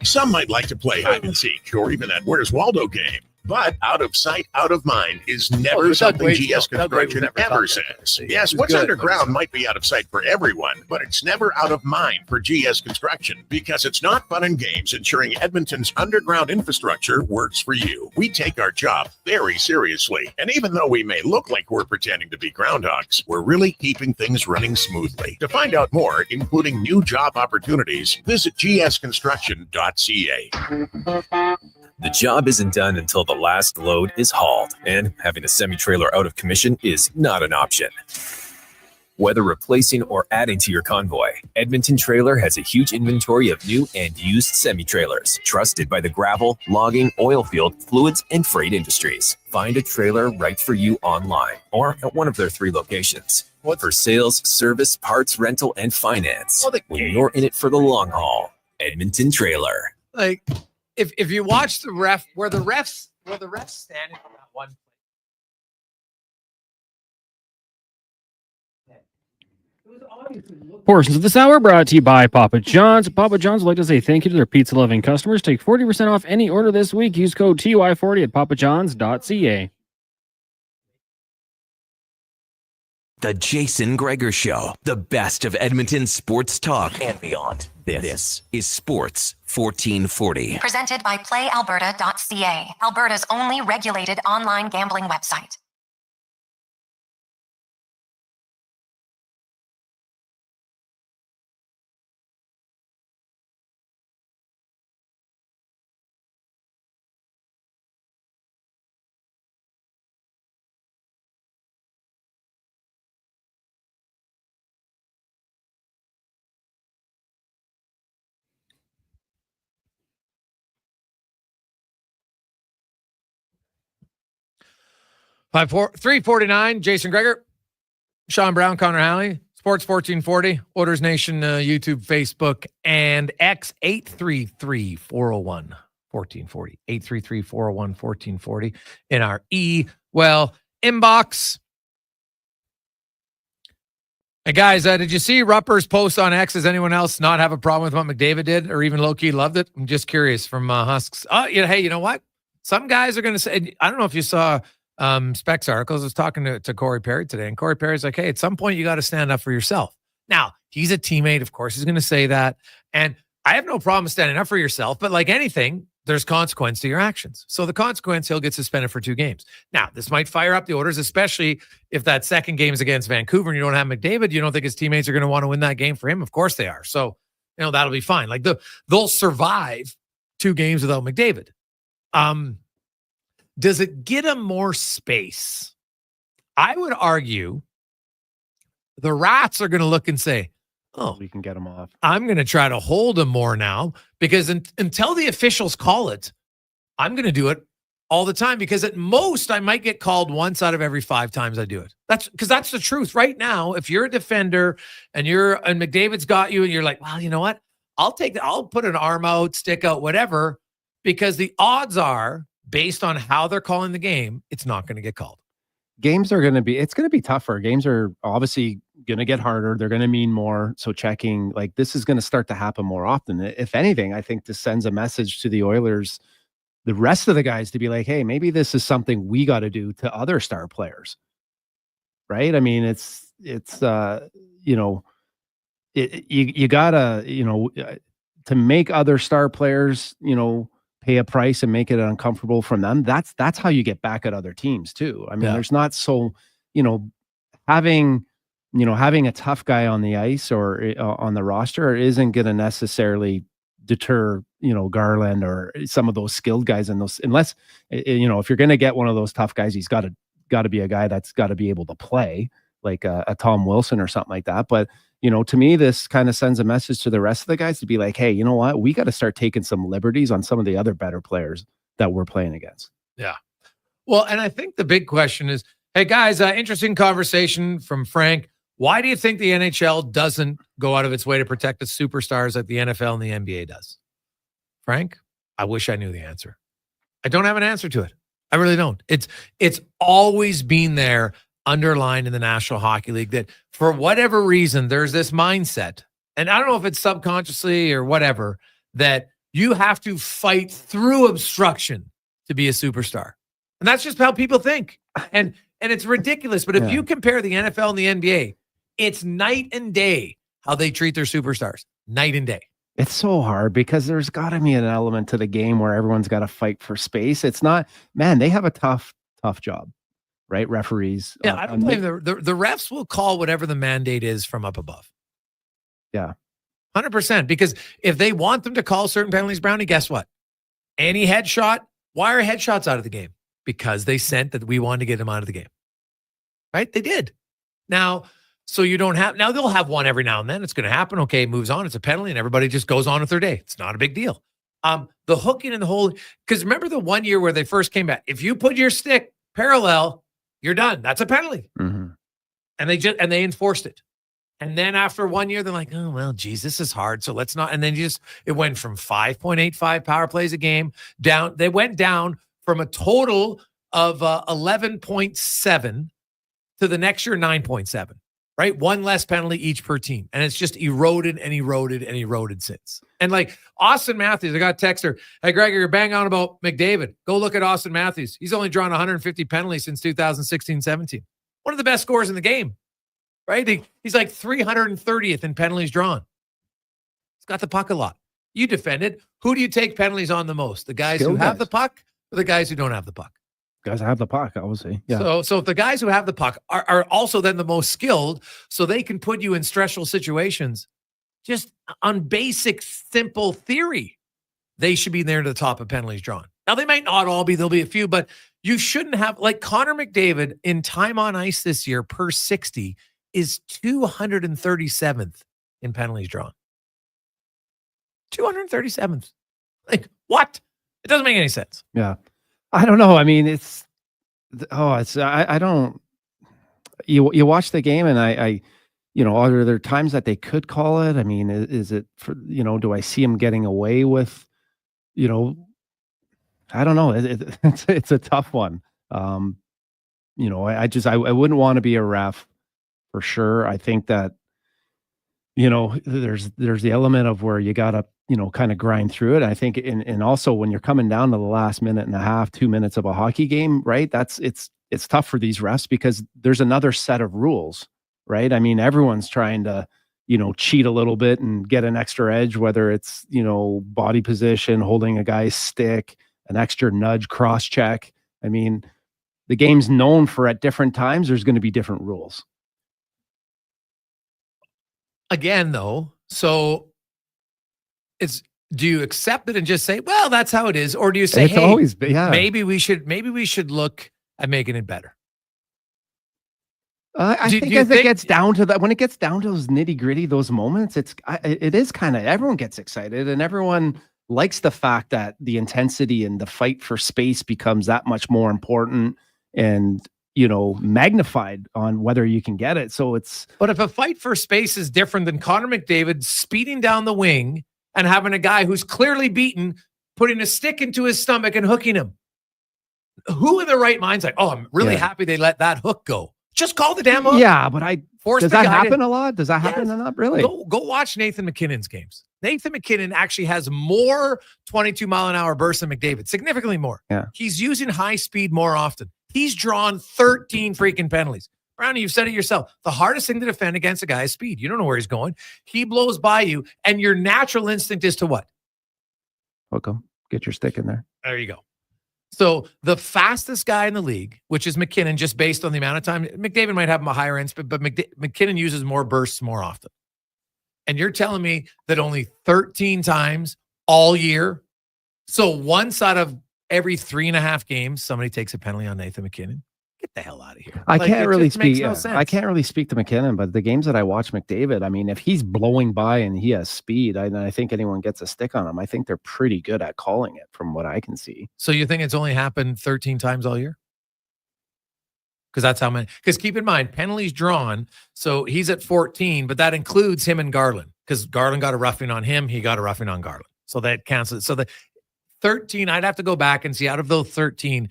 Some might like to play hide and seek or even that Where's Waldo game. But out of sight, out of mind is never something GS Construction ever says. Yes, what's underground might be out of sight for everyone, but it's never out of mind for GS Construction because it's not fun and games ensuring Edmonton's underground infrastructure works for you. We take our job very seriously, and even though we may look like we're pretending to be groundhogs, we're really keeping things running smoothly. To find out more, including new job opportunities, visit gsconstruction.ca. The job isn't done until the last load is hauled, and having a semi-trailer out of commission is not an option. Whether replacing or adding to your convoy, Edmonton Trailer has a huge inventory of new and used semi-trailers, trusted by the gravel, logging, oil field, fluids, and freight industries. Find a trailer right for you online or at one of their 3 locations. For sales, service, parts, rental, and finance, when you're in it for the long haul, Edmonton Trailer. Like, if you watch the ref, where the refs standing on that one Portions of this hour brought to you by Papa John's. Papa John's would like to say thank you to their pizza-loving customers. Take 40% off any order this week. Use code TY40 at papajohns.ca. The Jason Gregor Show, the best of Edmonton sports talk and beyond. This is Sports 1440. Presented by PlayAlberta.ca, Alberta's only regulated online gambling website. By 349, Jason Gregor, Sean Brown, Connor Halley, Sports 1440, Orders Nation, YouTube, Facebook, and X 833-401-1440. 833-401-1440 in our inbox. Hey guys, did you see Rupper's post on X? Does anyone else not have a problem with what McDavid did, or even low-key loved it? I'm just curious from Husks. Hey, you know what? Some guys are going to say, I don't know if you saw Specs articles. I was talking to Corey Perry today, and Corey Perry's like, hey, at some point you got to stand up for yourself. Now, he's a teammate. Of course, he's going to say that. And I have no problem standing up for yourself, but like anything, there's consequence to your actions. So the consequence, he'll get suspended for 2 games. Now, this might fire up the Oilers, especially if that second game is against Vancouver and you don't have McDavid. You don't think his teammates are going to want to win that game for him? Of course they are. So, that'll be fine. Like they'll survive 2 games without McDavid. Does it get him more space? I would argue the Rats are going to look and say, oh, we can get him off. I'm going to try to hold him more now because until the officials call it, I'm going to do it all the time because at most I might get called once out of every 5 times I do it. That's the truth right now. If you're a defender and McDavid's got you and you're like, well, you know what? I'll put an arm out, stick out, whatever, because the odds are based on how they're calling the game, it's not going to get called. Games are going to be tougher. Games are obviously going to get harder. They're going to mean more. So checking, like, this is going to start to happen more often. If anything, I think this sends a message to the Oilers, the rest of the guys, to be like, hey, maybe this is something we got to do to other star players. Right. I mean, you gotta, to make other star players, pay a price and make it uncomfortable from them. That's how you get back at other teams too. I mean, there's not so, having a tough guy on the ice or on the roster isn't going to necessarily deter, Garland or some of those skilled guys in those, unless, if you're going to get one of those tough guys, he's got to be a guy that's got to be able to play, like a Tom Wilson or something like that. But, to me, this kind of sends a message to the rest of the guys to be like, hey, you know what? We got to start taking some liberties on some of the other better players that we're playing against. Yeah. Well, and I think the big question is, hey guys, interesting conversation from Frank. Why do you think the NHL doesn't go out of its way to protect its superstars like the NFL and the NBA does? Frank, I wish I knew the answer. I don't have an answer to it. I really don't. It's always been there, underlined in the National Hockey League, that for whatever reason, there's this mindset, and I don't know if it's subconsciously or whatever, that you have to fight through obstruction to be a superstar. And that's just how people think. And it's ridiculous. But if you compare the NFL and the NBA, it's night and day how they treat their superstars. Night and day. It's so hard because there's got to be an element to the game where everyone's got to fight for space. It's not, man, they have a tough job, right? Referees. Yeah, I don't blame the refs will call whatever the mandate is from up above. Yeah. 100%. Because if they want them to call certain penalties, Brownie, guess what? Any headshot, why are headshots out of the game? Because they sent that we wanted to get them out of the game. Right? They did. Now, so you don't have, now they'll have one every now and then. It's going to happen. Okay, moves on. It's a penalty and everybody just goes on with their day. It's not a big deal. The hooking and the whole, because remember the one year where they first came back, if you put your stick parallel, you're done. That's a penalty. Mm-hmm. And they enforced it. And then after 1 year, they're like, oh, well, geez, this is hard. So let's not. And then it went from 5.85 power plays a game down. They went down from a total of 11.7 to the next year, 9.7, right? One less penalty each per team. And it's just eroded and eroded and eroded since. And like Austin Matthews, I got a text her, hey, Gregor, you're bang on about McDavid. Go look at Austin Matthews. He's only drawn 150 penalties since 2016-17. One of the best scorers in the game, right? He's like 330th in penalties drawn. He's got the puck a lot. You defend it. Who do you take penalties on the most? The guys who have the puck or the guys who don't have the puck? Guys have the puck, obviously. Yeah. So if the guys who have the puck are also then the most skilled, so they can put you in stressful situations, just on basic, simple theory, they should be there to the top of penalties drawn. Now, they might not all be, there'll be a few, but you shouldn't have, like Connor McDavid in time on ice this year per 60 is 237th in penalties drawn. 237th. Like, what? It doesn't make any sense. Yeah. I don't know. I mean, I don't, you watch the game and I are there times that they could call it? I mean, is it for, do I see him getting away with, I don't know. It's a tough one. I wouldn't want to be a ref for sure. I think that, there's the element of where you got to, kind of grind through it. I think, and also when you're coming down to the last minute and a half, 2 minutes of a hockey game, right? It's tough for these refs because there's another set of rules, right? I mean, everyone's trying to, cheat a little bit and get an extra edge, whether it's, body position, holding a guy's stick, an extra nudge, cross check. I mean, the game's known for at different times, there's going to be different rules. Again, though, so do you accept it and just say, well, that's how it is? Or do you say, maybe we should look at making it better? I think as it gets down to that, when it gets down to those nitty gritty, those moments, it is kind of, everyone gets excited and everyone likes the fact that the intensity and the fight for space becomes that much more important and, magnified on whether you can get it. So but if a fight for space is different than Connor McDavid speeding down the wing and having a guy who's clearly beaten, putting a stick into his stomach and hooking him, who in their right mind's like, oh, I'm really happy they let that hook go. Just call the damn hook. Yeah, but does that happen a lot? Does that happen enough? Really? Go watch Nathan McKinnon's games. Nathan McKinnon actually has more 22-mile-an-hour bursts than McDavid, significantly more. Yeah. He's using high speed more often. He's drawn 13 freaking penalties. Brownie, you've said it yourself. The hardest thing to defend against a guy is speed. You don't know where he's going. He blows by you, and your natural instinct is to what? Hook him. Get your stick in there. There you go. So the fastest guy in the league, which is McKinnon, just based on the amount of time, McDavid might have him a higher end speed, but McKinnon uses more bursts more often. And you're telling me that only 13 times all year, so once out of every 3.5 games, somebody takes a penalty on Nathan McKinnon? Get the hell out of here. I can't really speak to McKinnon, but the games that I watch McDavid, I mean, if he's blowing by and he has speed, I think anyone gets a stick on him. I think they're pretty good at calling it from what I can see. So you think it's only happened 13 times all year? Because that's how many. Because keep in mind, penalties drawn. So he's at 14, but that includes him and Garland. Because Garland got a roughing on him, he got a roughing on Garland. So that cancels. So the 13, I'd have to go back and see out of those 13,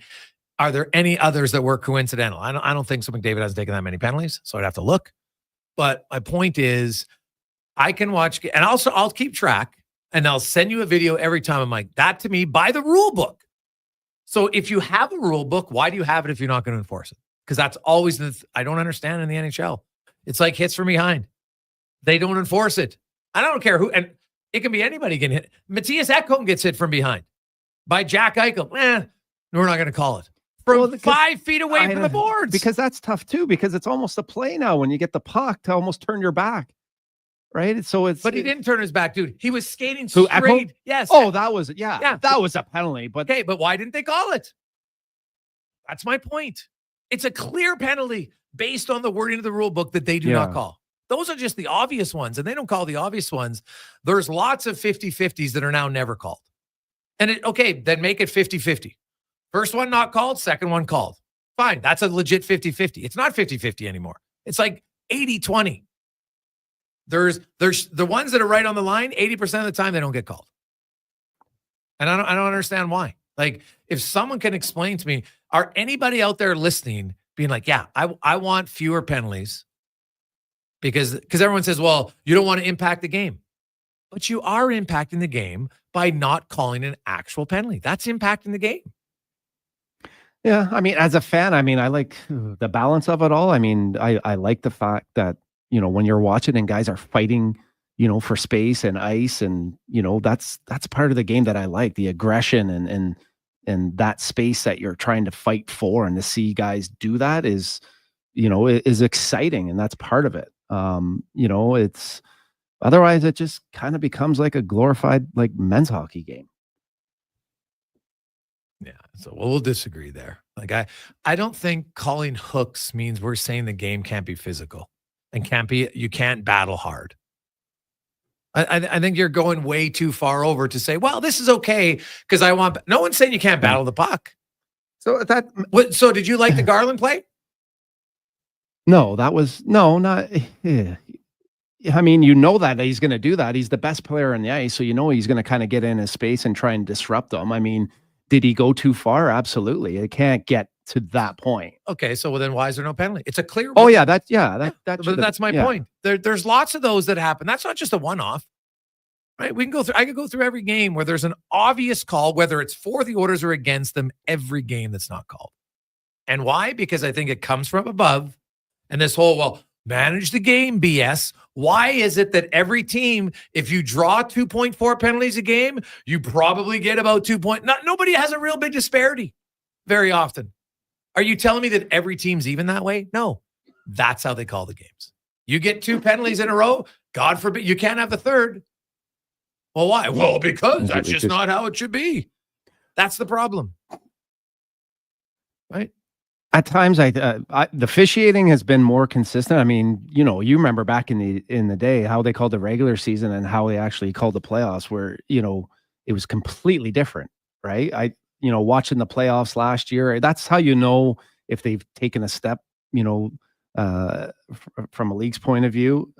are there any others that were coincidental? I don't think so. McDavid hasn't taken that many penalties, so I'd have to look. But my point is, I can watch, and also I'll keep track, and I'll send you a video every time. I'm like, that to me, by the rule book. So if you have a rule book, why do you have it if you're not going to enforce it? Because that's always I don't understand in the NHL. It's like hits from behind. They don't enforce it. I don't care who, and it can be anybody getting hit. Matthias Ekholm gets hit from behind by Jack Eichel. We're not going to call it. From 5 feet away from the boards. Because that's tough too, because it's almost a play now when you get the puck to almost turn your back. Right? But he didn't turn his back, dude. He was skating straight. Ekholm? Yes. Oh, that was that was a penalty. But okay, but why didn't they call it? That's my point. It's a clear penalty based on the wording of the rule book that they do not call. Those are just the obvious ones, and they don't call the obvious ones. There's lots of 50-50s that are now never called. And then make it 50-50. First one not called, second one called. Fine, that's a legit 50-50. It's not 50-50 anymore. It's like 80-20. There's the ones that are right on the line, 80% of the time they don't get called. And I don't understand why. Like, if someone can explain to me, are anybody out there listening being like, yeah, I want fewer penalties because everyone says, well, you don't want to impact the game. But you are impacting the game by not calling an actual penalty. That's impacting the game. Yeah, I mean, as a fan, I mean, I like the balance of it all. I mean, I like the fact that, when you're watching and guys are fighting, for space and ice, and that's part of the game that I like, the aggression and that space that you're trying to fight for, and to see guys do that is exciting, and that's part of it. It's otherwise it just kind of becomes like a glorified like men's hockey game. Yeah, so we'll disagree there. Like I don't think calling hooks means we're saying the game can't be physical and you can't battle hard. I think you're going way too far over to say, well, this is okay because no one's saying you can't battle the puck. So so did you like the Garland play? No, not. Yeah. I mean, that he's going to do that. He's the best player on the ice, so he's going to kind of get in his space and try and disrupt them. I mean, did he go too far? Absolutely. It can't get to that point. Okay, so then why is there no penalty? It's a clear. Oh yeah, that's But that's my point. There's lots of those that happen. That's not just a one-off, right? We can go through. I could go through every game where there's an obvious call, whether it's for the Oilers or against them. Every game that's not called, and why? Because I think it comes from above, and this whole manage the game BS. Why is it that every team, if you draw 2.4 penalties a game, you probably get about 2 point? Nobody has a real big disparity very often. Are you telling me that every team's even that way? No, that's how they call the games. You get 2 penalties in a row. God forbid you can't have the third. Well, why? Well, because that's just not how it should be. That's the problem, right? At times, the officiating has been more consistent. I mean, you remember back in the day how they called the regular season and how they actually called the playoffs, where it was completely different, right? Watching the playoffs last year, that's how if they've taken a step, from a league's point of view,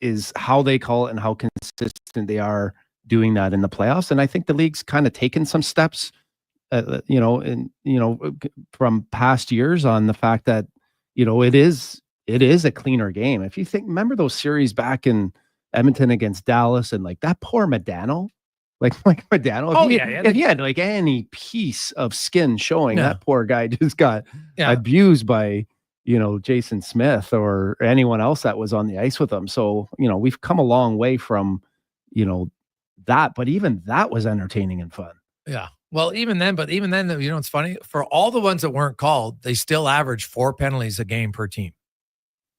is how they call it and how consistent they are doing that in the playoffs. And I think the league's kind of taken some steps. From past years on the fact that, it is a cleaner game. If you remember those series back in Edmonton against Dallas and like that poor Modano, if he had like any piece of skin showing, that poor guy just got abused by, Jason Smith or anyone else that was on the ice with him. So, we've come a long way from, that, but even that was entertaining and fun. Yeah. Well, even then, it's funny. For all the ones that weren't called, they still average 4 penalties a game per team.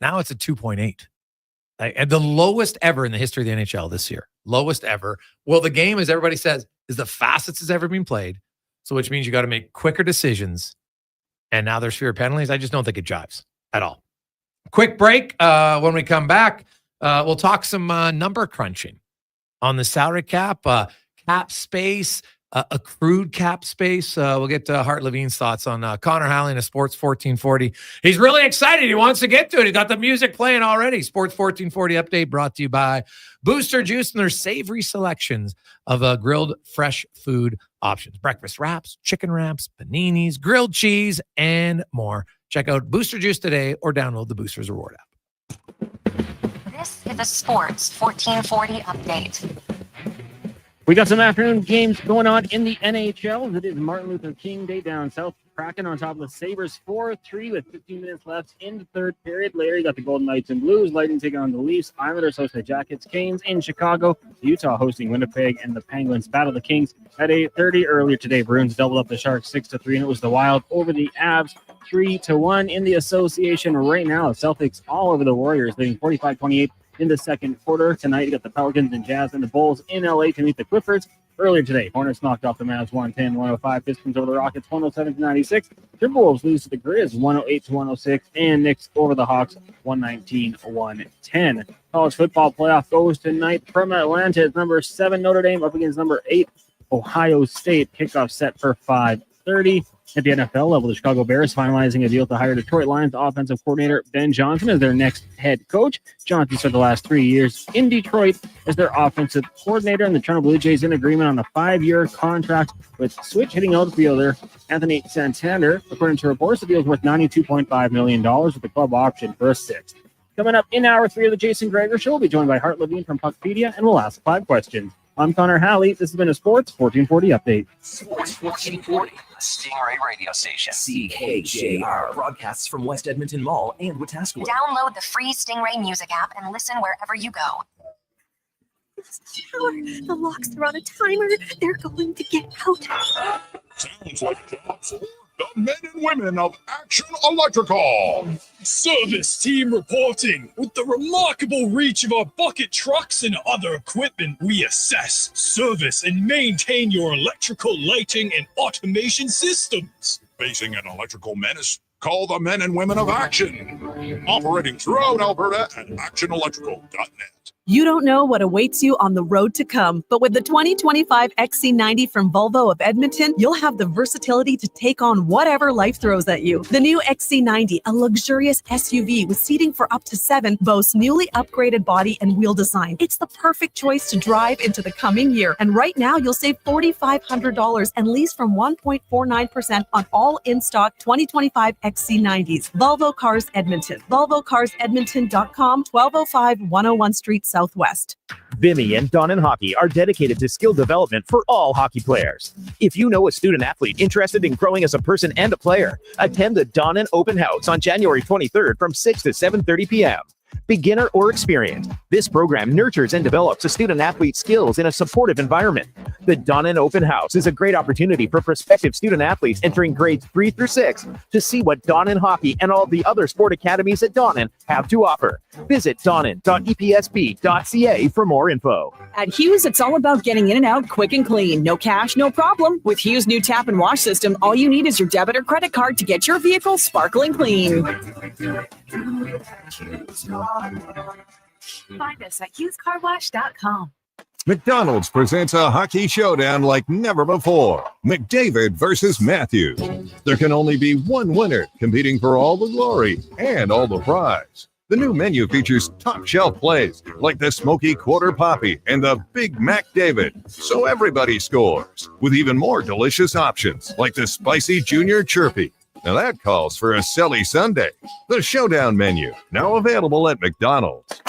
Now it's a 2.8. And the lowest ever in the history of the NHL this year. Lowest ever. Well, the game, as everybody says, is the fastest it's ever been played. So which means you got to make quicker decisions. And now there's fewer penalties. I just don't think it jives at all. Quick break. When we come back, we'll talk some number crunching on the salary cap, cap space, accrued cap space. We'll get to Hart Levine's thoughts on Connor Halley and a Sports 1440. He's really excited. He wants to get to it. He got the music playing already. Sports 1440 update brought to you by Booster Juice and their savory selections of grilled fresh food options. Breakfast wraps, chicken wraps, paninis, grilled cheese, and more. Check out Booster Juice today or download the Boosters Reward app. This is a Sports 1440 update. We got some afternoon games going on in the NHL. It is Martin Luther King Day down south. Kraken on top of the Sabres 4-3 with 15 minutes left in the third period. Later, you got the Golden Knights and Blues. Lightning taking on the Leafs. Islanders host the Jackets. Canes in Chicago. Utah hosting Winnipeg, and the Penguins battle the Kings at 8:30. Earlier today, Bruins doubled up the Sharks 6-3, and it was the Wild over the Avs 3-1 in the association. Right now, Celtics all over the Warriors, leading 45-28 in the second quarter. Tonight, you got the Pelicans and Jazz and the Bulls in LA to meet the Clippers. Earlier today, Hornets knocked off the Mavs 110-105. Pistons over the Rockets 107-96. Timberwolves lose to the Grizz 108-106. And Knicks over the Hawks 119-110. College football playoff goes tonight from Atlanta. It's number 7 Notre Dame up against number 8 Ohio State. Kickoff set for 5:30. At the NFL level, the Chicago Bears finalizing a deal to hire Detroit Lions offensive coordinator Ben Johnson as their next head coach. Johnson spent the last 3 years in Detroit as their offensive coordinator, and the Toronto Blue Jays in agreement on a 5-year contract with switch hitting outfielder Anthony Santander. According to reports, the deal is worth $92.5 million with the club option for a 6th. Coming up in hour 3 of the Jason Gregor Show, we'll be joined by Hart Levine from Puckpedia, and we'll ask 5 questions. I'm Connor Halley. This has been a Sports 1440 update. Sports 1440, a Stingray radio station. CKJR broadcasts from West Edmonton Mall and Wetaskiwin. Download the free Stingray music app and listen wherever you go. The locks are on a timer. They're going to get out. Sounds like job for the men and women of Action Electrical. Service team reporting. With the remarkable reach of our bucket trucks and other equipment, we assess, service, and maintain your electrical lighting and automation systems. Facing an electrical menace? Call the men and women of Action. Operating throughout Alberta at actionelectrical.net. You don't know what awaits you on the road to come, but with the 2025 XC90 from Volvo of Edmonton, you'll have the versatility to take on whatever life throws at you. The new XC90, a luxurious SUV with seating for up to 7, boasts newly upgraded body and wheel design. It's the perfect choice to drive into the coming year. And right now, you'll save $4,500 and lease from 1.49% on all in-stock 2025 XC90s. Volvo Cars Edmonton. VolvoCarsEdmonton.com, 1205 101 Street Southwest. Vimy and Donnan Hockey are dedicated to skill development for all hockey players. If you know a student athlete interested in growing as a person and a player, attend the Donnan Open House on January 23rd from 6 to 7:30 p.m. Beginner or experienced, this program nurtures and develops a student athlete's skills in a supportive environment. The Donnan Open House is a great opportunity for prospective student athletes entering grades 3 through 6 to see what Donnan Hockey and all the other sport academies at Donnan have to offer. Visit donnan.epsp.ca for more info. At Hughes, it's all about getting in and out quick and clean. No cash, no problem. With Hughes' new tap and wash system, all you need is your debit or credit card to get your vehicle sparkling clean. Find us at HughesCarWash.com. McDonald's presents a hockey showdown like never before. McDavid versus Matthews. There can only be one winner, competing for all the glory and all the prize. The new menu features top shelf plays like the Smoky Quarter Poppy and the Big Mac David, so everybody scores, with even more delicious options like the Spicy Junior Chirpy. Now that calls for a silly Sunday. The Showdown menu, now available at McDonald's.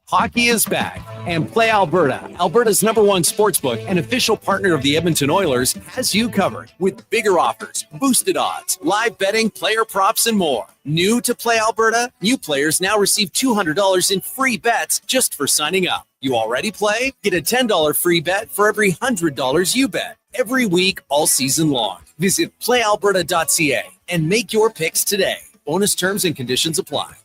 Hockey is back, and Play Alberta, Alberta's #1 sportsbook and official partner of the Edmonton Oilers, has you covered with bigger offers, boosted odds, live betting, player props, and more. New to Play Alberta? New players now receive $200 in free bets just for signing up. You already play? Get a $10 free bet for every $100 you bet. Every week, all season long. Visit playalberta.ca and make your picks today. Bonus terms and conditions apply.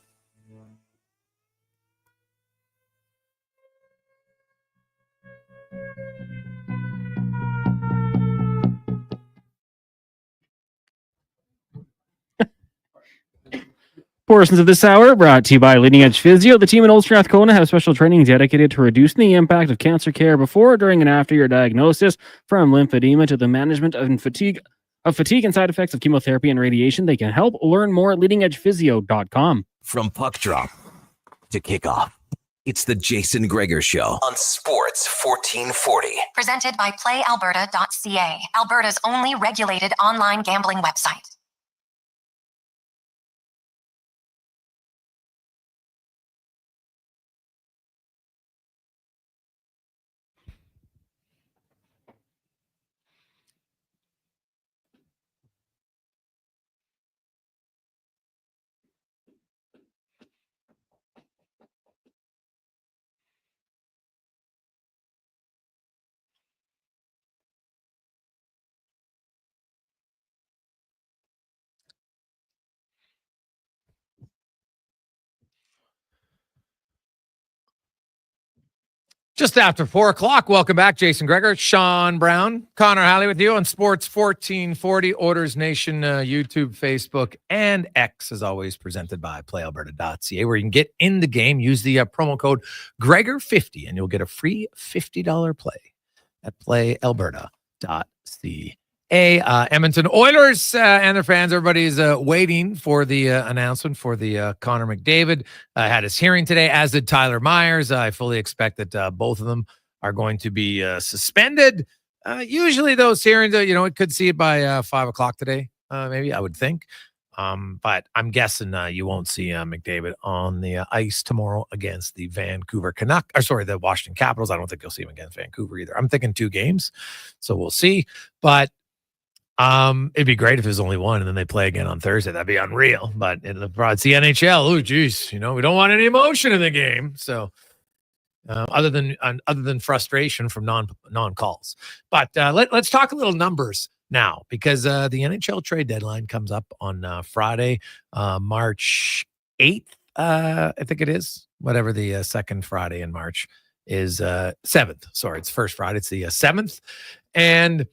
Portions of this hour brought to you by Leading Edge Physio. The team in Old Strathcona have special training dedicated to reducing the impact of cancer care before, during, and after your diagnosis, from lymphedema to the management of fatigue and side effects of chemotherapy and radiation. They can help. Learn more at leadingedgephysio.com. From puck drop to kickoff, it's the Jason Gregor Show on Sports 1440. Presented by PlayAlberta.ca, Alberta's only regulated online gambling website. Just after 4 o'clock, welcome back. Jason Gregor, Sean Brown, Connor Halley with you on Sports 1440, Orders Nation, YouTube, Facebook, and X, as always, presented by PlayAlberta.ca, where you can get in the game. Use the promo code Gregor50, and you'll get a free $50 play at PlayAlberta.ca. Edmonton Oilers and their fans, everybody's waiting for the announcement for the Connor McDavid. Had his hearing today, as did Tyler Myers. I fully expect that both of them are going to be suspended. Usually those hearings, it could see it by 5 o'clock today, maybe, I would think. But I'm guessing you won't see McDavid on the ice tomorrow against the Vancouver Canucks. The Washington Capitals. I don't think you'll see him against Vancouver either. I'm thinking 2 games, so we'll see. But it'd be great if there's only one and then they play again on Thursday. That'd be unreal. But it's the NHL. Oh, geez, we don't want any emotion in the game. So other than frustration from non-calls. But let's talk a little numbers now, because the NHL trade deadline comes up on Friday, March 8th. I think it is, whatever the second Friday in March is, 7th. Sorry, it's first Friday. It's the 7th. And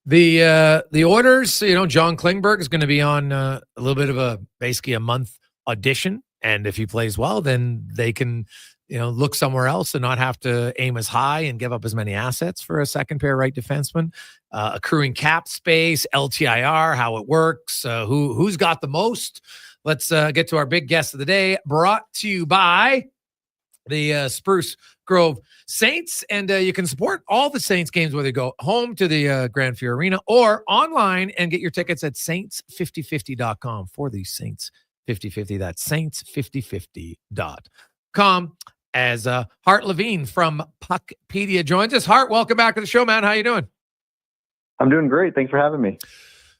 the orders, John Klingberg is going to be on a little bit of basically a month audition And if he plays well, then they can, look somewhere else and not have to aim as high and give up as many assets for a second pair right defenseman. Accruing cap space, LTIR, how it works, who's got the most. Let's get to our big guest of the day, brought to you by the Spruce Grove Saints. And you can support all the Saints games, whether you go home to the Grand Fear Arena or online and get your tickets at saints5050.com for the Saints 5050. That's saints5050.com. As Hart Levine from Puckpedia joins us. Hart, welcome back to the show, man. How you doing? I'm doing great. Thanks for having me.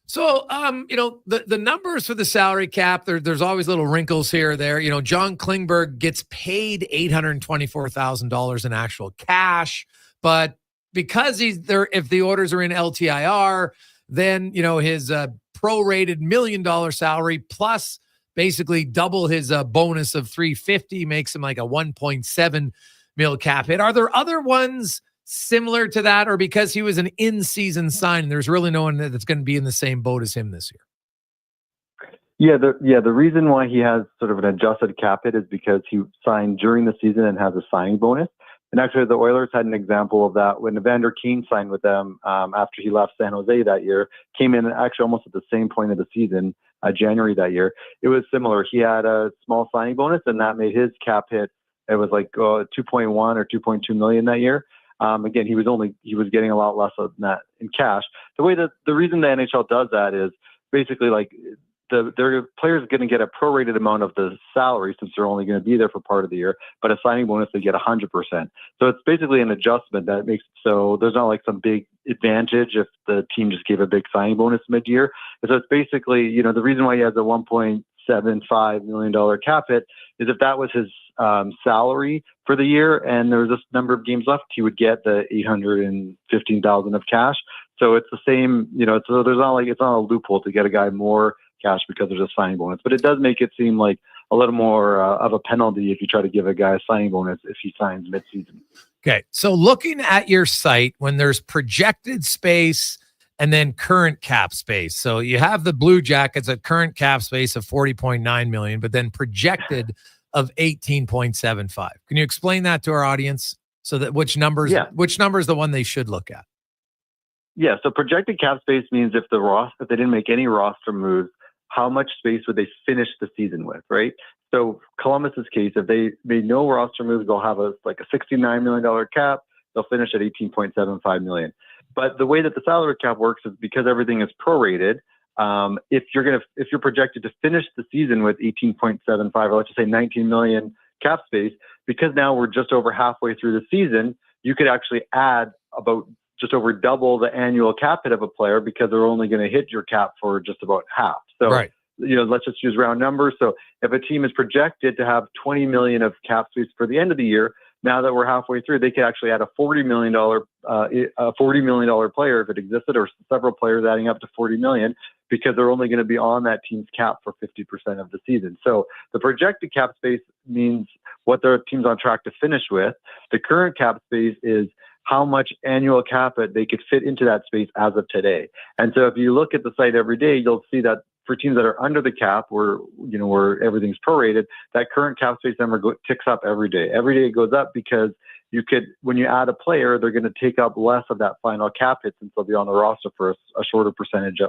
So, the numbers for the salary cap, there's always little wrinkles here or there. John Klingberg gets paid $824,000 in actual cash, but because he's there, if the orders are in LTIR, then, his prorated $1 million salary plus basically double his bonus of $350 makes him like a 1.7 mil cap hit. Are there other ones similar to that, or because he was an in-season sign, there's really no one that's going to be in the same boat as him this Yeah, year? the reason why he has sort of an adjusted cap hit is because he signed during the season and has a signing bonus. And actually, the Oilers had an example of that when Evander Kane signed with them after he left San Jose that year. Came in actually almost at the same point of the season, January that year. It was similar. He had a small signing bonus, and that made his cap hit. It was like 2.1 or 2.2 million that year. Again, he was getting a lot less of that in cash. The reason the NHL does that is basically like their players are going to get a prorated amount of the salary since they're only going to be there for part of the year, but a signing bonus they get 100%. So it's basically an adjustment that makes it so there's not like some big advantage if the team just gave a big signing bonus mid-year. So it's basically, the reason why he has a $1.75 million cap hit is if that was his salary for the year and there was this number of games left, he would get the $815,000 of cash. So it's the same, so there's not like, it's not a loophole to get a guy more cash because there's a signing bonus, but it does make it seem like a little more of a penalty if you try to give a guy a signing bonus if he signs mid-season. Okay. So looking at your site, when there's projected space and then current cap space. So you have the Blue Jackets at current cap space of 40.9 million, but then projected of 18.75. Can you explain that to our audience so that which number is the one they should look at? Yeah. So projected cap space means if they didn't make any roster moves, how much space would they finish the season with, right? So Columbus's case, if they made no roster moves, they'll have a $69 million cap. They'll finish at 18.75 million. But the way that the salary cap works is because everything is prorated. If you're projected to finish the season with 18.75, or let's just say 19 million cap space, because now we're just over halfway through the season, you could actually add about just over double the annual cap hit of a player because they're only going to hit your cap for just about half. So, let's just use round numbers. So if a team is projected to have 20 million of cap space for the end of the year, now that we're halfway through, they could actually add a $40 million player if it existed, or several players adding up to 40 million because they're only going to be on that team's cap for 50% of the season. So the projected cap space means what their team's on track to finish with. The current cap space is how much annual cap hit they could fit into that space as of today. And so if you look at the site every day, you'll see that for teams that are under the cap, where everything's prorated, that current cap space number ticks up every day. Every day it goes up because when you add a player, they're going to take up less of that final cap hit since they'll be on the roster for a smaller percentage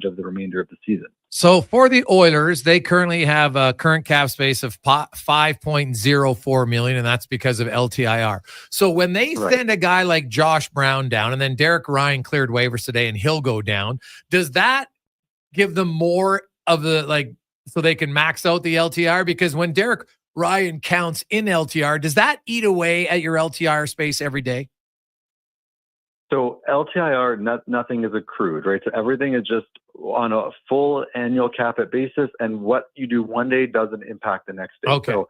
of the remainder of the season. So for the Oilers, they currently have a current cap space of 5.04 million, and that's because of LTIR. So when they send a guy like Josh Brown down, and then Derek Ryan cleared waivers today and he'll go down, does that give them more of the so they can max out the LTIR? Because when Derek Ryan counts in LTIR, does that eat away at your LTIR space every day? So LTIR, nothing is accrued, right? So everything is just on a full annual cap hit basis, and what you do one day doesn't impact the next day. Okay. So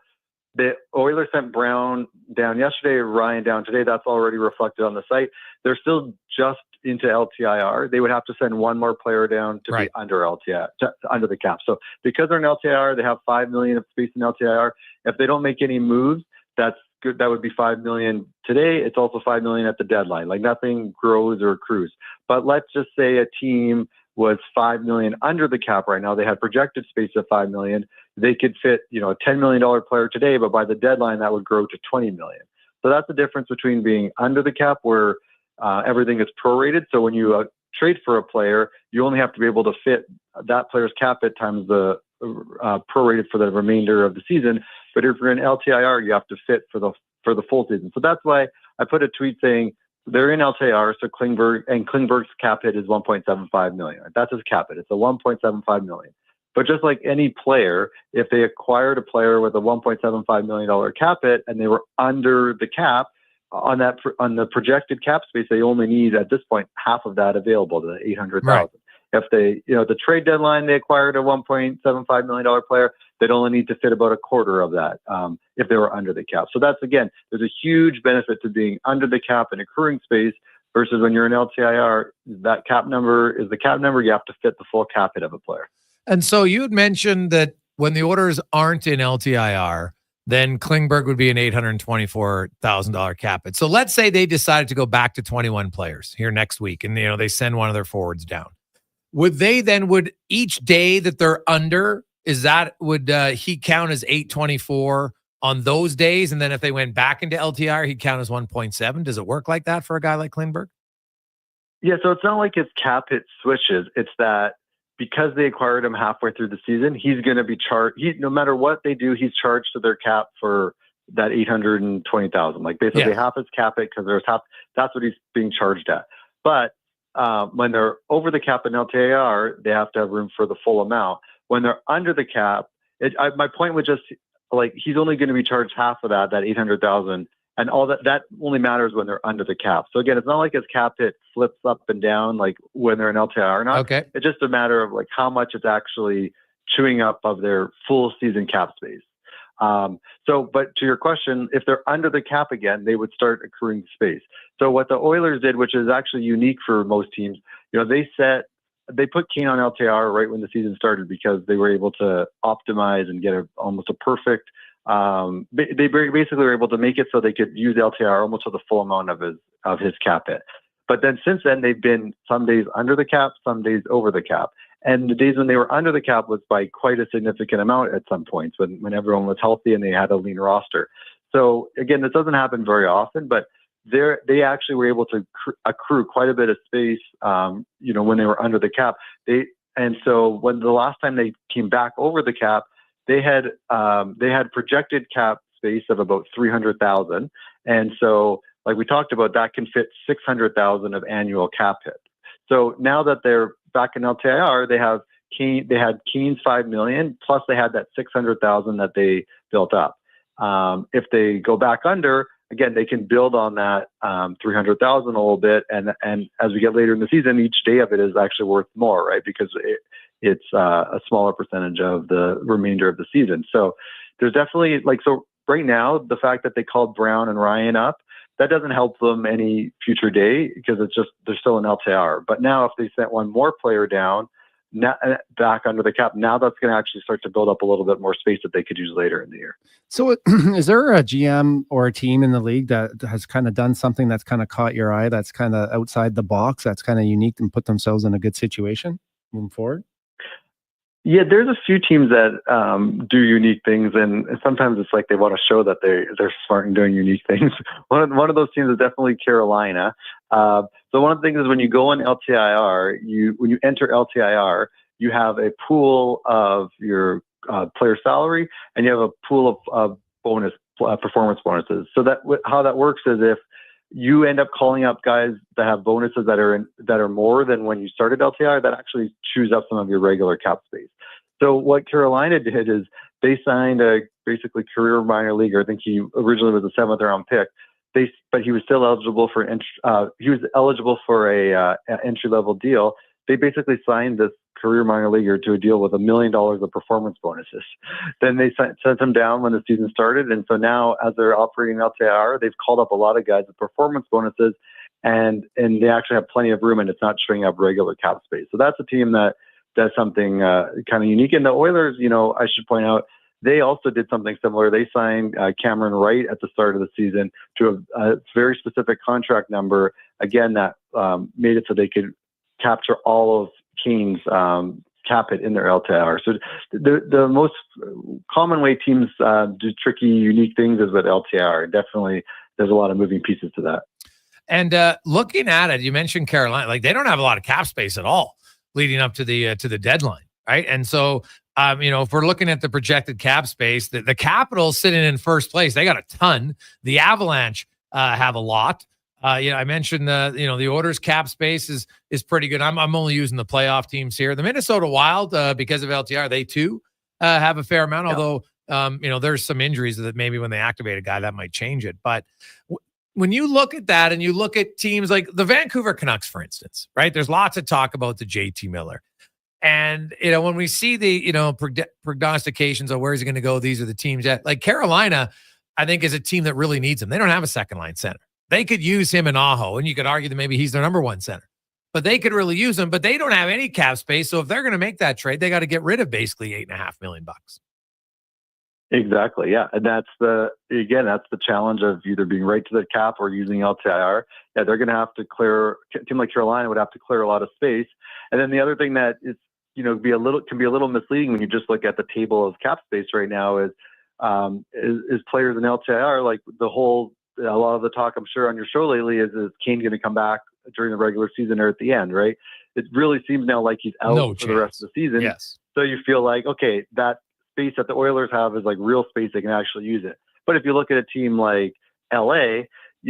the Oilers sent Brown down yesterday, Ryan down today. That's already reflected on the site. They're still just into LTIR. They would have to send one more player down to be under LTIR, under the cap. So because they're in LTIR, they have 5 million of space in LTIR. If they don't make any moves, that's good. That would be 5 million today. It's also 5 million at the deadline. Like nothing grows or accrues. But let's just say a team was $5 million under the cap right now. They had projected space of $5 million. They could fit, a $10 million player today, but by the deadline that would grow to $20 million. So that's the difference between being under the cap, where everything is prorated. So when you trade for a player, you only have to be able to fit that player's cap hit times the prorated for the remainder of the season. But if you're in LTIR, you have to fit for the full season. So that's why I put a tweet saying they're in LTIR. So Klingberg's cap hit is $1.75 million. That's his cap hit. It's a $1.75 million. But just like any player, if they acquired a player with a $1.75 million cap hit and they were under the cap, on the projected cap space, they only need at this point half of that available, the $800,000. Right. If they, the trade deadline, they acquired a $1.75 million player, they'd only need to fit about a quarter of that if they were under the cap. So that's, again, there's a huge benefit to being under the cap and accruing space versus when you're in LTIR, that cap number is the cap number. You have to fit the full cap hit of a player. And so you had mentioned that when the Oilers aren't in LTIR, then Klingberg would be an $824,000 cap hit. So let's say they decided to go back to 21 players here next week, and they send one of their forwards down. Would each day that they're under, would he count as 824 on those days? And then if they went back into LTIR, he'd count as 1.7. Does it work like that for a guy like Klingberg? Yeah, so it's not like his cap hit switches. It's that because they acquired him halfway through the season, he's going to be charged. No matter what they do, he's charged to their cap for that $820,000. Like basically half his cap hit because there's half. That's what he's being charged at. But when they're over the cap in LTIR, they have to have room for the full amount. When they're under the cap, my point was just like he's only going to be charged half of that $800,000, and all that only matters when they're under the cap. So again, it's not like his cap hit flips up and down like when they're in LTIR or not. Okay. It's just a matter of like how much it's actually chewing up of their full season cap space. But to your question, if they're under the cap again, they would start accruing space. So what the Oilers did, which is actually unique for most teams, they put Kane on LTIR right when the season started because they were able to optimize and get almost a perfect. They basically were able to make it so they could use LTIR almost to the full amount of his cap hit. But then since then, they've been some days under the cap, some days over the cap. And the days when they were under the cap was by quite a significant amount at some points when everyone was healthy and they had a lean roster. So again, this doesn't happen very often, but they actually were able to accrue quite a bit of space, when they were under the cap. And so when the last time they came back over the cap, they had projected cap space of about $300,000. And so like we talked about, that can fit $600,000 of annual cap hit. So now that they're back in LTIR, they had Kane's $5 million, plus they had that $600,000 that they built up. If they go back under, again, they can build on that $300,000 a little bit, and as we get later in the season, each day of it is actually worth more, right? Because it's a smaller percentage of the remainder of the season. So there's definitely right now, the fact that they called Brown and Ryan up, that doesn't help them any future day because they're still in LTIR. But now if they sent one more player down, back under the cap, now that's going to actually start to build up a little bit more space that they could use later in the year. So is there a GM or a team in the league that has kind of done something that's kind of caught your eye, that's kind of outside the box, that's kind of unique and put themselves in a good situation moving forward? Yeah, there's a few teams that do unique things, and sometimes it's like they want to show that they're smart in doing unique things. One of those teams is definitely Carolina. So one of the things is when you go in LTIR, when you enter LTIR, you have a pool of your player salary, and you have a pool of performance bonuses. So how that works is if you end up calling up guys that have bonuses that are more than when you started LTIR, that actually chews up some of your regular cap space. So what Carolina did is they signed a basically career minor leaguer. I think he originally was a 7th round pick. But he was still eligible for a entry level deal. They basically signed this career minor leaguer to a deal with $1 million of performance bonuses. Then they sent him down when the season started, and so now as they're operating LTIR, they've called up a lot of guys with performance bonuses, and they actually have plenty of room, and it's not chewing up regular cap space. So that's a team that does something kind of unique. And the Oilers, I should point out, they also did something similar. They signed Cameron Wright at the start of the season to a very specific contract number, again, that made it so they could capture all of Canes cap it in their LTIR. So the most common way teams do tricky, unique things is with LTIR. Definitely, there's a lot of moving pieces to that. And looking at it, you mentioned Carolina, like they don't have a lot of cap space at all leading up to the deadline, right? And so, if we're looking at the projected cap space, the Capitals sitting in first place, they got a ton. The Avalanche have a lot. I mentioned the Oilers cap space is pretty good. I'm only using the playoff teams here. The Minnesota Wild, because of LTR, they too have a fair amount. Although there's some injuries that maybe when they activate a guy that might change it. But when you look at that and you look at teams like the Vancouver Canucks, for instance, right? There's lots of talk about the JT Miller, and when we see the prognostications of where he's going to go, these are the teams that like Carolina. I think is a team that really needs him. They don't have a second line center. They could use him in Aho, and you could argue that maybe he's their number one center. But they could really use him, but they don't have any cap space. So if they're going to make that trade, they got to get rid of basically $8.5 million. Exactly, yeah. And that's the challenge of either being right to the cap or using LTIR. Yeah, they're going to have to clear, a team like Carolina would have to clear a lot of space. And then the other thing that is, can be a little misleading when you just look at the table of cap space right now is players in LTIR, like a lot of the talk I'm sure on your show lately is Kane going to come back during the regular season or at the end, right? It really seems now like he's out for the rest of the season. Yes. So you feel like, okay, that space that the Oilers have is like real space. They can actually use it. But if you look at a team like LA,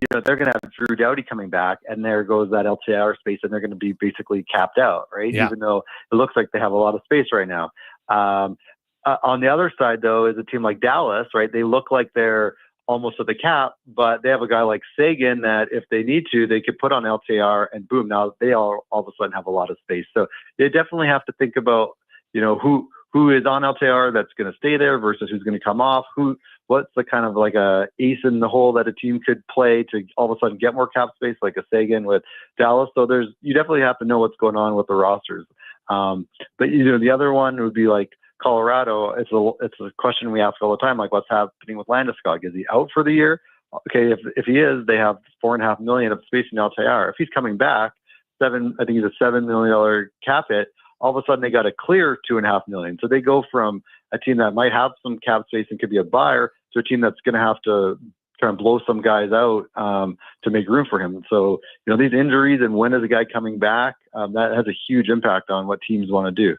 they're going to have Drew Doughty coming back, and there goes that LTIR space, and they're going to be basically capped out, right? Yeah. Even though it looks like they have a lot of space right now. On the other side, though, is a team like Dallas, right? They look like they're almost at the cap, but they have a guy like Sagan that if they need to, they could put on LTIR and boom, now they all of a sudden have a lot of space. So they definitely have to think about, who is on LTIR that's going to stay there versus who's going to come off. What's the kind of like a ace in the hole that a team could play to all of a sudden get more cap space, like a Sagan with Dallas. So you definitely have to know what's going on with the rosters. But the other one would be like Colorado. It's a question we ask all the time, like what's happening with Landeskog? Is he out for the year? Okay, if he is, they have $4.5 million of space in LTIR. If he's coming back, I think he's a $7 million cap hit. All of a sudden they got to clear $2.5 million. So they go from a team that might have some cap space and could be a buyer to a team that's going to have to kind of blow some guys out to make room for him. So, these injuries and when is a guy coming back, that has a huge impact on what teams want to do.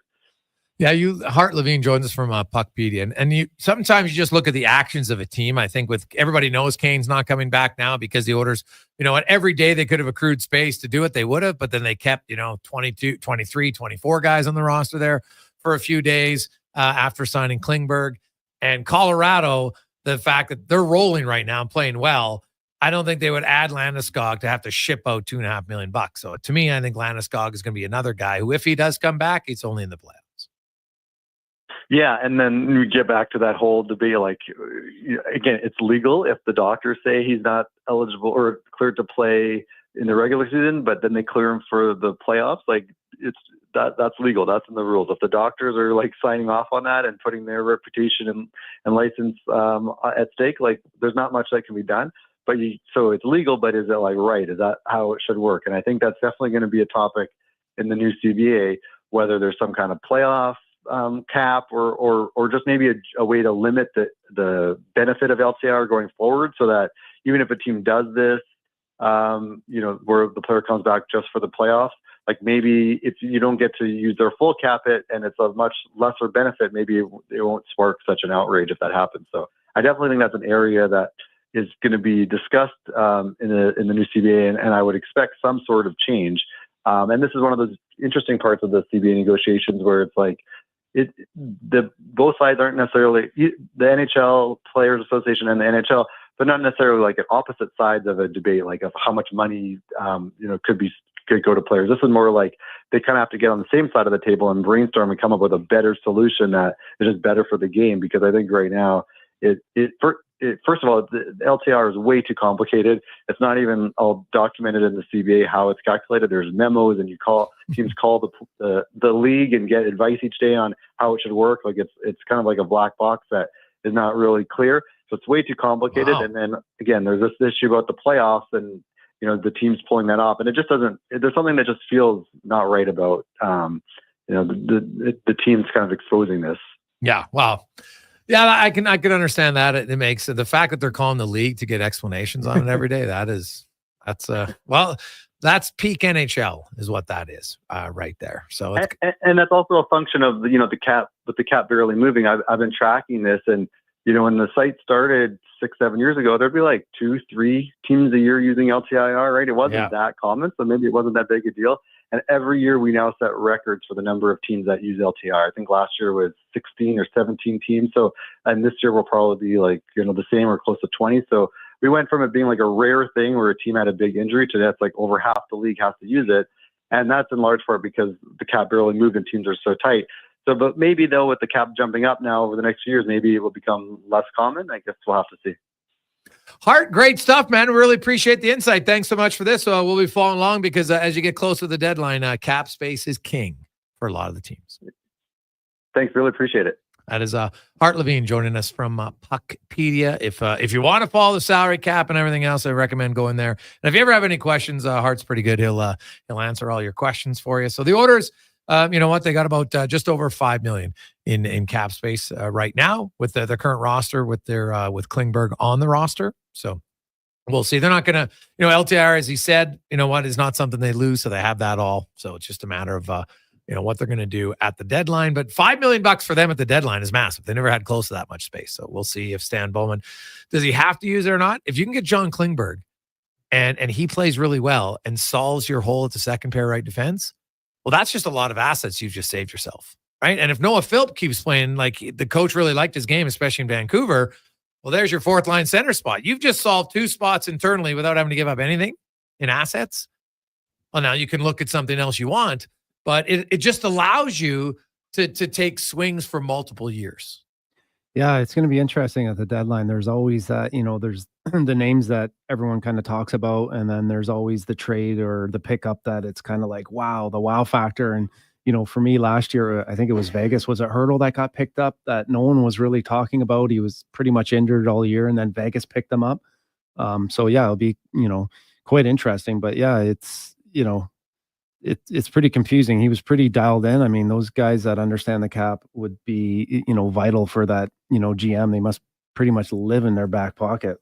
Yeah, Hart Levine joins us from Puckpedia, and sometimes you just look at the actions of a team. I think with everybody knows Kane's not coming back now because the Oilers, every day they could have accrued space to do it, they would have, but then they kept 22, 23, 24 guys on the roster there for a few days after signing Klingberg. And Colorado, the fact that they're rolling right now and playing well, I don't think they would add Landeskog to have to ship out $2.5 million. So to me, I think Landeskog is going to be another guy who, if he does come back, it's only in the playoffs. Yeah, and then we get back to that whole debate, like, again, it's legal if the doctors say he's not eligible or cleared to play in the regular season, but then they clear him for the playoffs. Like, that's legal. That's in the rules. If the doctors are like signing off on that and putting their reputation and license at stake, like, there's not much that can be done. But so it's legal, but is it like right? Is that how it should work? And I think that's definitely going to be a topic in the new CBA, whether there's some kind of playoff cap or just maybe a way to limit the benefit of LTIR going forward, so that even if a team does this, where the player comes back just for the playoffs, like maybe if you don't get to use their full cap hit and it's a much lesser benefit, maybe it won't spark such an outrage if that happens. So I definitely think that's an area that is going to be discussed in the new CBA, and I would expect some sort of change. And this is one of those interesting parts of the CBA negotiations where it's like, both sides aren't necessarily the NHL Players Association and the NHL, but not necessarily like at opposite sides of a debate, like of how much money could go to players. This is more like they kind of have to get on the same side of the table and brainstorm and come up with a better solution that is just better for the game. Because I think right now, first of all, the LTIR is way too complicated. It's not even all documented in the CBA how it's calculated. There's memos, and teams call the league and get advice each day on how it should work. Like it's kind of like a black box that is not really clear. So it's way too complicated. Wow. And then again, there's this issue about the playoffs and the teams pulling that off, and it just doesn't. There's something that just feels not right about the team's kind of exposing this. Yeah. Wow. Yeah, I can understand that. It makes the fact that they're calling the league to get explanations on it every day. That's peak NHL is what that is right there. So and that's also a function of the cap, with the cap barely moving. I've been tracking this, and when the site started 6-7 years ago, there'd be like 2-3 teams a year using LTIR, right? It wasn't that common, so maybe it wasn't that big a deal. And every year we now set records for the number of teams that use LTIR. I think last year was 16 or 17 teams. So, and this year will probably be like, the same or close to 20. So we went from it being like a rare thing where a team had a big injury to that's like over half the league has to use it. And that's in large part because the cap barely moved and teams are so tight. So, but maybe though, with the cap jumping up now over the next few years, maybe it will become less common. I guess we'll have to see. Hart, great stuff, man. We really appreciate the insight. Thanks so much for this. We'll be following along because as you get closer to the deadline, cap space is king for a lot of the teams. Thanks. Really appreciate it. That is Hart Levine joining us from Puckpedia. If you want to follow the salary cap and everything else, I recommend going there. And if you ever have any questions, Hart's pretty good. He'll answer all your questions for you. So the Oilers, you know what? They got about just over $5 million in cap space right now with their current roster with with Klingberg on the roster. So we'll see. They're not going to, LTIR, as he said, is not something they lose. So they have that all. So it's just a matter of, what they're going to do at the deadline. But $5 million for them at the deadline is massive. They never had close to that much space. So we'll see if Stan Bowman, does he have to use it or not? If you can get John Klingberg and he plays really well and solves your hole at the second pair right defense, well, that's just a lot of assets you've just saved yourself, right? And if Noah Philp keeps playing, like the coach really liked his game, especially in Vancouver, well, there's your fourth line center spot. You've just solved 2 spots internally without having to give up anything in assets. Well, now you can look at something else you want, but it just allows you to take swings for multiple years. Yeah, it's going to be interesting at the deadline. There's always that, there's the names that everyone kind of talks about, and then there's always the trade or the pickup that it's kind of like, wow, the wow factor. And, for me last year, I think it was Vegas, was it Hurdle that got picked up that no one was really talking about? He was pretty much injured all year, and then Vegas picked him up. So yeah, it'll be, quite interesting, but yeah, it's, it's pretty confusing. He was pretty dialed in. I mean, those guys that understand the cap would be, vital for that, GM. They must pretty much live in their back pocket.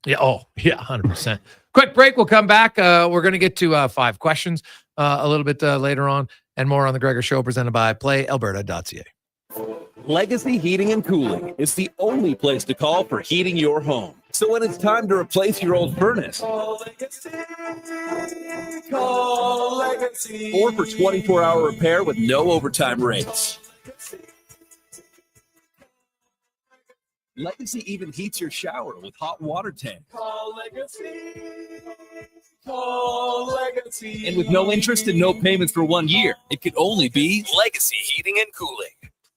Yeah. Oh, yeah. 100%. Quick break. We'll come back. We're going to get to 5 questions a little bit later on, and more on the Gregor Show presented by PlayAlberta.ca. Legacy Heating and Cooling is the only place to call for heating your home. So when it's time to replace your old furnace, call Legacy. Call Legacy. Or for 24-hour repair with no overtime rates. Legacy even heats your shower with hot water tank. Call Legacy. Call Legacy. And with no interest and no payments for 1 year, it could only be Legacy Heating and Cooling.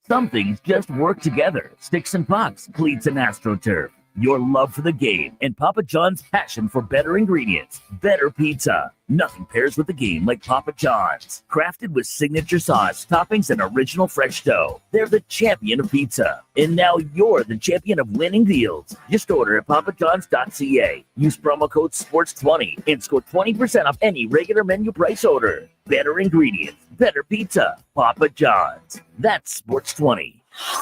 Some things just work together. Sticks and pucks, cleats and AstroTurf. Your love for the game and Papa John's passion for better ingredients. Better pizza. Nothing pairs with the game like Papa John's. Crafted with signature sauce, toppings, and original fresh dough. They're the champion of pizza. And now you're the champion of winning deals. Just order at papajohns.ca. Use promo code SPORTS20 and score 20% off any regular menu price order. Better ingredients. Better pizza. Papa John's. That's SPORTS20.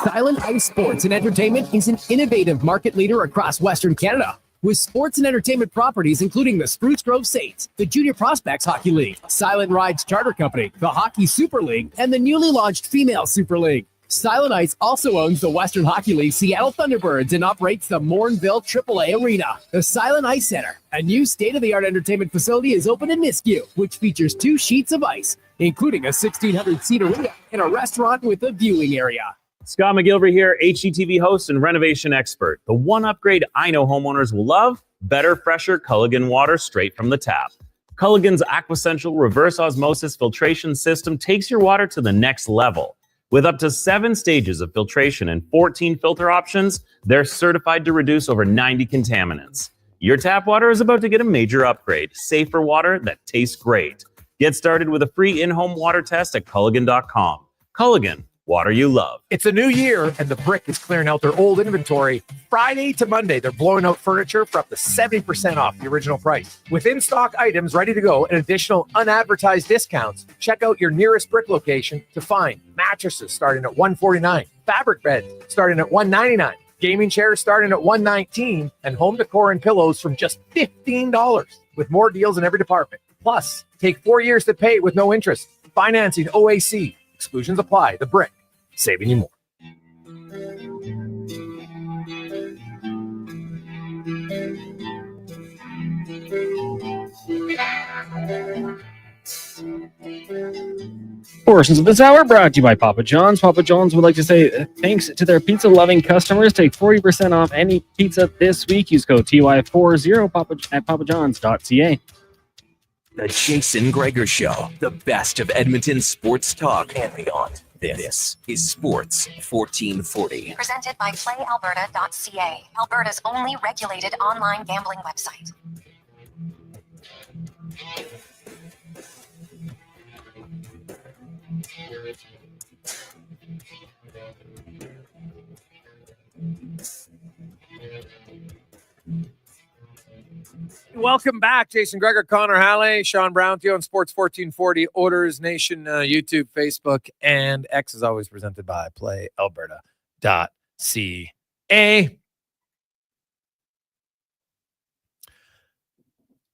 Silent Ice Sports and Entertainment is an innovative market leader across Western Canada with sports and entertainment properties including the Spruce Grove Saints, the Junior Prospects Hockey League, Silent Rides Charter Company, the Hockey Super League, and the newly launched Female Super League. Silent Ice also owns the Western Hockey League Seattle Thunderbirds and operates the Morinville AAA Arena. The Silent Ice Center, a new state-of-the-art entertainment facility, is open in Nisku, which features 2 sheets of ice, including a 1,600-seat arena and a restaurant with a viewing area. Scott McGilvery here, HGTV host and renovation expert. The one upgrade I know homeowners will love: better, fresher Culligan water straight from the tap. Culligan's Aquacentral reverse osmosis filtration system takes your water to the next level. With up to 7 stages of filtration and 14 filter options, they're certified to reduce over 90 contaminants. Your tap water is about to get a major upgrade. Safer water that tastes great. Get started with a free in-home water test at Culligan.com. Culligan. water you love. It's a new year, and the Brick is clearing out their old inventory. Friday to Monday, they're blowing out furniture for up to 70% off the original price. With in-stock items ready to go and additional unadvertised discounts, check out your nearest Brick location to find mattresses starting at $149, fabric beds starting at $199, gaming chairs starting at $119, and home decor and pillows from just $15, with more deals in every department. Plus, take 4 years to pay with no interest. Financing OAC. Exclusions apply. The Brick, saving you more. Portions of this hour brought to you by Papa John's. Papa John's would like to say thanks to their pizza-loving customers. Take 40% off any pizza this week. Use code TY40 at papajohns.ca. The Jason Gregor Show, the best of Edmonton sports talk and beyond. This is Sports 1440. Presented by PlayAlberta.ca, Alberta's only regulated online gambling website. Welcome back. Jason Gregor, Connor Halley, Sean Brown, Theo on Sports 1440, Oilers Nation, YouTube, Facebook, and X is always presented by PlayAlberta.ca.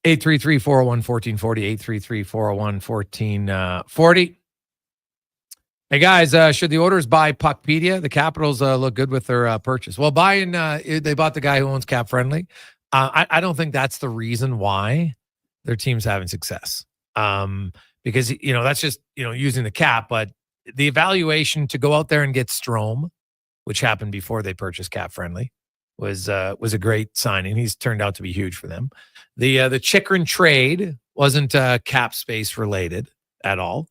833-401-1440, 833-401-1440. Hey guys, should the Oilers buy Puckpedia? The Capitals look good with their purchase. Well, they bought the guy who owns Cap Friendly. I don't think that's the reason why their team's having success. Because, that's just, using the cap, but the evaluation to go out there and get Strome, which happened before they purchased Cap Friendly, was a great signing. He's turned out to be huge for them. The Chikrin trade wasn't cap space related at all.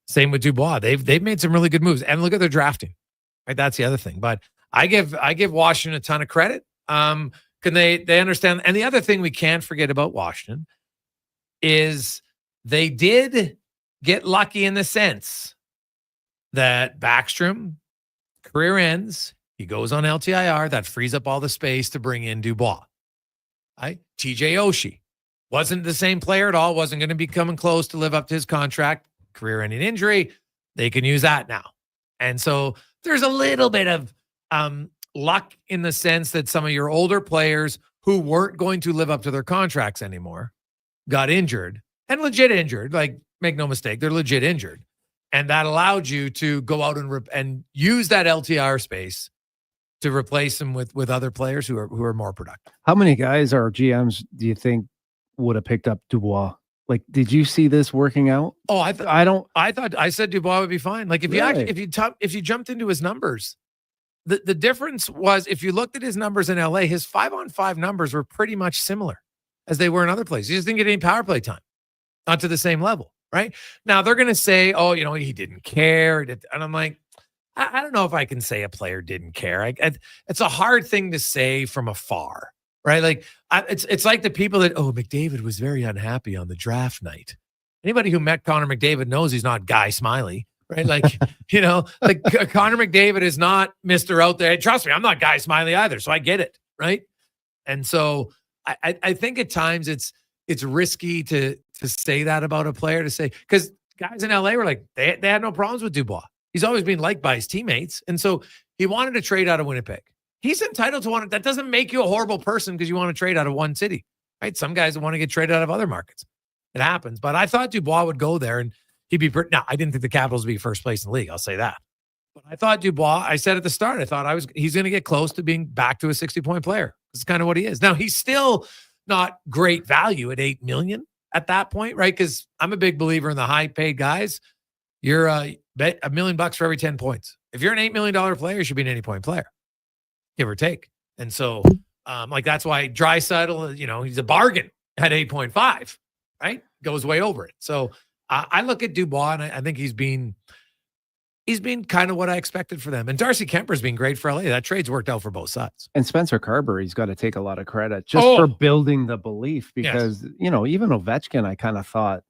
Same with Dubois. They've made some really good moves, and look at their drafting. Right, that's the other thing. But I give Washington a ton of credit. Can they understand? And the other thing we can't forget about Washington is they did get lucky in the sense that Backstrom career ends. He goes on LTIR. That frees up all the space to bring in Dubois. Right? TJ Oshie wasn't the same player at all. Wasn't going to be coming close to live up to his contract. Career-ending injury. They can use that now. And so there's a little bit of luck in the sense that some of your older players who weren't going to live up to their contracts anymore got injured, and legit injured. Like, make no mistake, they're legit injured. And that allowed you to go out and use that LTR space to replace them with other players who are more productive. How many guys or GMs do you think would have picked up Dubois? Like, did you see this working out? Oh, I said Dubois would be fine. Like, if you jumped into his numbers, the difference was, if you looked at his numbers in LA, his 5-on-5 numbers were pretty much similar as they were in other places. He just didn't get any power play time, not to the same level, right? Now they're going to say, oh, he didn't care. And I'm like, I don't know if I can say a player didn't care. It's a hard thing to say from afar, right? Like, it's like the people that, McDavid was very unhappy on the draft night. Anybody who met Connor McDavid knows he's not Guy Smiley. Right. Like, Connor McDavid is not Mr. out there. Trust me, I'm not Guy Smiley either. So I get it. Right. And so I think at times it's risky to say that about a player, to say, because guys in LA were like, they had no problems with Dubois. He's always been liked by his teammates. And so he wanted to trade out of Winnipeg. He's entitled to want it. That doesn't make you a horrible person because you want to trade out of one city. Right. Some guys want to get traded out of other markets. It happens. But I thought Dubois would go there and he'd be now, I didn't think the Capitals would be first place in the league. I'll say that. But I thought Dubois, I said at the start, he's going to get close to being back to a 60-point player. That's kind of what he is. Now, he's still not great value at $8 million at that point, right? Because I'm a big believer in the high-paid guys. You're bet $1 million for every 10 points. If you're an $8 million player, you should be an 80-point player, give or take. And so, that's why Draisaitl, he's a bargain at 8.5, right? Goes way over it. So, I look at Dubois, and I think he's been kind of what I expected for them. And Darcy Kemper's been great for LA. That trade's worked out for both sides. And Spencer Carberry's got to take a lot of credit just for building the belief, because, even Ovechkin, I kind of thought,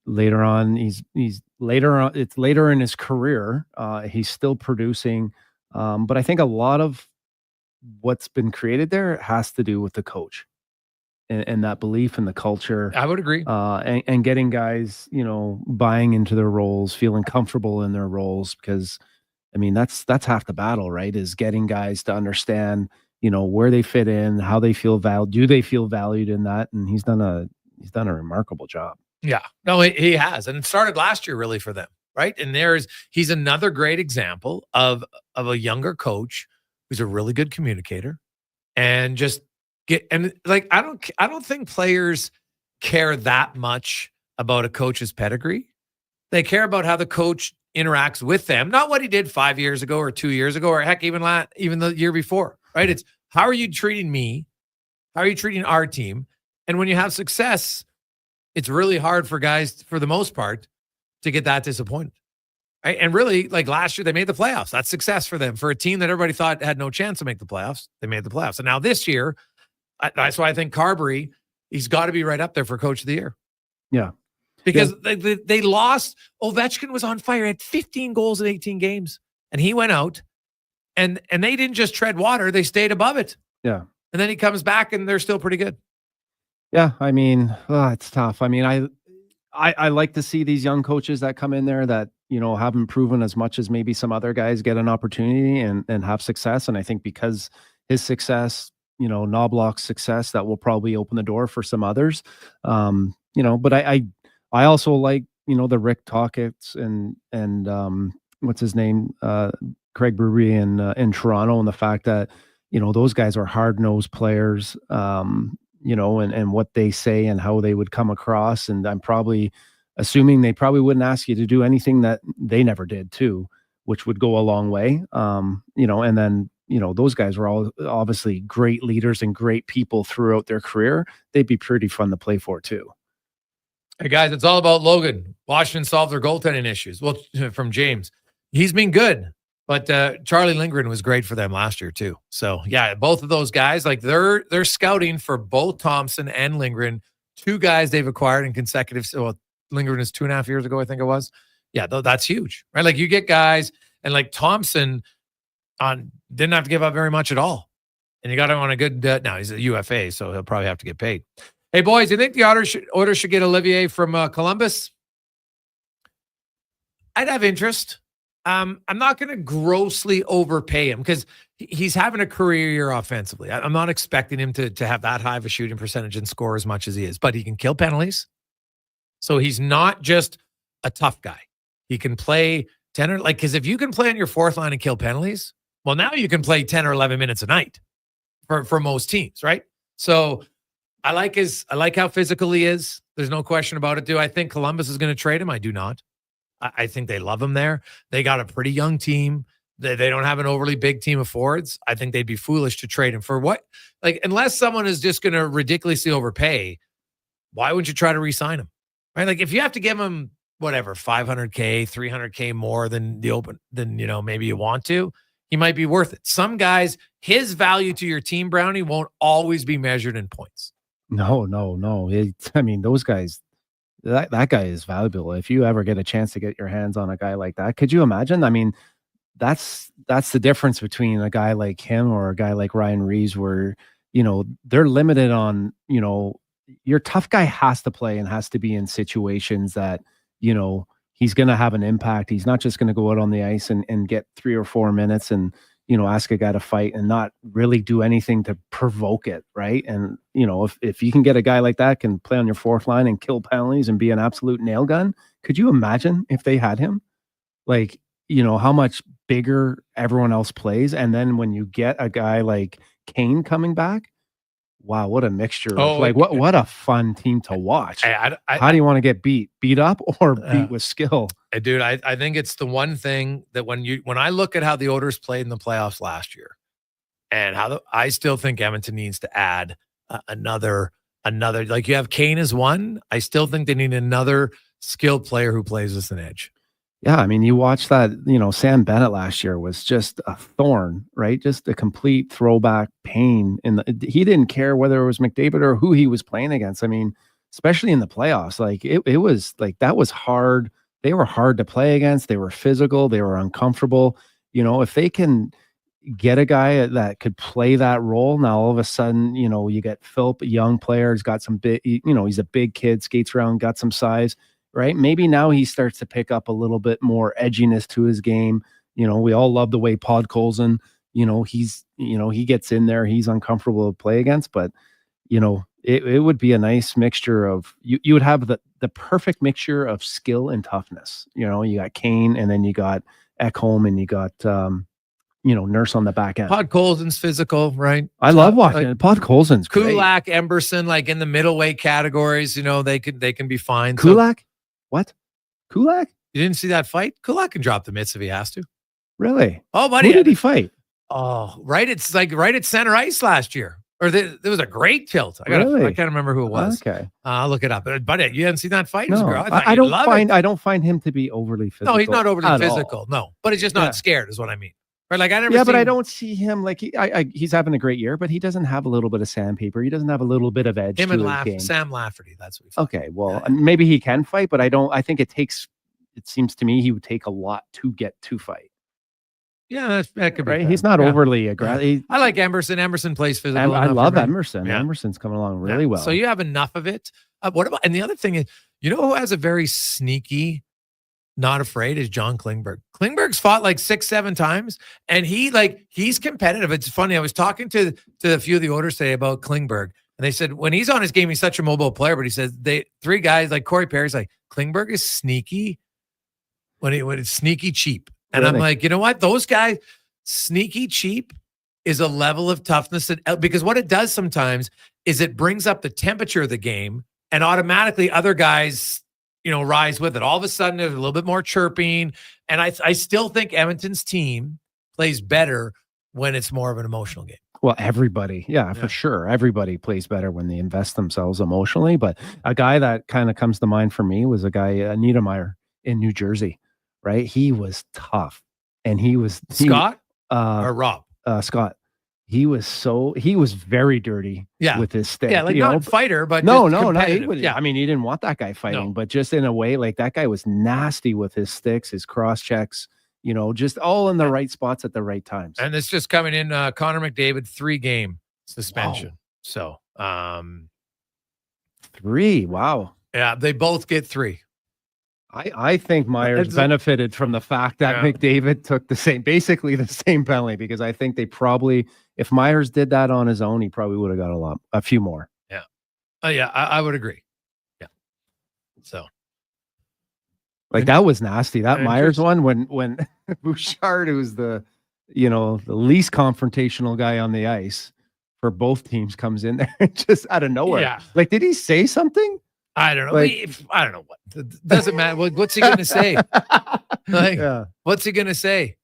later on, it's later in his career. He's still producing. But I think a lot of what's been created there has to do with the coach and that belief in the culture. I would agree. And getting guys, buying into their roles, feeling comfortable in their roles, because I mean, that's half the battle, right? Is getting guys to understand, where they fit in, how they feel valued. Do they feel valued in that? And he's done a remarkable job. Yeah, no, he has. And it started last year really for them. Right. And he's another great example of a younger coach who's a really good communicator and I don't think players care that much about a coach's pedigree. They care about how the coach interacts with them, not what he did 5 years ago or 2 years ago, or heck, even the year before, right? It's how are you treating me? How are you treating our team? And when you have success, it's really hard for guys, for the most part, to get that disappointed. Right? And really, like last year, they made the playoffs. That's success for them. For a team that everybody thought had no chance to make the playoffs, they made the playoffs. And now this year, that's why I think Carberry, he's got to be right up there for Coach of the Year. Yeah. Because they lost. Ovechkin was on fire, had 15 goals in 18 games. And he went out, and they didn't just tread water, they stayed above it. Yeah. And then he comes back, and they're still pretty good. Yeah, I mean, it's tough. I mean, I like to see these young coaches that come in there that, haven't proven as much as maybe some other guys get an opportunity and have success. And I think because his success, Knobloch's success, that will probably open the door for some others. But I also like, the Rick Tocchet's and what's his name? Craig Brewery in Toronto, and the fact that, those guys are hard-nosed players, and what they say and how they would come across. And I'm probably assuming they probably wouldn't ask you to do anything that they never did too, which would go a long way. And then, those guys were all obviously great leaders and great people throughout their career. They'd be pretty fun to play for too. Hey guys, it's all about Logan. Washington solved their goaltending issues. Well, from James, he's been good. But Charlie Lindgren was great for them last year too. So yeah, both of those guys, like they're scouting for both Thompson and Lindgren, two guys they've acquired in consecutive. So Lindgren is 2.5 years ago, I think it was. Yeah, that's huge, right? Like you get guys, and like Thompson didn't have to give up very much at all, and you got him on a good. Now he's a UFA, so he'll probably have to get paid. Hey boys, do you think the Oilers should get Olivier from Columbus? I'd have interest. I'm not going to grossly overpay him because he's having a career year offensively. I'm not expecting him to have that high of a shooting percentage and score as much as he is, but he can kill penalties. So he's not just a tough guy. He can play 10 or because if you can play on your fourth line and kill penalties, well, now you can play 10 or 11 minutes a night for most teams, right? So I like how physical he is. There's no question about it. Do I think Columbus is going to trade him? I do not. I think they love him there. They got a pretty young team. They don't have an overly big team of forwards. I think they'd be foolish to trade him for what? Unless someone is just going to ridiculously overpay, why wouldn't you try to re-sign him? Right? Like if you have to give him whatever, $500K, $300K more than maybe you want to, he might be worth it. Some guys, his value to your team, Brownie, won't always be measured in points. No. Those guys, that guy is valuable. If you ever get a chance to get your hands on a guy like that, could you imagine? I mean, that's the difference between a guy like him or a guy like Ryan Reeves, where, they're limited on, your tough guy has to play and has to be in situations that, he's going to have an impact. He's not just going to go out on the ice and get 3 or 4 minutes and, ask a guy to fight and not really do anything to provoke it. Right. And, if you can get a guy like that can play on your fourth line and kill penalties and be an absolute nail gun, could you imagine if they had him? How much bigger everyone else plays. And then when you get a guy like Kane coming back, wow, what a mixture. What a fun team to watch. How do you want to get beat up or beat with skill? Dude, I think it's the one thing that when I look at how the Oilers played in the playoffs last year and I still think Edmonton needs to add another, like you have Kane as one. I still think they need another skilled player who plays with an edge. Yeah, I mean, you watch that, Sam Bennett last year was just a thorn, right? Just a complete throwback pain. He didn't care whether it was McDavid or who he was playing against. I mean, especially in the playoffs. Like it was like that was hard. They were hard to play against. They were physical. They were uncomfortable. If they can get a guy that could play that role, now all of a sudden, you get Philp, a young player, he's got some big, he's a big kid, skates around, got some size, right? Maybe now he starts to pick up a little bit more edginess to his game. We all love the way Podkolzin, he gets in there, he's uncomfortable to play against, but it would be a nice mixture of you would have the perfect mixture of skill and toughness. You got Kane, and then you got Ekholm, and you got Nurse on the back end. Podkolzin's physical, right? I love watching it. Podkolzin's great. Kulak, Emberson, like in the middleweight cacategories, they can be fine. Kulak? What? Kulak? You didn't see that fight? Kulak can drop the mitts if he has to. Really? Oh, buddy. Who did he fight? Oh, right. It's like right at center ice last year. Or there was a great tilt. I can't remember who it was. Okay. I'll look it up. But you haven't seen that fight? No, I don't find him to be overly physical. No, he's not overly physical. All. No, but he's just not scared is what I mean. Right? Like I never. Yeah, but I don't see him like he's having a great year, but he doesn't have a little bit of sandpaper. He doesn't have a little bit of edge. Him to and his game. Sam Lafferty. That's what. Okay, well, maybe he can fight, but I don't. I think it seems to me he would take a lot to get to fight. Yeah, that could be right. He's not overly aggressive. I like Emerson. Emerson plays physical. I love Emerson. Yeah. Emerson's coming along really well. So you have enough of it. What about? And the other thing is, who has a very sneaky, not afraid is John Klingberg. Klingberg's fought like 6-7 times, and he's competitive. It's funny. I was talking to a few of the Oilers today about Klingberg, and they said when he's on his game, he's such a mobile player. But he says three guys like Corey Perry's like Klingberg is sneaky when it's sneaky cheap. And I'm like, you know what? Those guys, sneaky cheap is a level of toughness because what it does sometimes is it brings up the temperature of the game, and automatically other guys, rise with it. All of a sudden, there's a little bit more chirping. And I still think Edmonton's team plays better when it's more of an emotional game. Well, everybody, for sure. Everybody plays better when they invest themselves emotionally. But a guy that kind of comes to mind for me was a guy, Niedermeyer in New Jersey. Right, he was tough, and he was Scott or Rob. Scott. He was very dirty. with his stick. Yeah, like not a fighter, but no. Yeah, I mean, he didn't want that guy fighting, but just in a way, like that guy was nasty with his sticks, his cross checks. Just all in the right spots at the right times. And it's just coming in. Connor McDavid 3-game suspension. Whoa. So 3. Wow. Yeah, they both get 3. I think Myers benefited from the fact that McDavid took basically the same penalty, because I think they probably, if Myers did that on his own, he probably would have got a few more. Yeah. I would agree. Yeah. So. Like that was nasty. That Myers one, when Bouchard, who's the least confrontational guy on the ice for both teams, comes in there just out of nowhere. Yeah. Like, did he say something? I don't know. I don't know what. It doesn't matter. What's he going to say? What's he going to say?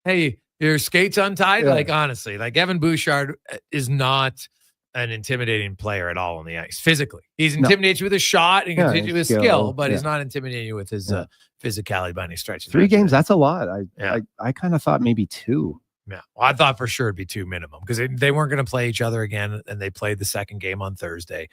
Hey, your skates untied? Yeah. Like, honestly, like Evan Bouchard is not an intimidating player at all on the ice physically. He's intimidating you with a shot and with his skill, but he's not intimidating you with his physicality by any stretch. 3 games, that's a lot. I kind of thought maybe 2. Yeah. Well, I thought for sure it'd be 2 minimum, because they weren't going to play each other again, and they played the second game on Thursday.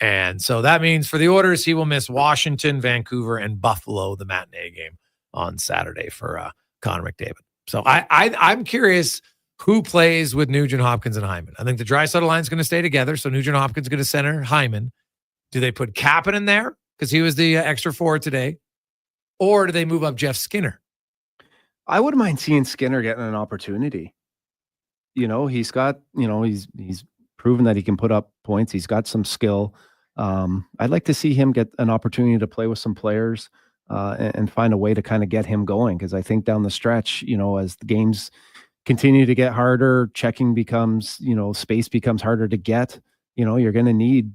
And so that means for the Oilers, he will miss Washington, Vancouver, and Buffalo, the matinee game on Saturday for Connor McDavid. So I'm curious who plays with Nugent Hopkins and Hyman. I think the Draisaitl line is going to stay together, so Nugent Hopkins is going to center Hyman. Do they put Kapanen in there because he was the extra forward today, or do they move up Jeff Skinner? I wouldn't mind seeing Skinner getting an opportunity. He's got, he's proven that he can put up points. He's got some skill. I'd like to see him get an opportunity to play with some players and find a way to kind of get him going, because I think down the stretch, as the games continue to get harder, checking becomes, space becomes harder to get. You're going to need,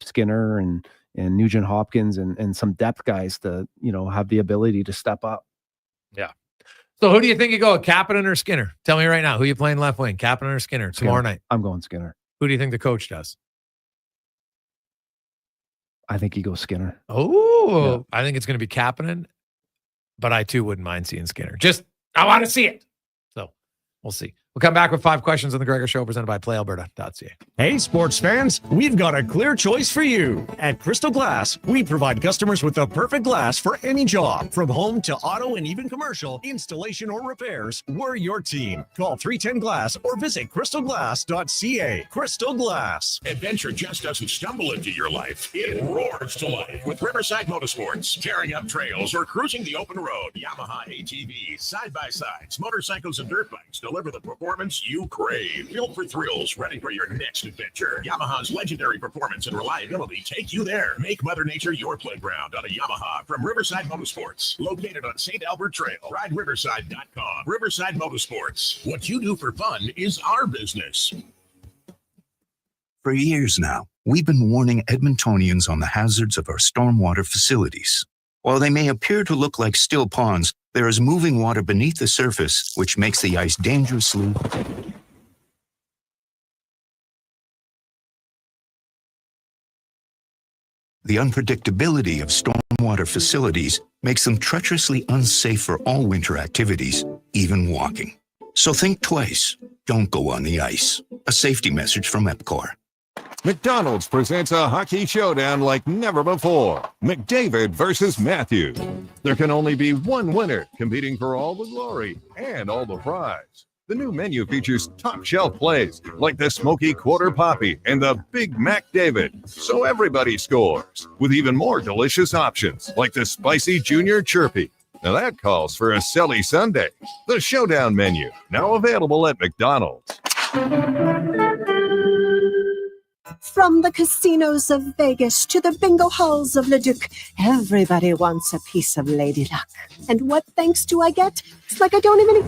Skinner and Nugent Hopkins and some depth guys to, have the ability to step up. Yeah. So who do you think you go, Kapanen or Skinner? Tell me right now, who you playing left wing, Kapanen or Skinner tomorrow night? I'm going Skinner. Who do you think the coach does? I think he goes Skinner. Oh, I think it's going to be Kapanen, but I too wouldn't mind seeing Skinner. I want to see it. So we'll see. We'll come back with 5 questions on the Gregor Show presented by PlayAlberta.ca. Hey, sports fans, we've got a clear choice for you. At Crystal Glass, we provide customers with the perfect glass for any job. From home to auto and even commercial, installation or repairs, we're your team. Call 310-GLASS or visit crystalglass.ca. Crystal Glass. Adventure just doesn't stumble into your life. It roars to life with Riverside Motorsports. Tearing up trails or cruising the open road. Yamaha ATVs, side-by-sides, motorcycles, and dirt bikes deliver the performance you crave. Built for thrills, ready for your next adventure. Yamaha's legendary performance and reliability take you there. Make Mother Nature your playground on a Yamaha from Riverside Motorsports. Located on St. Albert Trail. RideRiverside.com. Riverside Motorsports. What you do for fun is our business. For years now, we've been warning Edmontonians on the hazards of our stormwater facilities. While they may appear to look like still ponds, there is moving water beneath the surface, which makes the ice dangerously. The unpredictability of stormwater facilities makes them treacherously unsafe for all winter activities, even walking. So think twice. Don't go on the ice. A safety message from EPCOR. McDonald's presents a hockey showdown like never before. McDavid versus Matthews. There can only be one winner, competing for all the glory and all the prize. The new menu features top shelf plays like the Smoky Quarter Poppy and the Big Mac David, so everybody scores, with even more delicious options like the Spicy Junior Chirpy. Now that calls for a silly Sunday. The Showdown menu, now available at McDonald's. From the casinos of Vegas to the bingo halls of Leduc, everybody wants a piece of Lady Luck. And what thanks do I get? It's like I don't even...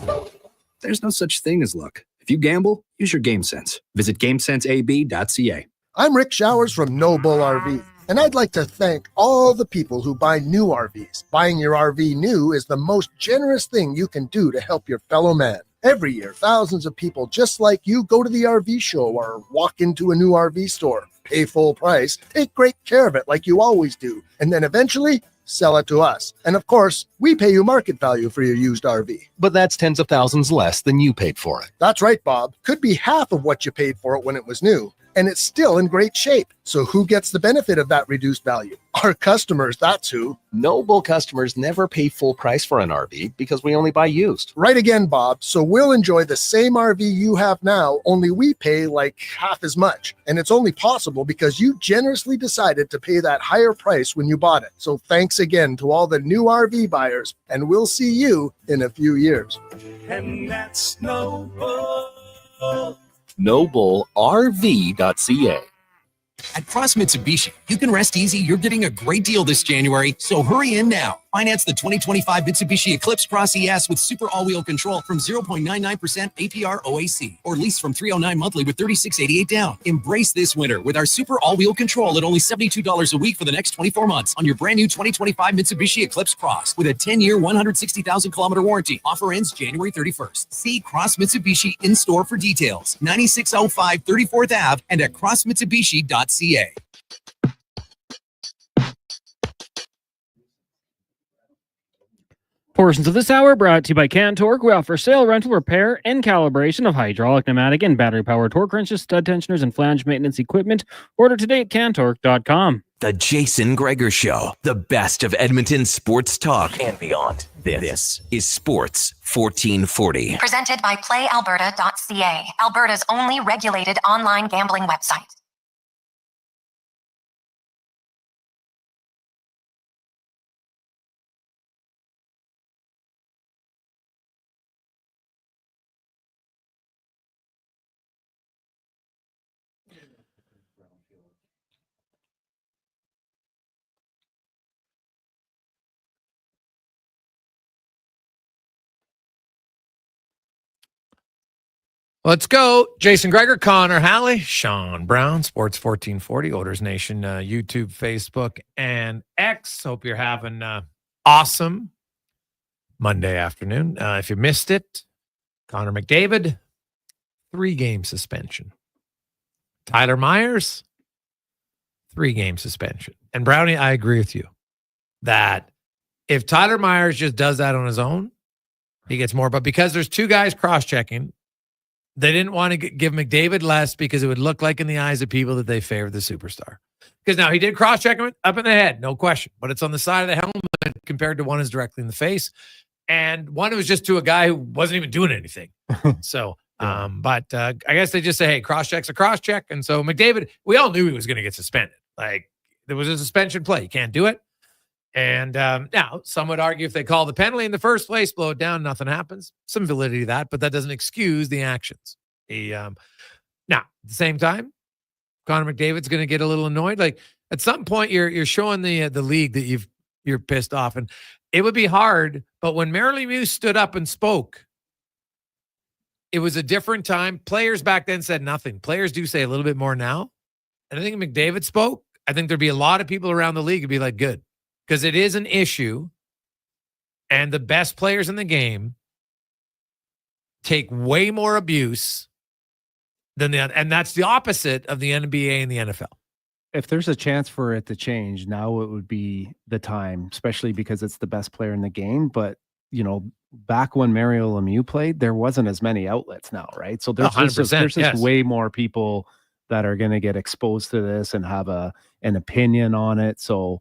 There's no such thing as luck. If you gamble, use your game sense. Visit GameSenseAB.ca. I'm Rick Showers from No Bull RV, and I'd like to thank all the people who buy new RVs. Buying your RV new is the most generous thing you can do to help your fellow man. Every year, thousands of people just like you go to the RV show or walk into a new RV store, pay full price, take great care of it like you always do, and then eventually sell it to us. And of course, we pay you market value for your used RV. But that's tens of thousands less than you paid for it. That's right, Bob. Could be half of what you paid for it when it was new. And it's still in great shape. So who gets the benefit of that reduced value? Our customers, that's who. No Bull customers never pay full price for an RV because we only buy used. Right again, Bob. So we'll enjoy the same RV you have now, only we pay like half as much. And it's only possible because you generously decided to pay that higher price when you bought it. So thanks again to all the new RV buyers, and we'll see you in a few years. And that's No Bull. NobleRV.ca. At Cross Mitsubishi, you can rest easy. You're getting a great deal this January, so hurry in now. Finance the 2025 Mitsubishi Eclipse Cross ES with super all-wheel control from 0.99% APR OAC, or lease from $309 monthly with $36.88 down. Embrace this winter with our super all-wheel control at only $72 a week for the next 24 months on your brand new 2025 Mitsubishi Eclipse Cross with a 10-year, 160,000-kilometer warranty. Offer ends January 31st. See Cross Mitsubishi in store for details. 9605 34th Ave and at crossmitsubishi.ca. Portions of this hour brought to you by Cantork. We offer sale, rental, repair, and calibration of hydraulic, pneumatic, and battery-powered torque wrenches, stud tensioners, and flange maintenance equipment. Order today at Cantork.com. The Jason Gregor Show, the best of Edmonton sports talk and beyond. This is Sports 1440. Presented by PlayAlberta.ca, Alberta's only regulated online gambling website. Let's go. Jason Gregor, Connor Halley, Sean Brown, Sports 1440, Oilers Nation, YouTube, Facebook, and X. Hope you're having awesome Monday afternoon. If you missed it, Connor McDavid, 3-game suspension. Tyler Myers, 3-game suspension. And Brownie, I agree with you that if Tyler Myers just does that on his own, he gets more. But because there's 2 guys cross-checking, They didn't want to give McDavid less because it would look like in the eyes of people that they favored the superstar. Because now he did cross-check him up in the head, no question. But it's on the side of the helmet compared to one is directly in the face. And one was just to a guy who wasn't even doing anything. So, but I guess they just say, hey, cross-check's a cross-check. And so McDavid, we all knew he was going to get suspended. Like, there was a suspension play. You can't do it. And now, some would argue if they call the penalty in the first place, blow it down, nothing happens. Some validity to that, but that doesn't excuse the actions. Now, at the same time, Connor McDavid's going to get a little annoyed. Like, at some point, you're showing the league that you're pissed off, and it would be hard. But when Mary Lemieux stood up and spoke, it was a different time. Players back then said nothing. Players do say a little bit more now. And I think if McDavid spoke, I think there'd be a lot of people around the league who'd be like, good. Because it is an issue, and the best players in the game take way more abuse than and that's the opposite of the NBA and the NFL. If there's a chance for it to change, now it would be the time, especially because it's the best player in the game. But, back when Mario Lemieux played, there wasn't as many outlets now, right? So there's just way more people that are going to get exposed to this and have an opinion on it. So,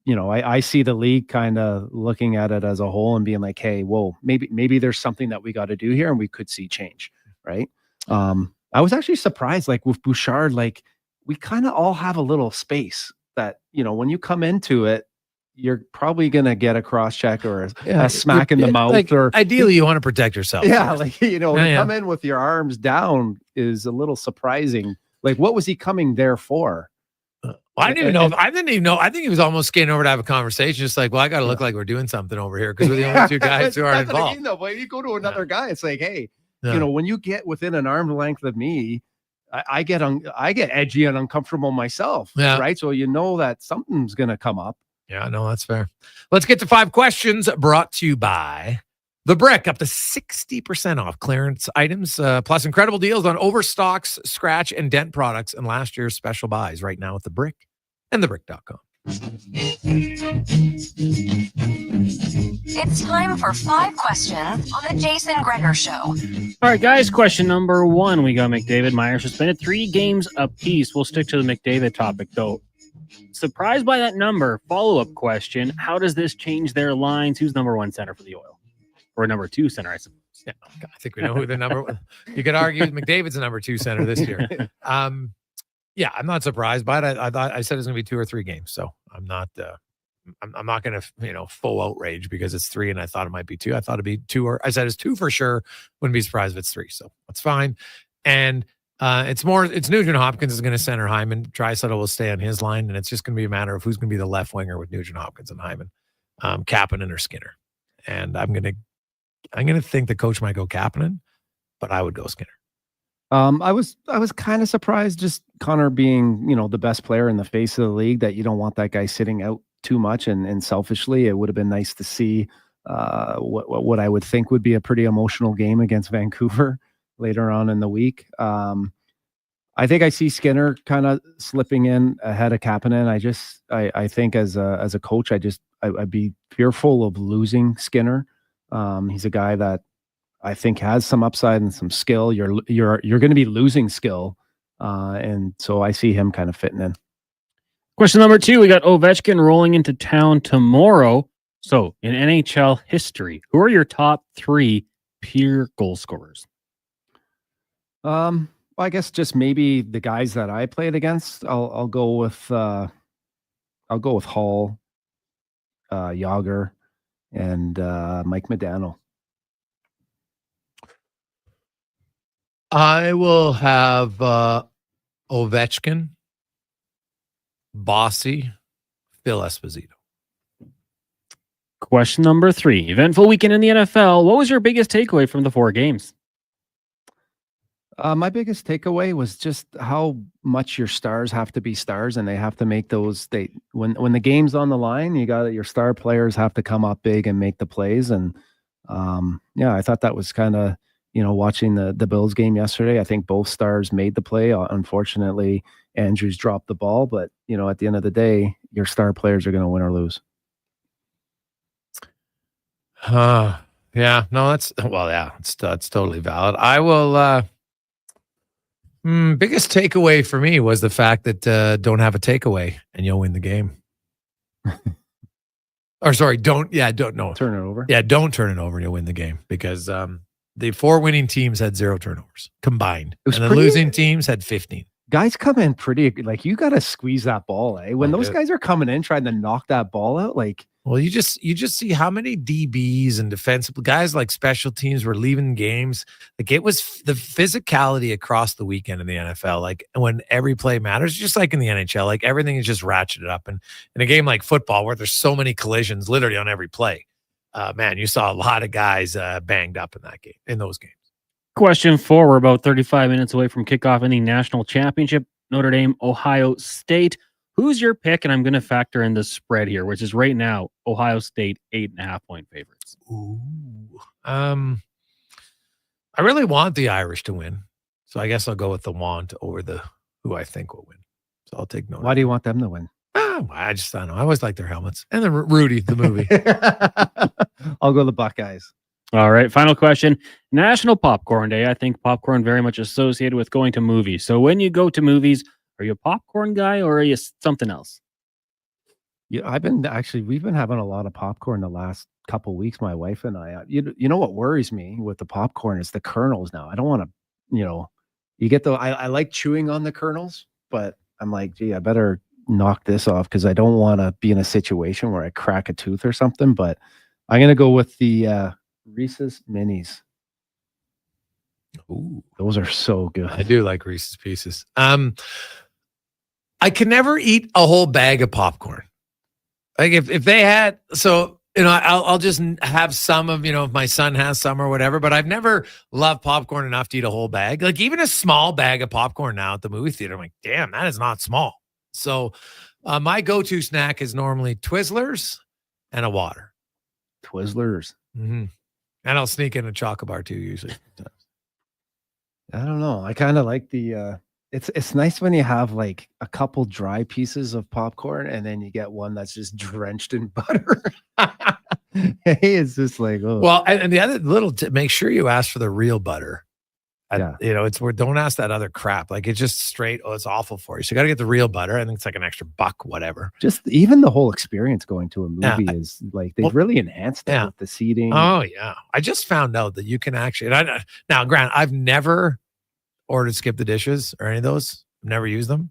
I see the league kind of looking at it as a whole and being like, hey, whoa, maybe there's something that we got to do here and we could see change, right? I was actually surprised, like with Bouchard, like we kind of all have a little space that, when you come into it, you're probably going to get a cross check or a smack in the mouth. Like, or ideally, you want to protect yourself. Yeah, like, come in with your arms down is a little surprising. Like, what was he coming there for? I didn't even know. I didn't even know. I think he was almost skating over to have a conversation. Just like, well, I got to look like we're doing something over here because we're the only two guys who aren't involved. When you go to another guy, it's like, hey, when you get within an arm's length of me, I get edgy and uncomfortable myself. Yeah. Right. So that something's gonna come up. Yeah, no, that's fair. Let's get to 5 questions brought to you by The Brick. Up to 60% off clearance items, plus incredible deals on overstocks, scratch, and dent products, and last year's special buys right now at The Brick and thebrick.com. It's time for 5 questions on the Jason Gregor Show. All right, guys, question number 1. We got McDavid, Meyer suspended 3 games apiece. We'll stick to the McDavid topic, though. Surprised by that number. Follow-up question. How does this change their lines? Who's number 1 center for the Oil? Or number 2 center, I suppose. Yeah, I think we know who the number one. You could argue McDavid's the number 2 center this year. Yeah, I'm not surprised by it. I thought I said it's going to be 2 or 3 games, so I'm not. I'm not going to full outrage because it's 3 and I thought it might be 2. I thought it'd be 2, or I said it's 2 for sure. Wouldn't be surprised if it's 3, so that's fine. And it's Nugent Hopkins is going to center Hyman. Draisaitl will stay on his line, and it's just going to be a matter of who's going to be the left winger with Nugent Hopkins and Hyman, Kapanen or Skinner. And I'm going to think the coach might go Kapanen, but I would go Skinner. I was kind of surprised, just Connor being, the best player in the face of the league, that you don't want that guy sitting out too much. And selfishly, it would have been nice to see what I would think would be a pretty emotional game against Vancouver later on in the week. I think I see Skinner kind of slipping in ahead of Kapanen. I think as a coach, I'd be fearful of losing Skinner. He's a guy that I think has some upside and some skill. You're going to be losing skill, and so I see him kind of fitting in. Question number 2: we got Ovechkin rolling into town tomorrow. So in NHL history, who are your top 3 peer goal scorers? Well, I guess just maybe the guys that I played against. I'll go with Hall, Jágr, and Mike Modano. I will have Ovechkin, Bossy, Phil Esposito. Question number 3: eventful weekend in the NFL. What was your biggest takeaway from the 4 games? My biggest takeaway was just how much your stars have to be stars, and they have to make those. When the game's on the line, your star players have to come up big and make the plays. And I thought that was kind of, watching the Bills game yesterday. I think both stars made the play. Unfortunately, Andrews dropped the ball, but at the end of the day, your star players are going to win or lose. Yeah, no, that's totally valid. I will. Biggest takeaway for me was the fact that don't have a takeaway and you'll win the game. Or sorry, don't turn it over. Yeah, don't turn it over and you'll win the game because the 4 winning teams had 0 turnovers combined, and the losing teams had 15. Guys come in pretty like you got to squeeze that ball, eh? When those guys are coming in trying to knock that ball out, like. Well, you just see how many DBs and defensive guys like special teams were leaving games. Like it was the physicality across the weekend in the NFL. Like when every play matters, just like in the NHL, like everything is just ratcheted up. And in a game like football, where there's so many collisions literally on every play, man, you saw a lot of guys banged up in those games. Question 4. We're about 35 minutes away from kickoff in the national championship. Notre Dame, Ohio State. Who's your pick? And I'm going to factor in the spread here, which is right now Ohio State 8.5-point favorites. Ooh. I really want the Irish to win, so I guess I'll go with the want over the who I think will win. So I'll take Notre Dame. Why do you want them to win? I don't know. I always like their helmets and the Rudy, the movie. I'll go the Buckeyes. All right. Final question. National Popcorn Day. I think popcorn very much associated with going to movies. So when you go to movies, are you a popcorn guy or are you something else? Yeah, we've been having a lot of popcorn the last couple of weeks, my wife and I. You know what worries me with the popcorn is the kernels now. I don't want to, you get I like chewing on the kernels, but I'm like, gee, I better knock this off because I don't want to be in a situation where I crack a tooth or something. But I'm going to go with the Reese's Minis. Ooh, those are so good. I do like Reese's Pieces. I can never eat a whole bag of popcorn. Like if they had, so, I'll just have some of, if my son has some or whatever, but I've never loved popcorn enough to eat a whole bag. Like even a small bag of popcorn now at the movie theater, I'm like, damn, that is not small. So my go-to snack is normally Twizzlers and a water. Twizzlers. Mm-hmm. And I'll sneak in a chocolate bar too, usually. I don't know. I kind of like the, it's nice when you have like a couple dry pieces of popcorn and then you get one that's just drenched in butter. It's just like, oh. Well, and the other little tip, make sure you ask for the real butter. Yeah. It's where don't ask that other crap. Like it's just straight, it's awful for you. So you got to get the real butter. I think it's like an extra $1, whatever. Just even the whole experience going to a movie is like, they've really enhanced it with the seating. Oh yeah. I just found out that you can actually, now Grant, I've never ordered skip the dishes or any of those. Never used them.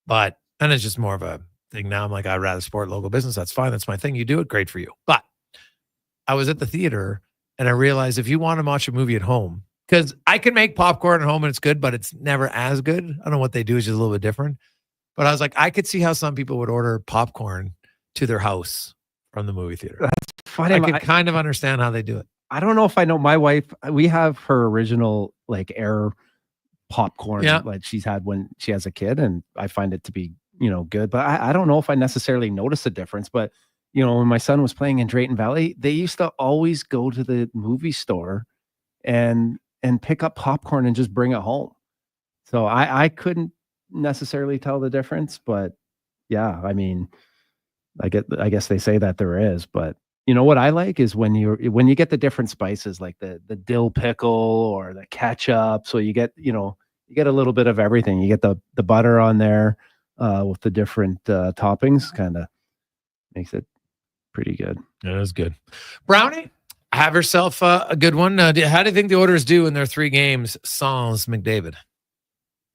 And it's just more of a thing now. I'm like, I'd rather support local business. That's fine. That's my thing. You do it. Great for you. But I was at the theater and I realized if you want to watch a movie at home, because I can make popcorn at home and it's good, but it's never as good. I don't know what they do. It's just a little bit different. But I was like, I could see how some people would order popcorn to their house from the movie theater. That's funny. I could kind of understand how they do it. I don't know if I know my wife. We have her original like air popcorn like she's had when she has a kid, and I find it to be good. But I don't know if I necessarily notice a difference. But when my son was playing in Drayton Valley, they used to always go to the movie store and pick up popcorn and just bring it home. So I couldn't necessarily tell the difference, but yeah, I mean, I guess they say that there is, but what I like is when you get the different spices, like the dill pickle or the ketchup. So you get, you get a little bit of everything. You get the butter on there with the different toppings, kind of makes it pretty good. It is good. Brownie, have yourself a good one. How do you think the Oilers do in their 3 games sans McDavid?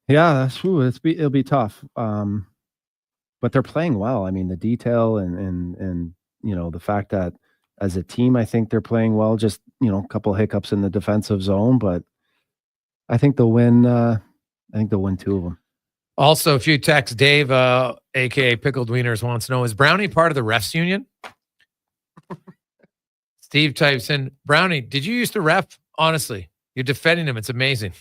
Yeah, that's true. It'll be tough. But they're playing well. I mean, the detail and the fact that as a team, I think they're playing well. Just a couple of hiccups in the defensive zone, but I think they'll win. I think they'll win 2 of them. Also, a few texts. Dave, aka Pickled Wieners, wants to know: is Brownie part of the refs union? Steve types in, Brownie, did you used to ref? Honestly, you're defending him. It's amazing.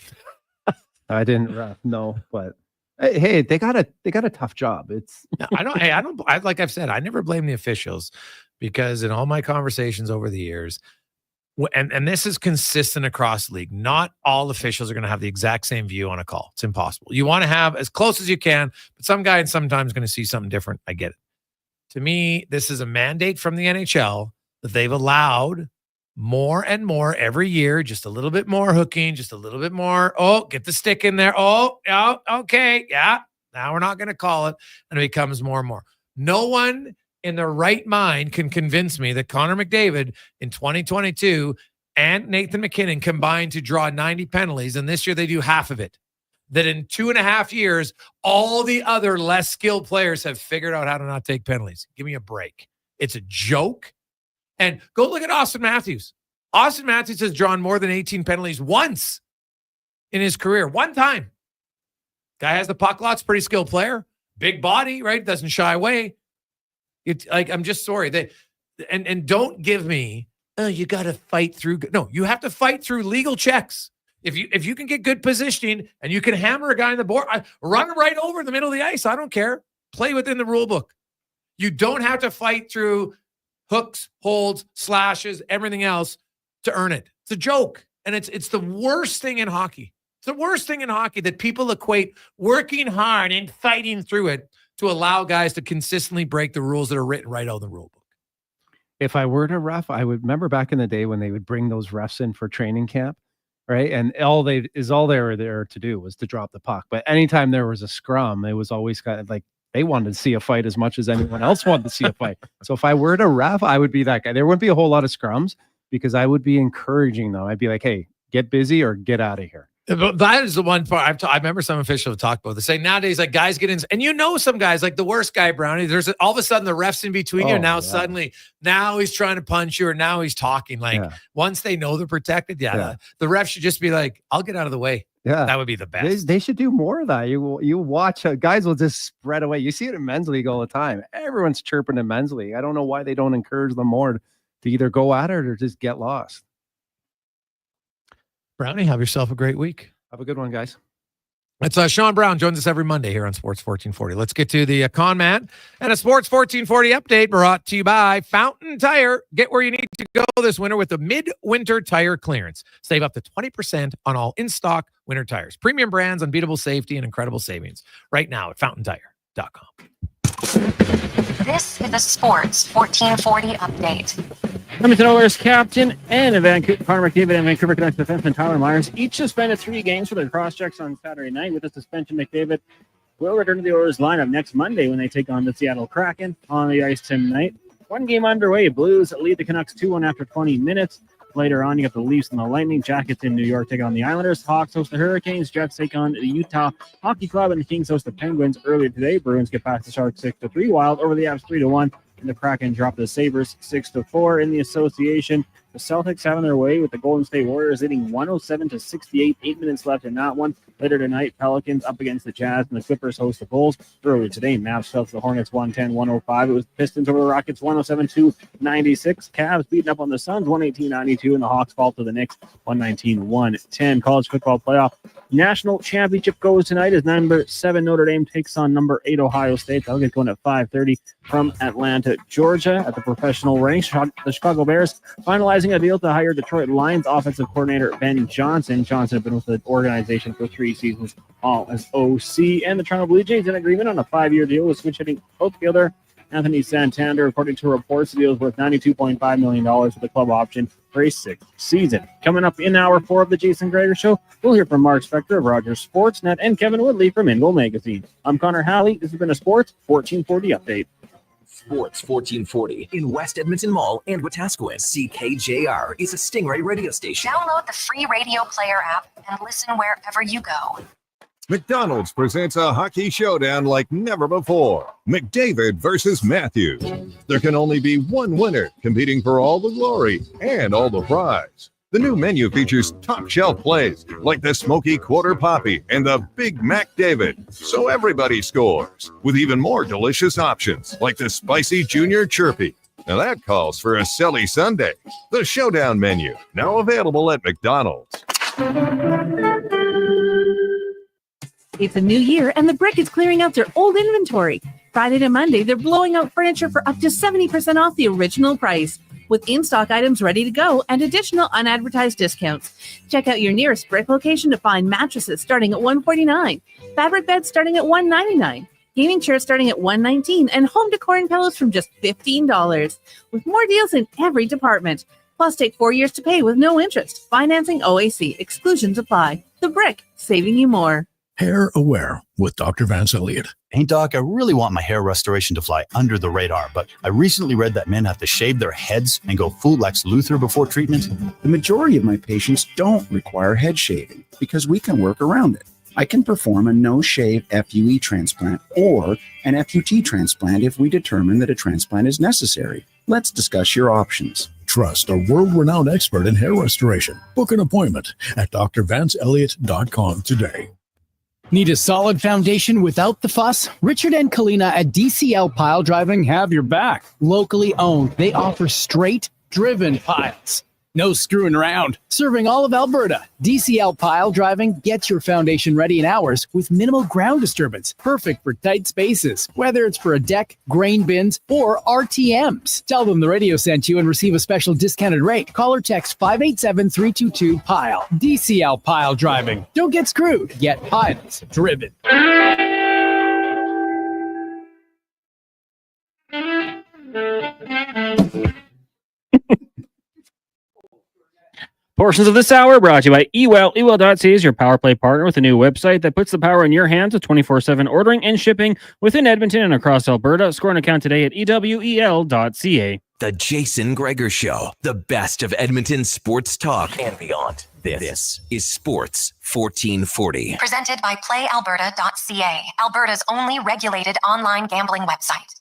I didn't ref, no, but hey, they got a tough job. It's like I've said, I never blame the officials because in all my conversations over the years, and this is consistent across the league, not all officials are going to have the exact same view on a call. It's impossible. You want to have as close as you can, but some guy sometimes going to see something different. I get it. To me, this is a mandate from the NHL that they've allowed more and more every year, just a little bit more hooking, just a little bit more. Oh, get the stick in there. Oh, okay. Yeah. Now we're not going to call it. And it becomes more and more. No one in their right mind can convince me that Connor McDavid in 2022 and Nathan McKinnon combined to draw 90 penalties, and this year they do half of it. That in 2.5 years, all the other less skilled players have figured out how to not take penalties. Give me a break. It's a joke. And go look at Austin Matthews. Austin Matthews has drawn more than 18 penalties once in his career. One time. Guy has the puck lots, pretty skilled player. Big body, right? Doesn't shy away. It's like, I'm just sorry. And don't give me, oh, you got to fight through. No, you have to fight through legal checks. If you can get good positioning and you can hammer a guy in the board, run right over the middle of the ice. I don't care. Play within the rule book. You don't have to fight through hooks, holds, slashes, everything else to earn it. It's a joke. And it's the worst thing in hockey. It's the worst thing in hockey that people equate working hard and fighting through it to allow guys to consistently break the rules that are written right out of the rule book. If I were to ref, I would remember back in the day when they would bring those refs in for training camp, right? And all they were there to do was to drop the puck. But anytime there was a scrum, it was always kind of like they wanted to see a fight as much as anyone else wanted to see a fight. So if I were to ref, I would be that guy. There wouldn't be a whole lot of scrums because I would be encouraging them. I'd be like, hey, get busy or get out of here. But that is the one part I remember some officials have talked about. They say nowadays, like guys get in, and some guys, like the worst guy, Brownie, there's all of a sudden the ref's in between you. And now suddenly, now he's trying to punch you or now he's talking. Like once they know they're protected, the ref should just be like, I'll get out of the way. Yeah. That would be the best. They should do more of that. You watch, guys will just spread away. You see it in men's league all the time. Everyone's chirping in men's league. I don't know why they don't encourage them more to either go at it or just get lost. Brownie, have yourself a great week. Have a good one, guys. It's Sean Brown joins us every Monday here on Sports 1440. Let's get to the Con Man and a Sports 1440 update brought to you by Fountain Tire. Get where you need to go this winter with the mid-winter tire clearance. Save up to 20% on all in-stock winter tires. Premium brands, unbeatable safety, and incredible savings. Right now at fountaintire.com. This is the Sports 1440 update. Edmonton Oilers captain and Connor McDavid and Vancouver Canucks defenseman Tyler Myers each suspended 3 games for their cross-checks on Saturday night. With the suspension, McDavid will return to the Oilers lineup next Monday when they take on the Seattle Kraken on the ice tonight. 1 game underway. Blues lead the Canucks 2-1 after 20 minutes. Later on, you got the Leafs and the Lightning. Jackets in New York take on the Islanders. Hawks host the Hurricanes. Jets take on the Utah Hockey Club, and the Kings host the Penguins earlier today. Bruins get past the Sharks 6-3. Wild over the Avs 3-1. And the Kraken drop the Sabres 6-4 in the association. The Celtics having their way with the Golden State Warriors leading 107-68. 8 minutes left in that one. Later tonight, Pelicans up against the Jazz, and the Clippers host the Bulls. Earlier today, Mavs fell to the Hornets 110-105. It was the Pistons over the Rockets 107-96. Cavs beating up on the Suns 118-92, and the Hawks fall to the Knicks 119-110. College football playoff national championship goes tonight as number 7 Notre Dame takes on number 8 Ohio State. That'll get going at 5:30 from Atlanta, Georgia. At the professional ranks, the Chicago Bears finalizing a deal to hire Detroit Lions offensive coordinator Ben Johnson. Johnson has been with the organization for 3 seasons, all as OC. And the Toronto Blue Jays in agreement on a 5-year deal with switch-hitting outfielder Anthony Santander. According to reports, the deal is worth $92.5 million with a club option for a 6th season. Coming up in hour 4 of the Jason Gregor Show, we'll hear from Mark Spector of Rogers Sportsnet and Kevin Woodley from InGoal Magazine. I'm Connor Halley. This has been a Sports 1440 update. Sports 1440 in West Edmonton Mall and Wetaskiwin. CKJR is a Stingray radio station. Download the free radio player app and listen wherever you go. McDonald's presents a hockey showdown like never before. McDavid versus Matthews. There can only be one winner, competing for all the glory and all the prize. The new menu features top shelf plays like the Smoky Quarter Poppy and the Big Mac David, so everybody scores, with even more delicious options like the Spicy Junior Chirpy. Now that calls for a silly Sunday. The Showdown menu, now available at McDonald's. It's a new year, and the Brick is clearing out their old inventory. Friday to Monday, they're blowing out furniture for up to 70% off the original price, with in-stock items ready to go and additional unadvertised discounts. Check out your nearest Brick location to find mattresses starting at $149, fabric beds starting at $199, gaming chairs starting at $119, and home decor and pillows from just $15, with more deals in every department. Plus, take 4 years to pay with no interest. Financing OAC. Exclusions apply. The Brick, saving you more. Hair Aware with Dr. Vance Elliott. Hey, Doc, I really want my hair restoration to fly under the radar, but I recently read that men have to shave their heads and go full Lex Luthor before treatment. The majority of my patients don't require head shaving because we can work around it. I can perform a no-shave FUE transplant or an FUT transplant if we determine that a transplant is necessary. Let's discuss your options. Trust a world-renowned expert in hair restoration. Book an appointment at drvanceelliott.com today. Need a solid foundation without the fuss? Richard and Kalina at DCL Pile Driving have your back. Locally owned, they offer straight, driven piles. No screwing around. Serving all of Alberta, DCL Pile Driving gets your foundation ready in hours with minimal ground disturbance. Perfect for tight spaces, whether it's for a deck, grain bins, or RTMs. Tell them the radio sent you and receive a special discounted rate. Call or text 587-322-PILE. DCL Pile Driving. Don't get screwed. Get piles driven. Portions of this hour brought to you by eWell. eWell.ca is your power play partner with a new website that puts the power in your hands with 24/7 ordering and shipping within Edmonton and across Alberta. Score an account today at ewell.ca. The Jason Gregor Show, the best of Edmonton sports talk and beyond. This is Sports 1440. Presented by PlayAlberta.ca, Alberta's only regulated online gambling website.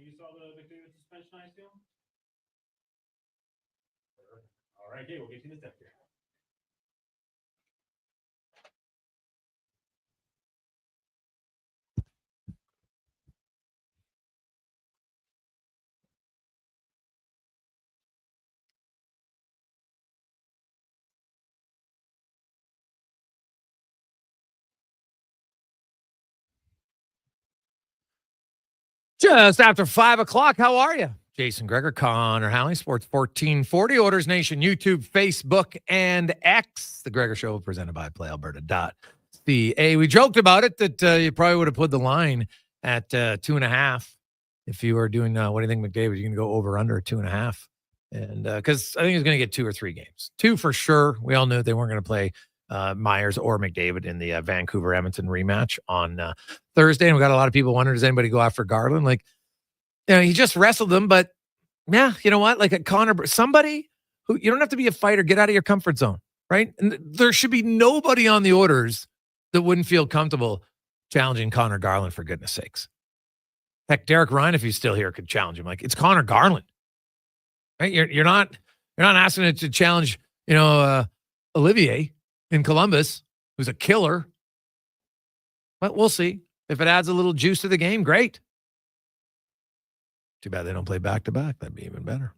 You saw the McDavid suspension I still? All right, hey, we'll get you the step here. Just after 5 o'clock, how are you? Jason Gregor, Connor Halley, Sports 1440, Orders Nation, YouTube, Facebook, and X. The Gregor Show presented by PlayAlberta.ca. We joked about it that you probably would have put the line at 2.5 if you were doing, what do you think, McDavid? You're going to go over under 2.5. And because I think he's going to get 2 or 3 games. 2 for sure. We all knew they weren't going to play Myers or McDavid in the Vancouver-Edmonton rematch on Thursday. And we got a lot of people wondering, does anybody go after Garland? Like, you know, he just wrestled them, but yeah, you know what? Like a Connor, somebody who, you don't have to be a fighter, get out of your comfort zone, right? And there should be nobody on the Orders that wouldn't feel comfortable challenging Connor Garland, for goodness sakes. Heck, Derek Ryan, if he's still here, could challenge him. Like, it's Connor Garland, right? You're not asking it to challenge, you know, Olivier in Columbus, who's a killer. But we'll see. If it adds a little juice to the game, great. Too bad they don't play back-to-back. That'd be even better.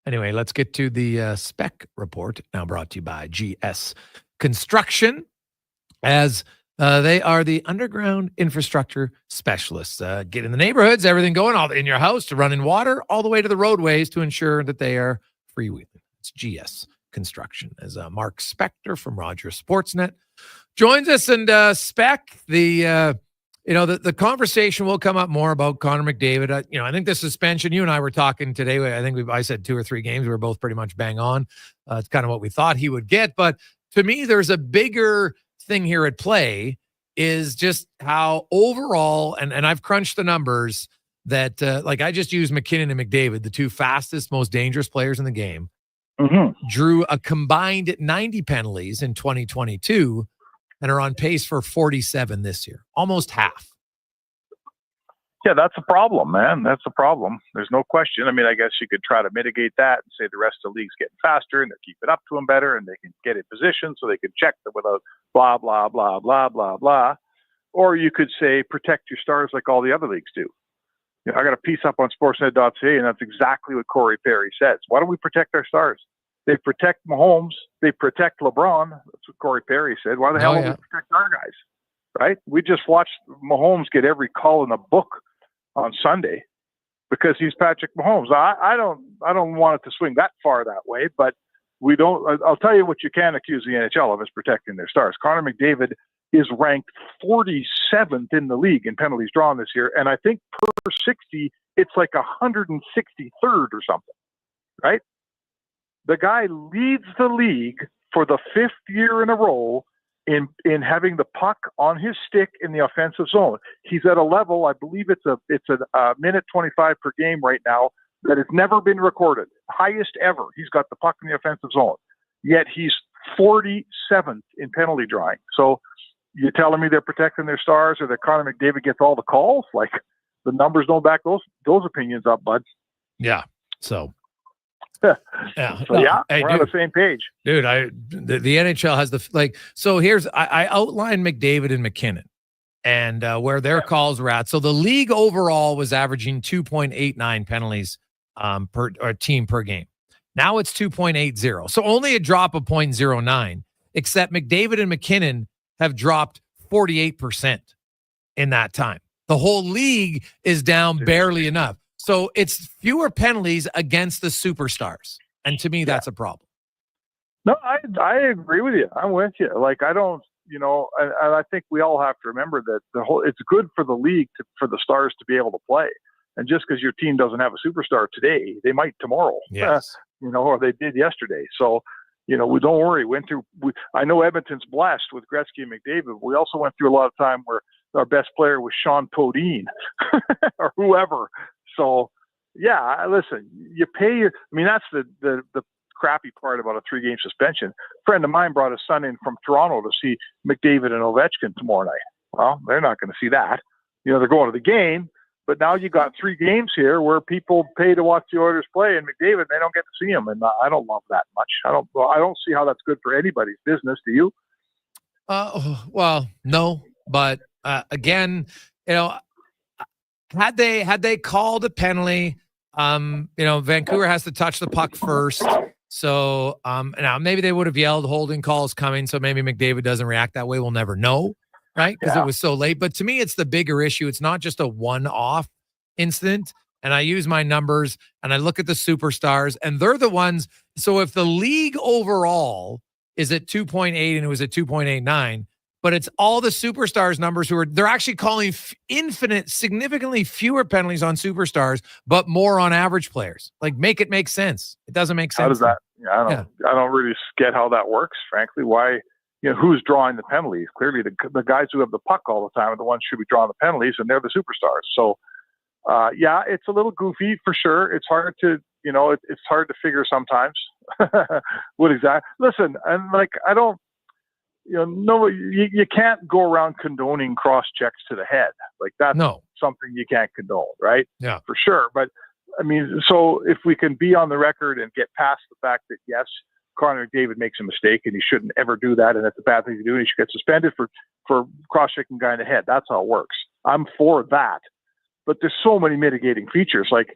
Anyway, let's get to the spec report, now brought to you by GS Construction, as they are the underground infrastructure specialists. Get in the neighborhoods, everything going, all in your house, to running water, all the way to the roadways to ensure that they are freewheeling. It's GS Construction. As Mark Spector from Rogers Sportsnet joins us, and Spec, the conversation will come up more about Connor McDavid. I think the suspension, you and I were talking today, I said 2 or 3 games. We were both pretty much bang on. It's kind of what we thought he would get. But to me, there's a bigger thing here at play, is just how overall, and I've crunched the numbers that, I just used McKinnon and McDavid, the 2 fastest, most dangerous players in the game, drew a combined 90 penalties in 2022 and are on pace for 47 this year, almost half. Yeah, that's a problem, man. That's a problem. There's no question. I mean, I guess you could try to mitigate that and say the rest of the league's getting faster and they're keeping up to them better and they can get in position so they can check them without blah, blah, blah, blah, blah, blah. Or you could say protect your stars like all the other leagues do. You know, I got a piece up on Sportsnet.ca, and that's exactly what Corey Perry says. Why don't we protect our stars? They protect Mahomes. They protect LeBron. That's what Corey Perry said. Why the hell don't we protect our guys? right? We just watched Mahomes get every call in the book on Sunday because he's Patrick Mahomes. I don't want it to swing that far that way, but we don't. I'll tell you what you can accuse the NHL of is protecting their stars. Connor McDavid is ranked 47th in the league in penalties drawn this year, and I think per 60, it's like 163rd or something, right? The guy leads the league for the 5th year in a row in having the puck on his stick in the offensive zone. He's at a level, I believe it's a minute 25 per game right now, that has never been recorded. Highest ever. He's got the puck in the offensive zone. Yet he's 47th in penalty drawing. So you're telling me they're protecting their stars or that Connor McDavid gets all the calls? Like, the numbers don't back those opinions up, bud. Yeah. So yeah. So yeah, hey, we're on the same page. Dude, the NHL has so here's, I outlined McDavid and McKinnon and where their calls were at. So the league overall was averaging 2.89 penalties per team per game. Now it's 2.80. So only a drop of 0.09, except McDavid and McKinnon have dropped 48% in that time. The whole league is down barely enough. So it's fewer penalties against the superstars. And to me, that's a problem. No, I agree with you. I'm with you. Like, I don't, and I think we all have to remember that it's good for the league for the stars to be able to play. And just because your team doesn't have a superstar today, they might tomorrow. Yes. Or they did yesterday. So, we don't worry. I know Edmonton's blessed with Gretzky and McDavid. We also went through a lot of time where our best player was Sean Podine or whoever. So, yeah, listen, you pay that's the crappy part about a 3-game suspension. A friend of mine brought his son in from Toronto to see McDavid and Ovechkin tomorrow night. Well, they're not going to see that. They're going to the game, but now you got 3 games here where people pay to watch the Oilers play, and McDavid, they don't get to see him, and I don't love that much. I don't see how that's good for anybody's business. Do you? Well, no, but again, had they called a penalty, Vancouver has to touch the puck first. So now maybe they would have yelled holding calls coming. So maybe McDavid doesn't react that way. We'll never know, right? Because it was so late. But to me, it's the bigger issue. It's not just a one-off incident. And I use my numbers and I look at the superstars and they're the ones. So if the league overall is at 2.8 and it was at 2.89, but it's all the superstars numbers they're actually calling significantly fewer penalties on superstars, but more on average players. Like, make it make sense. It doesn't make sense. How does that? I don't really get how that works, frankly. Why, who's drawing the penalties? Clearly the guys who have the puck all the time are the ones who should be drawing the penalties, and they're the superstars. So, it's a little goofy for sure. It's hard to, it's hard to figure sometimes what exactly. Listen, and I don't, you can't go around condoning cross checks to the head. Like, that's something you can't condone, right? Yeah, for sure. But so if we can be on the record and get past the fact that yes, Connor McDavid makes a mistake and he shouldn't ever do that, and that's a bad thing to do, and he should get suspended for cross checking guy in the head. That's how it works. I'm for that. But there's so many mitigating features. Like,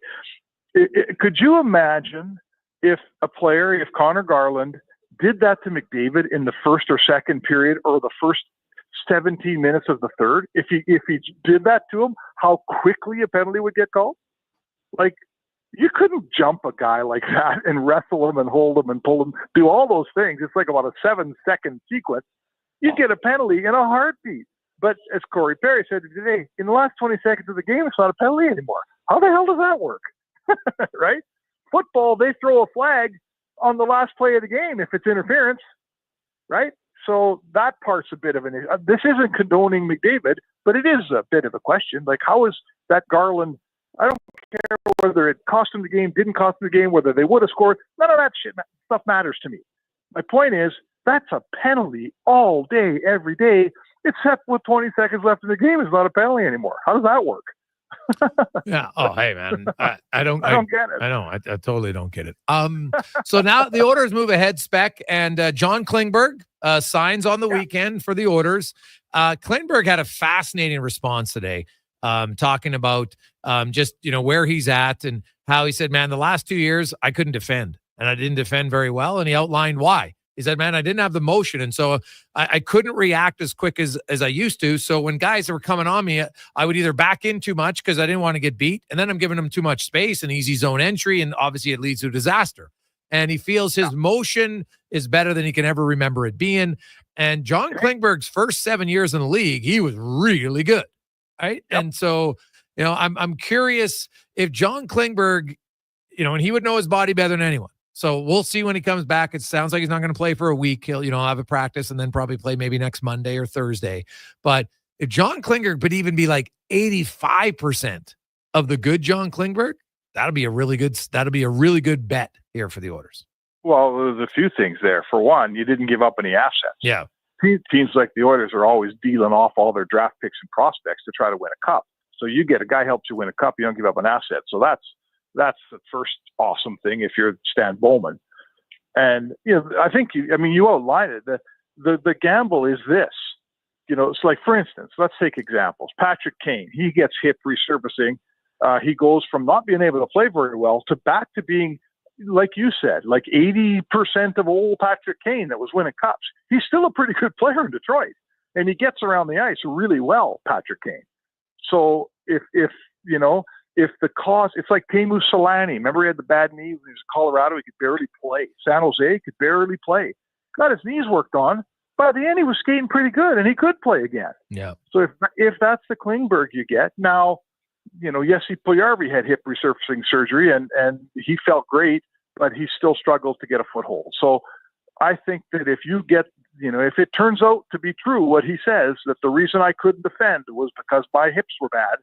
could you imagine if Connor Garland did that to McDavid in the first or second period or the first 17 minutes of the third? If he did that to him, how quickly a penalty would get called? Like, you couldn't jump a guy like that and wrestle him and hold him and pull him, do all those things. It's like about a 7-second sequence. You get a penalty in a heartbeat. But as Corey Perry said today, in the last 20 seconds of the game, it's not a penalty anymore. How the hell does that work? Right? Football, they throw a flag on the last play of the game if it's interference, right? So that part's a bit of an issue. This isn't condoning McDavid, but it is a bit of a question. Like, how is that Garland? I don't care whether it cost him the game, didn't cost him the game, whether they would have scored. None of that stuff matters to me. My point is, that's a penalty all day, every day, except with 20 seconds left in the game. It's not a penalty anymore. How does that work? Yeah. Oh, hey, man. I don't get it. I know. I totally don't get it. So now the Oilers move ahead, Spec, and John Klingberg signs on the weekend for the Oilers. Klingberg had a fascinating response today, talking about just, where he's at and how he said, man, the last 2 years I couldn't defend and I didn't defend very well. And he outlined why. He said, man, I didn't have the motion. And so I couldn't react as quick as I used to. So when guys were coming on me, I would either back in too much because I didn't want to get beat. And then I'm giving them too much space and easy zone entry. And obviously it leads to disaster. And he feels his motion is better than he can ever remember it being. And John Klingberg's first 7 years in the league, he was really good. Right. Yep. And so, I'm curious if John Klingberg, and he would know his body better than anyone. So we'll see when he comes back. It sounds like he's not going to play for a week. He'll, have a practice and then probably play maybe next Monday or Thursday. But if John Klingberg could even be like 85% of the good John Klingberg, that'll be a really good bet here for the Oilers. Well, there's a few things there. For one, you didn't give up any assets. Yeah. Teams like the Oilers are always dealing off all their draft picks and prospects to try to win a cup. So you get a guy helps you win a cup, you don't give up an asset. So that's the first awesome thing if you're Stan Bowman. And, I think you outlined it. The gamble is this. It's like, for instance, let's take examples. Patrick Kane, he gets hip resurfacing. He goes from not being able to play very well to back to being, like you said, like 80% of old Patrick Kane that was winning cups. He's still a pretty good player in Detroit, and he gets around the ice really well, Patrick Kane. So if the cause, it's like Teemu Selanne. Remember he had the bad knee when he was in Colorado? He could barely play. San Jose could barely play. Got his knees worked on. By the end, he was skating pretty good, and he could play again. Yeah. So if that's the Klingberg you get, now, Jesse Puljujarvi had hip resurfacing surgery, and he felt great, but he still struggled to get a foothold. So I think that if you get, if it turns out to be true what he says, that the reason I couldn't defend was because my hips were bad,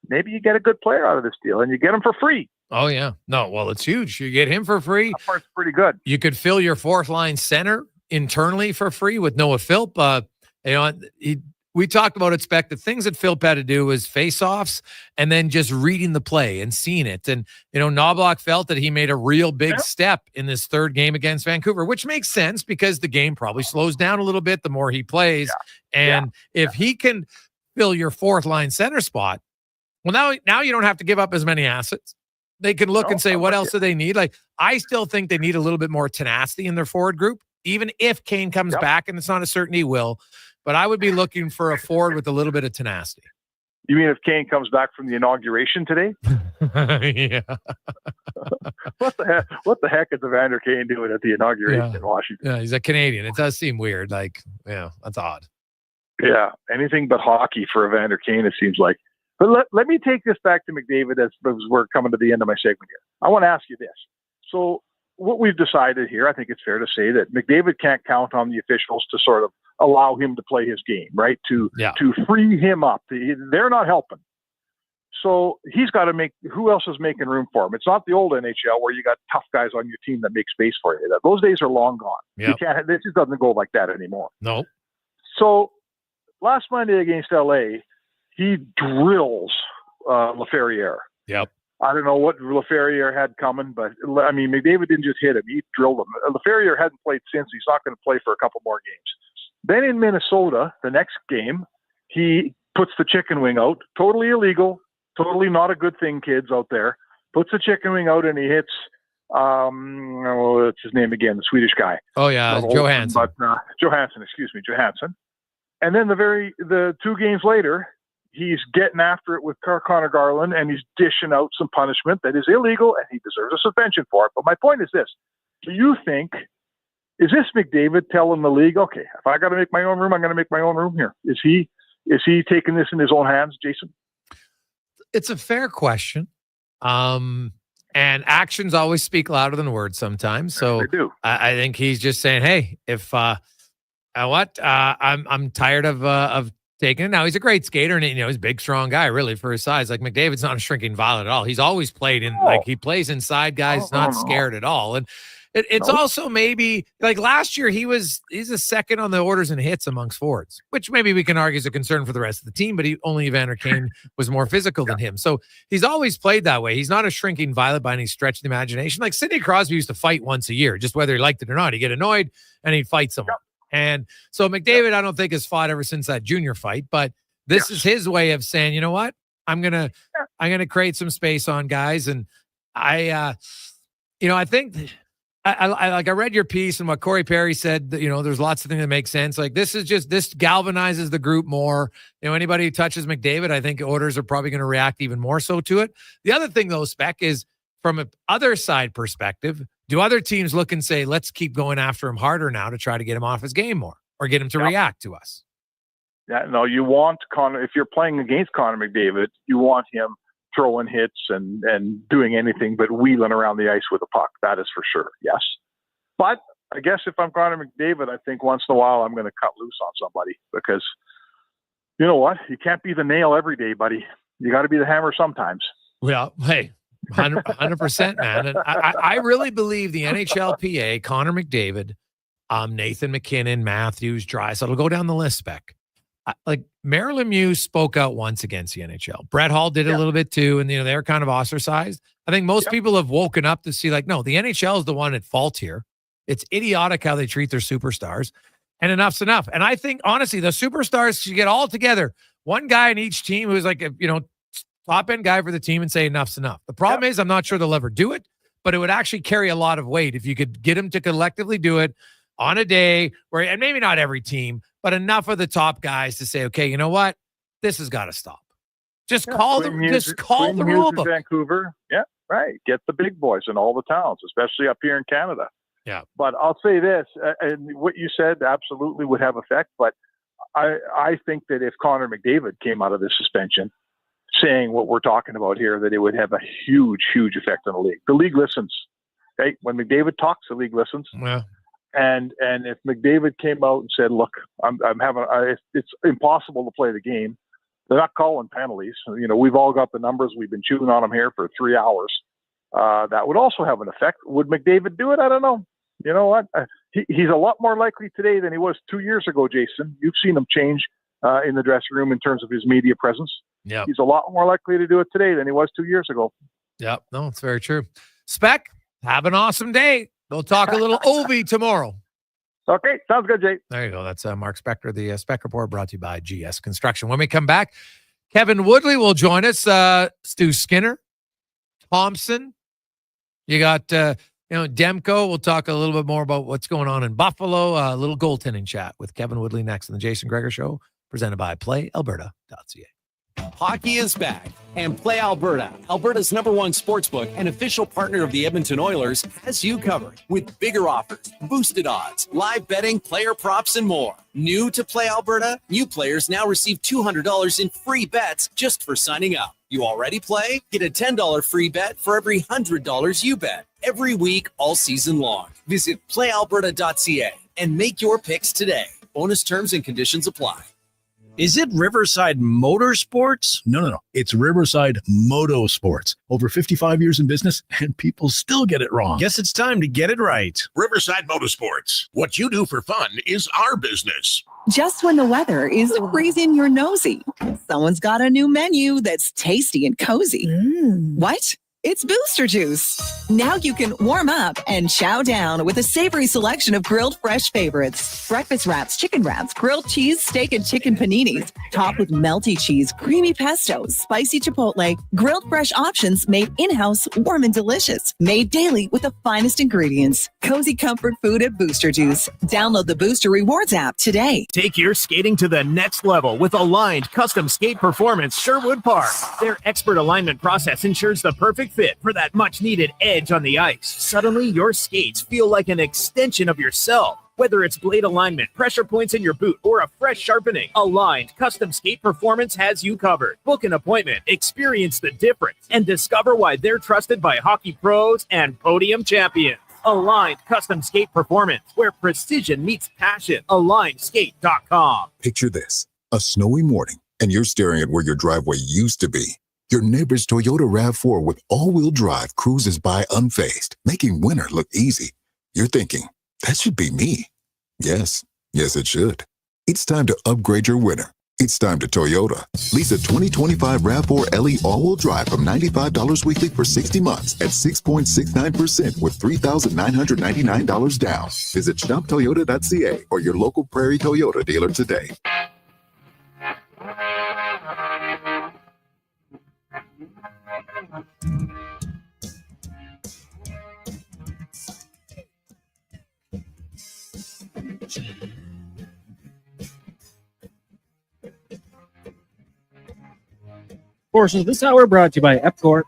maybe you get a good player out of this deal, and you get him for free. Oh, yeah. No, well, it's huge. You get him for free. That part's pretty good. You could fill your fourth line center internally for free with Noah Philp. We talked about the things that Philp had to do was face-offs and then just reading the play and seeing it. And, Knobloch felt that he made a real big step in this third game against Vancouver, which makes sense because the game probably slows down a little bit the more he plays. Yeah. And if he can fill your fourth line center spot, well, now you don't have to give up as many assets. They can look and say, what else do they need? Like, I still think they need a little bit more tenacity in their forward group, even if Kane comes back, and it's not a certainty he will. But I would be looking for a forward with a little bit of tenacity. You mean if Kane comes back from the inauguration today? Yeah. What the heck is Evander Kane doing at the inauguration in Washington? Yeah, he's a Canadian. It does seem weird. Like, that's odd. Yeah, anything but hockey for Evander Kane, it seems like. But let me take this back to McDavid as we're coming to the end of my segment here. I want to ask you this. So what we've decided here, I think it's fair to say that McDavid can't count on the officials to sort of allow him to play his game, right? To free him up. They're not helping. So he's got to who else is making room for him? It's not the old NHL where you got tough guys on your team that make space for you. Those days are long gone. Yep. This just doesn't go like that anymore. No. So last Monday against LA, he drills Laferriere. Yep. I don't know what Laferriere had coming, but McDavid didn't just hit him; he drilled him. Laferriere hadn't played since; he's not going to play for a couple more games. Then in Minnesota, the next game, he puts the chicken wing out. Totally illegal, totally not a good thing, kids out there. Puts the chicken wing out and he hits. What's his name again? The Swedish guy. Oh yeah, Johansson. Johansson. And then the 2 games later, he's getting after it with Connor Garland, and he's dishing out some punishment that is illegal, and he deserves a suspension for it. But my point is this. Do you think, is this McDavid telling the league, okay, if I got to make my own room, I'm going to make my own room here? Is he taking this in his own hands, Jason? It's a fair question. And actions always speak louder than words sometimes. So they do. I think he's just saying, hey, if I'm tired of taking it. Now he's a great skater, and he's a big, strong guy, really, for his size. Like McDavid's not a shrinking violet at all. He's always played he plays inside guys, not scared at all. And it's also maybe like last year he's a second on the orders and hits amongst forwards, which maybe we can argue is a concern for the rest of the team. But only Evander Kane was more physical than him, so he's always played that way. He's not a shrinking violet by any stretch of the imagination. Like Sidney Crosby used to fight once a year, just whether he liked it or not. He'd get annoyed and he'd fight someone. And so McDavid, I don't think has fought ever since that junior fight, but this is his way of saying, you know what, I'm gonna create some space on guys, and I think I read your piece and what Corey Perry said, that, there's lots of things that make sense. Like this galvanizes the group more. Anybody who touches McDavid, I think Oilers are probably going to react even more so to it. The other thing though, Spec, is from an other side perspective, do other teams look and say, let's keep going after him harder now to try to get him off his game more or get him to react to us? Yeah, no, you want Connor, if you're playing against Connor McDavid, you want him throwing hits and doing anything but wheeling around the ice with a puck. That is for sure, yes. But I guess if I'm Connor McDavid, I think once in a while I'm going to cut loose on somebody because you know what? You can't be the nail every day, buddy. You got to be the hammer sometimes. Well, hey, 100%, man. And I really believe the NHLPA, Connor McDavid, Nathan McKinnon, Matthews, Draisaitl, it'll go down the list, Spec. Like Marilyn Muse spoke out once against the NHL. Brett Hall did a little bit too, and they're kind of ostracized. I think most people have woken up to see like, no, the NHL is the one at fault here. It's idiotic how they treat their superstars, and enough's enough. And I think honestly, the superstars should get all together, one guy in each team who's like top end guy for the team, and say enough's enough. The problem is, I'm not sure they'll ever do it, but it would actually carry a lot of weight if you could get them to collectively do it on a day where, and maybe not every team, but enough of the top guys to say, okay, you know what? This has got to stop. Just call the rule book. Vancouver. Yeah, right. Get the big boys in all the towns, especially up here in Canada. Yeah. But I'll say this, and what you said absolutely would have effect, but I think that if Connor McDavid came out of this suspension saying what we're talking about here, that it would have a huge, huge effect on the league. The league listens. Okay? When McDavid talks, the league listens. Yeah. And if McDavid came out and said, "Look, it's impossible to play the game," they're not calling penalties. We've all got the numbers. We've been chewing on them here for 3 hours. That would also have an effect. Would McDavid do it? I don't know. You know what? He's a lot more likely today than he was 2 years ago, Jason. You've seen him change in the dressing room in terms of his media presence. Yeah, he's a lot more likely to do it today than he was 2 years ago. Yep, no, it's very true. Spec, have an awesome day. We'll talk a little OV tomorrow. Okay, sounds good, Jay. There you go. That's Mark Spector, the Spec Report, brought to you by GS Construction. When we come back, Kevin Woodley will join us. Stu Skinner, Thompson. You got Demko. We'll talk a little bit more about what's going on in Buffalo. A little goaltending chat with Kevin Woodley next on the Jason Gregor Show, presented by PlayAlberta.ca. Hockey is back, and Play Alberta, Alberta's #1 sportsbook and official partner of the Edmonton Oilers, has you covered with bigger offers, boosted odds, live betting, player props, and more. New to Play Alberta, new players now receive $200 in free bets just for signing up. You already play? Get a $10 free bet for every $100 you bet every week all season long. Visit playalberta.ca and make your picks today. Bonus terms and conditions apply. Is it Riverside Motorsports? No. It's Riverside Motosports. Over 55 years in business, and people still get it wrong. Guess it's time to get it right. Riverside Motorsports. What you do for fun is our business. Just when the weather is raising your nosy, someone's got a new menu that's tasty and cozy. What? It's Booster Juice. Now you can warm up and chow down with a savory selection of grilled fresh favorites. Breakfast wraps, chicken wraps, grilled cheese, steak and chicken paninis, topped with melty cheese, creamy pesto, spicy chipotle, grilled fresh options made in-house, warm and delicious. Made daily with the finest ingredients. Cozy comfort food at Booster Juice. Download the Booster Rewards app today. Take your skating to the next level with Aligned Custom Skate Performance Sherwood Park. Their expert alignment process ensures the perfect fit for that much-needed edge on the ice. Suddenly, your skates feel like an extension of yourself. Whether it's blade alignment, pressure points in your boot, or a fresh sharpening, Aligned Custom Skate Performance has you covered. Book an appointment, experience the difference, and discover why they're trusted by hockey pros and podium champions. Aligned Custom Skate Performance, where precision meets passion. AlignedSkate.com. Picture this, a snowy morning, and you're staring at where your driveway used to be. Your neighbor's Toyota RAV4 with all-wheel drive cruises by unfazed, making winter look easy. You're thinking, that should be me. Yes, it should. It's time to upgrade your winter. It's time to Toyota. Lease a 2025 RAV4 LE all-wheel drive from $95 weekly for 60 months at 6.69% with $3,999 down. Visit shoptoyota.ca or your local Prairie Toyota dealer today. Portions of this hour brought to you by Epcor.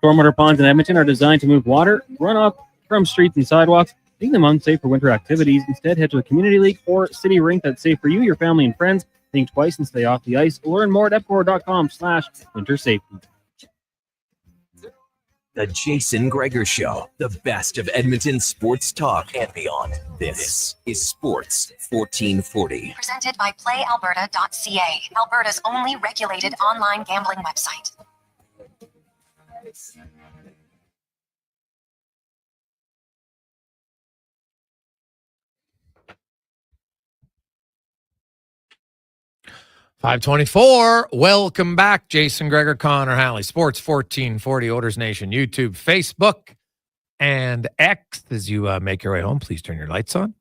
Stormwater ponds in Edmonton are designed to move water, runoff from streets and sidewalks, making them unsafe for winter activities. Instead, head to a community league or city rink that's safe for you, your family, and friends. Think twice and stay off the ice. Learn more at epcor.com/winter safety. The Jason Gregor Show, the best of Edmonton sports talk and beyond. This is Sports 1440. Presented by PlayAlberta.ca, Alberta's only regulated online gambling website. .524. Welcome back, Jason Gregor, Connor Halley, Sports 1440, Oilers Nation, YouTube, Facebook, and X. As you make your way home, please turn your lights on.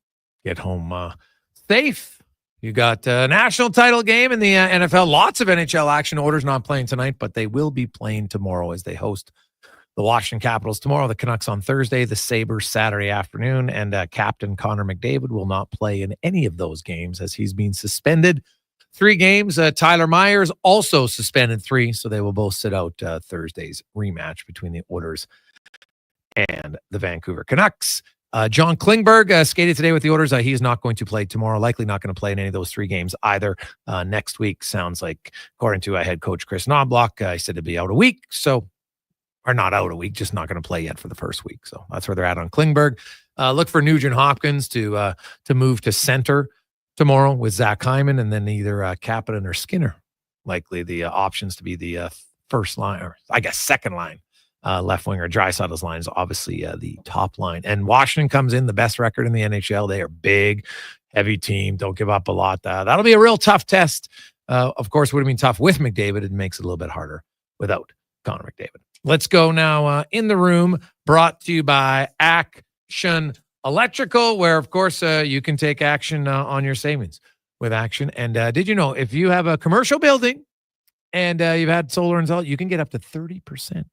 Get home safe. You got a national title game in the NFL. Lots of NHL action. Oilers not playing tonight, but they will be playing tomorrow as they host the Washington Capitals tomorrow. The Canucks on Thursday, the Sabres Saturday afternoon, and Captain Connor McDavid will not play in any of those games as he's being suspended 3 games. Tyler Myers also suspended 3, so they will both sit out Thursday's rematch between the Oilers and the Vancouver Canucks. John Klingberg skated today with the Oilers. He is not going to play tomorrow, likely not going to play in any of those 3 games either. Next week, sounds like, according to head coach Chris Knobloch, he said to be out a week, or not out a week, just not going to play yet for the first week. So that's where they're at on Klingberg. Look for Nugent Hopkins to move to center tomorrow with Zach Hyman, and then either Kapanen or Skinner, likely the options to be the first line, or I guess second line, left winger. Draisaitl's line is obviously the top line. And Washington comes in the best record in the NHL. They are big, heavy team. Don't give up a lot. That'll be a real tough test. Of course, it would have been tough with McDavid. It makes it a little bit harder without Connor McDavid. Let's go now in the room, brought to you by Action Electrical, where, of course, you can take action on your savings with Action. And did you know if you have a commercial building and you've had solar installed, you can get up to 30%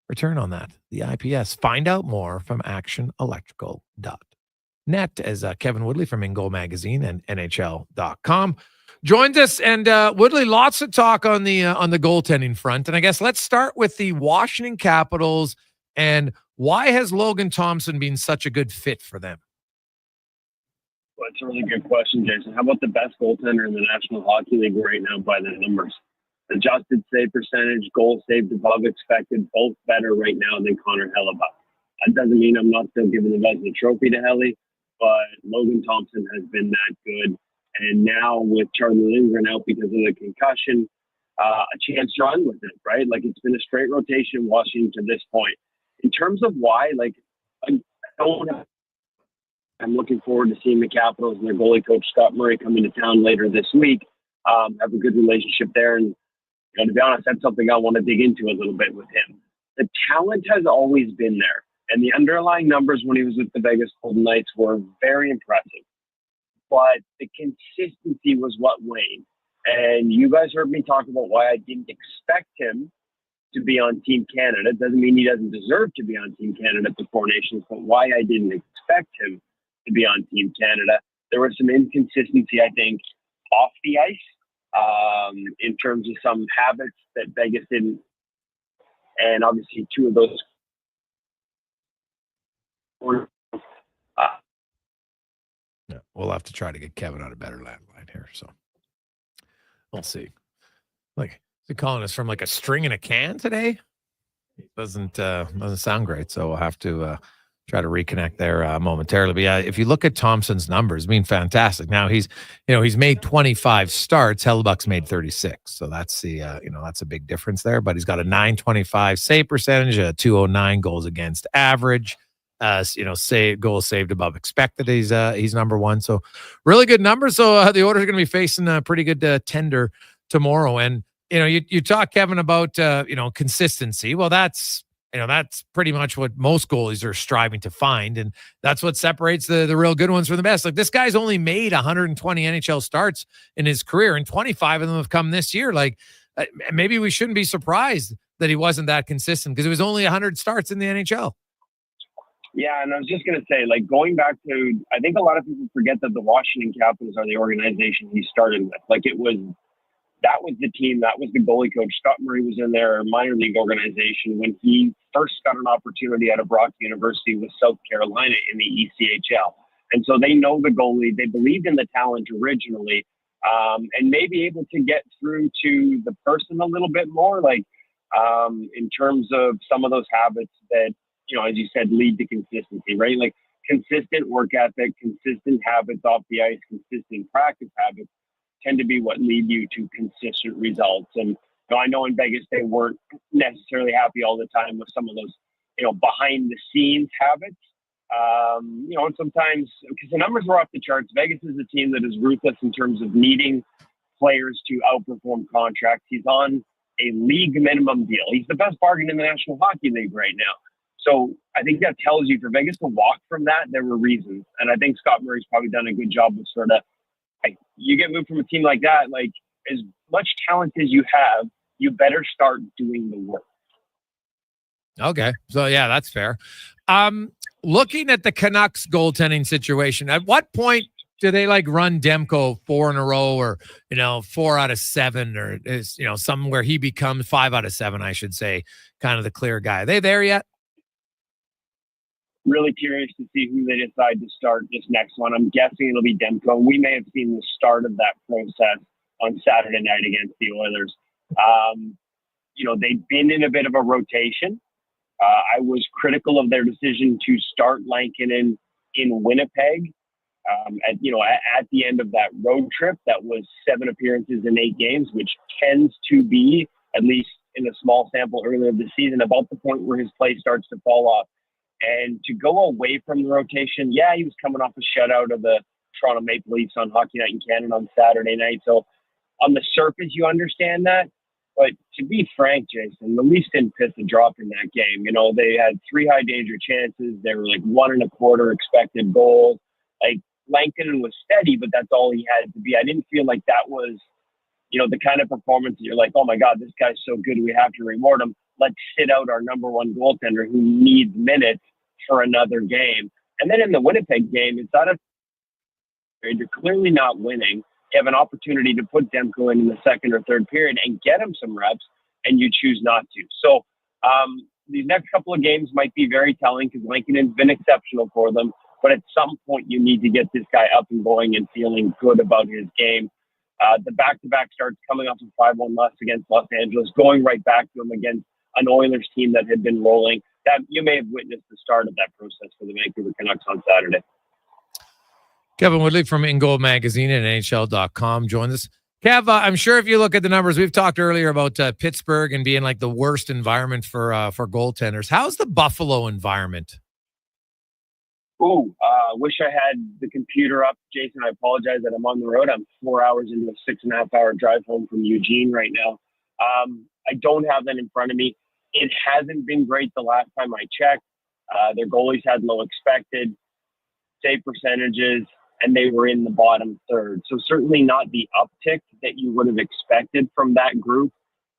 return on that, the IPS. Find out more from actionelectrical.net as Kevin Woodley from In Goal Magazine and NHL.com joins us. And Woodley, lots of talk on the goaltending front. And I guess let's start with the Washington Capitals. And why has Logan Thompson been such a good fit for them? Well, it's a really good question, Jason. How about the best goaltender in the National Hockey League right now by the numbers? Adjusted save percentage, goals saved above expected, both better right now than Connor Halley. That doesn't mean I'm not still giving the Vezina Trophy to Halley, but Logan Thompson has been that good. And now with Charlie Lindgren out because of the concussion, a chance to run with it, right? Like, it's been a straight rotation in Washington to this point. In terms of why, I'm looking forward to seeing the Capitals and their goalie coach Scott Murray come into town later this week. Have a good relationship there, and to be honest, that's something I want to dig into a little bit with him. The talent has always been there, and the underlying numbers when he was with the Vegas Golden Knights were very impressive. But the consistency was what waned. And you guys heard me talk about why I didn't expect him to be on Team Canada. It doesn't mean he doesn't deserve to be on Team Canada at the Four Nations, but why I didn't expect him to be on Team Canada. There was some inconsistency, I think, off the ice in terms of some habits that Vegas didn't. And obviously 2 of those yeah, we'll have to try to get Kevin on a better landline here. So we'll see. Like, the calling us from like a string in a can today. It doesn't sound great. So we'll have to try to reconnect there momentarily. But yeah, if you look at Thompson's numbers, I mean, fantastic. Now he's made 25 starts. Hellebuck's made 36. So that's that's a big difference there. But he's got a .925 save percentage, a .209 goals against average. Goals saved above expected. He's number 1. So really good numbers. So the Oilers are going to be facing a pretty good tender tomorrow. And you talk, Kevin, about consistency. Well, that's pretty much what most goalies are striving to find, and that's what separates the real good ones from the best. Like, this guy's only made 120 NHL starts in his career, and 25 of them have come this year. Like, maybe we shouldn't be surprised that he wasn't that consistent because it was only 100 starts in the NHL. Yeah, and I was just going to say, like, going back to, I think a lot of people forget that the Washington Capitals are the organization he started with. Like, it was that was the team, that was the goalie coach. Scott Murray was in their minor league organization when he first got an opportunity out of Brock University with South Carolina in the ECHL. And so they know the goalie. They believed in the talent originally, and may be able to get through to the person a little bit more, like in terms of some of those habits that, as you said, lead to consistency, right? Like consistent work ethic, consistent habits off the ice, consistent practice habits tend to be what lead you to consistent results. And I know in Vegas they weren't necessarily happy all the time with some of those, behind the scenes habits. And sometimes because the numbers were off the charts, Vegas is a team that is ruthless in terms of needing players to outperform contracts. He's on a league minimum deal. He's the best bargain in the National Hockey League right now. So I think that tells you for Vegas to walk from that, there were reasons. And I think Scott Murray's probably done a good job of sort of, you get moved from a team like that, like as much talent as you have, you better start doing the work. Okay. So yeah, that's fair. Looking at the Canucks goaltending situation, at what point do they run Demko 4 in a row or, 4 out of 7 or is, somewhere he becomes 5 out of 7, I should say, kind of the clear guy? Are they there yet? Really curious to see who they decide to start this next one. I'm guessing it'll be Demko. We may have seen the start of that process on Saturday night against the Oilers. They've been in a bit of a rotation. I was critical of their decision to start Lankinen in Winnipeg at the end of that road trip. That was 7 appearances in 8 games, which tends to be, at least in a small sample earlier this season, about the point where his play starts to fall off. And to go away from the rotation, he was coming off a shutout of the Toronto Maple Leafs on Hockey Night in Canada on Saturday night. So on the surface, you understand that. But to be frank, Jason, the Leafs didn't piss a drop in that game. They had 3 high danger chances. They were 1.25 expected goals. Lankinen was steady, but that's all he had to be. I didn't feel like that was, the kind of performance that you're like, oh my God, this guy's so good, we have to reward him. Let's sit out our number one goaltender who needs minutes for another game. And then in the Winnipeg game, it's not you're clearly not winning. You have an opportunity to put Demko in the second or third period and get him some reps, and you choose not to. So these next couple of games might be very telling because Lankinen's been exceptional for them. But at some point, you need to get this guy up and going and feeling good about his game. The back-to-back starts coming off a 5-1 loss against Los Angeles, going right back to him against an Oilers team that had been rolling. That you may have witnessed the start of that process for the Vancouver Canucks on Saturday. Kevin Woodley from In Goal Magazine and NHL.com joins us. Kev, I'm sure if you look at the numbers, we've talked earlier about Pittsburgh and being the worst environment for goaltenders. How's the Buffalo environment? Wish I had the computer up, Jason. I apologize that I'm on the road. I'm 4 hours into a 6.5-hour drive home from Eugene right now. I don't have that in front of me. It hasn't been great the last time I checked. Their goalies had low expected save percentages, and they were in the bottom third. So certainly not the uptick that you would have expected from that group.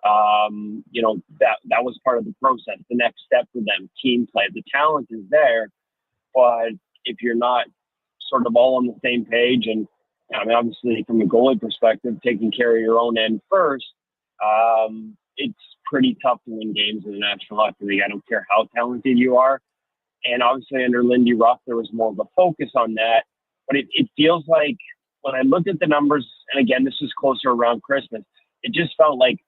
That was part of the process. The next step for them, team play. The talent is there, but if you're not sort of all on the same page, and obviously from a goalie perspective, taking care of your own end first, it's pretty tough to win games in the National Hockey League. I don't care how talented you are. And obviously under Lindy Ruff, there was more of a focus on that. But it feels like when I looked at the numbers, and again, this is closer around Christmas, it just felt like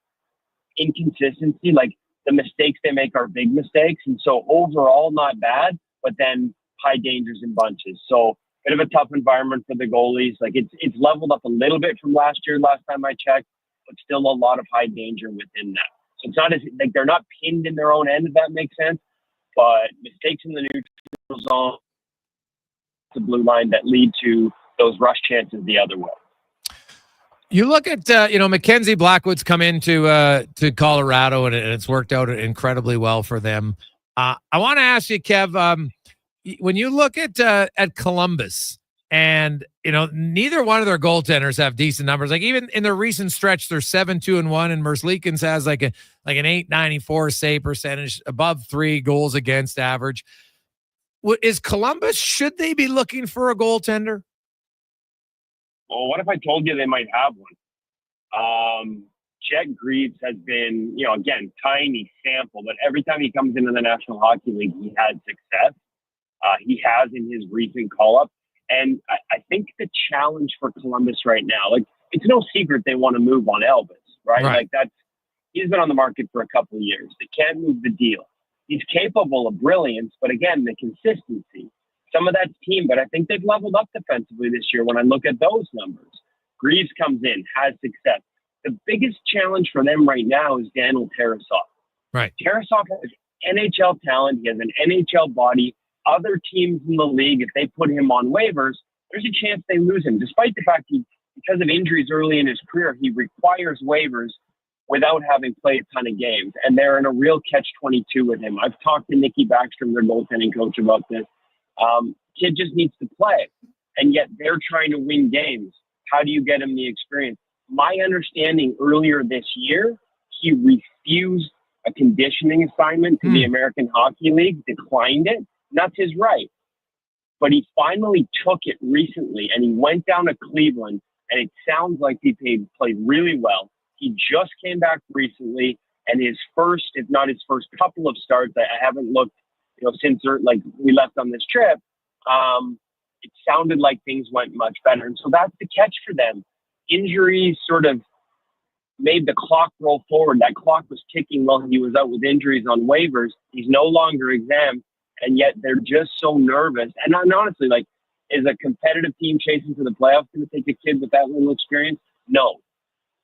inconsistency, like the mistakes they make are big mistakes. And so overall, not bad, but then high dangers in bunches. So bit of a tough environment for the goalies. It's leveled up a little bit from last time I checked, but still a lot of high danger within that. So it's not as they're not pinned in their own end, if that makes sense, but mistakes in the neutral zone, the blue line that lead to those rush chances the other way. You look at, Mackenzie Blackwood's come into to Colorado, and it's worked out incredibly well for them. I want to ask you, Kev, when you look at Columbus, and neither one of their goaltenders have decent numbers. Even in their recent stretch, they're 7-2-1, and Merzlikins has an .894 save percentage, above 3 goals against average. Is Columbus? Should they be looking for a goaltender? Well, what if I told you they might have one? Jet Greaves has been, again, tiny sample, but every time he comes into the National Hockey League, he had success. He has in his recent call-up. And I think the challenge for Columbus right now, it's no secret they want to move on Elvis, right? He's been on the market for a couple of years. They can't move the deal. He's capable of brilliance, but again, the consistency. Some of that's team, but I think they've leveled up defensively this year when I look at those numbers. Greaves comes in, has success. The biggest challenge for them right now is Daniel Tarasov. Right. Tarasov has NHL talent. He has an NHL body. Other teams in the league, if they put him on waivers, there's a chance they lose him, despite the fact because of injuries early in his career, he requires waivers without having played a ton of games. And they're in a real catch-22 with him. I've talked to Nikki Backstrom, their goaltending coach, about this. Kid just needs to play. And yet they're trying to win games. How do you get him the experience? My understanding earlier this year, he refused a conditioning assignment to the American Hockey League, declined it. And that's his right. But he finally took it recently, and he went down to Cleveland, and it sounds like he played really well. He just came back recently, and his first, if not his first couple of starts, I haven't looked, since we left on this trip, it sounded like things went much better. And so that's the catch for them. Injuries sort of made the clock roll forward. That clock was ticking while he was out with injuries on waivers. He's no longer exempt, and yet they're just so nervous. And honestly, is a competitive team chasing for the playoffs going to take a kid with that little experience? No.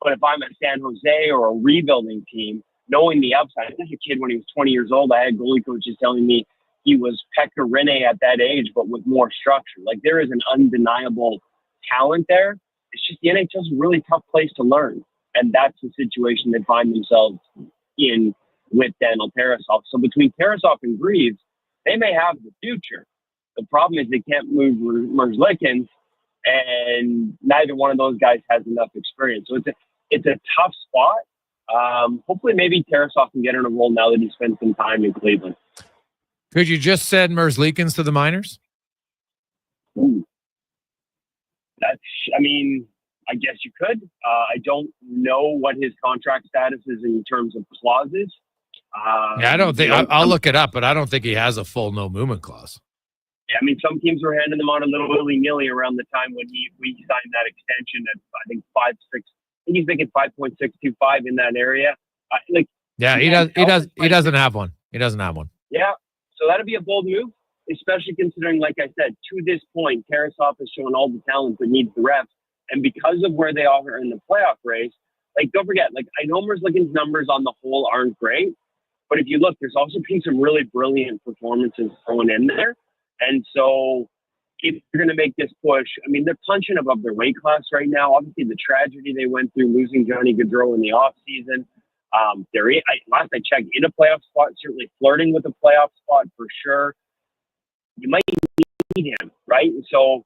But if I'm at San Jose or a rebuilding team, knowing the upside, as a kid when he was 20 years old, I had goalie coaches telling me he was Pekka Rinne at that age, but with more structure. There is an undeniable talent there. It's just the NHL is a really tough place to learn. And that's the situation they find themselves in with Daniel Tarasov. So between Tarasov and Greaves, they may have the future. The problem is they can't move Merzlikins, and neither one of those guys has enough experience. So it's a tough spot. Hopefully maybe Tarasov can get in a role now that he spent some time in Cleveland. Could you just send Merzlikins to the minors? Ooh. I guess you could. I don't know what his contract status is in terms of clauses. I don't think I'll look it up, but I don't think he has a full no movement clause. Yeah, some teams were handing them on a little willy-nilly around the time when we signed that extension at, I think, 5.6. I think he's making 5.625 in that area. He doesn't have one. He doesn't have one. Yeah, so that'd be a bold move, especially considering, like I said, to this point, Tarasov has shown all the talent that needs the reps. And because of where they are in the playoff race, don't forget, I know Merzlikins' numbers on the whole aren't great, but if you look, there's also been some really brilliant performances thrown in there. And so if you're going to make this push, they're punching above their weight class right now. Obviously, the tragedy they went through losing Johnny Gaudreau in the offseason. Last I checked, in a playoff spot, certainly flirting with a playoff spot for sure. You might need him, right? And so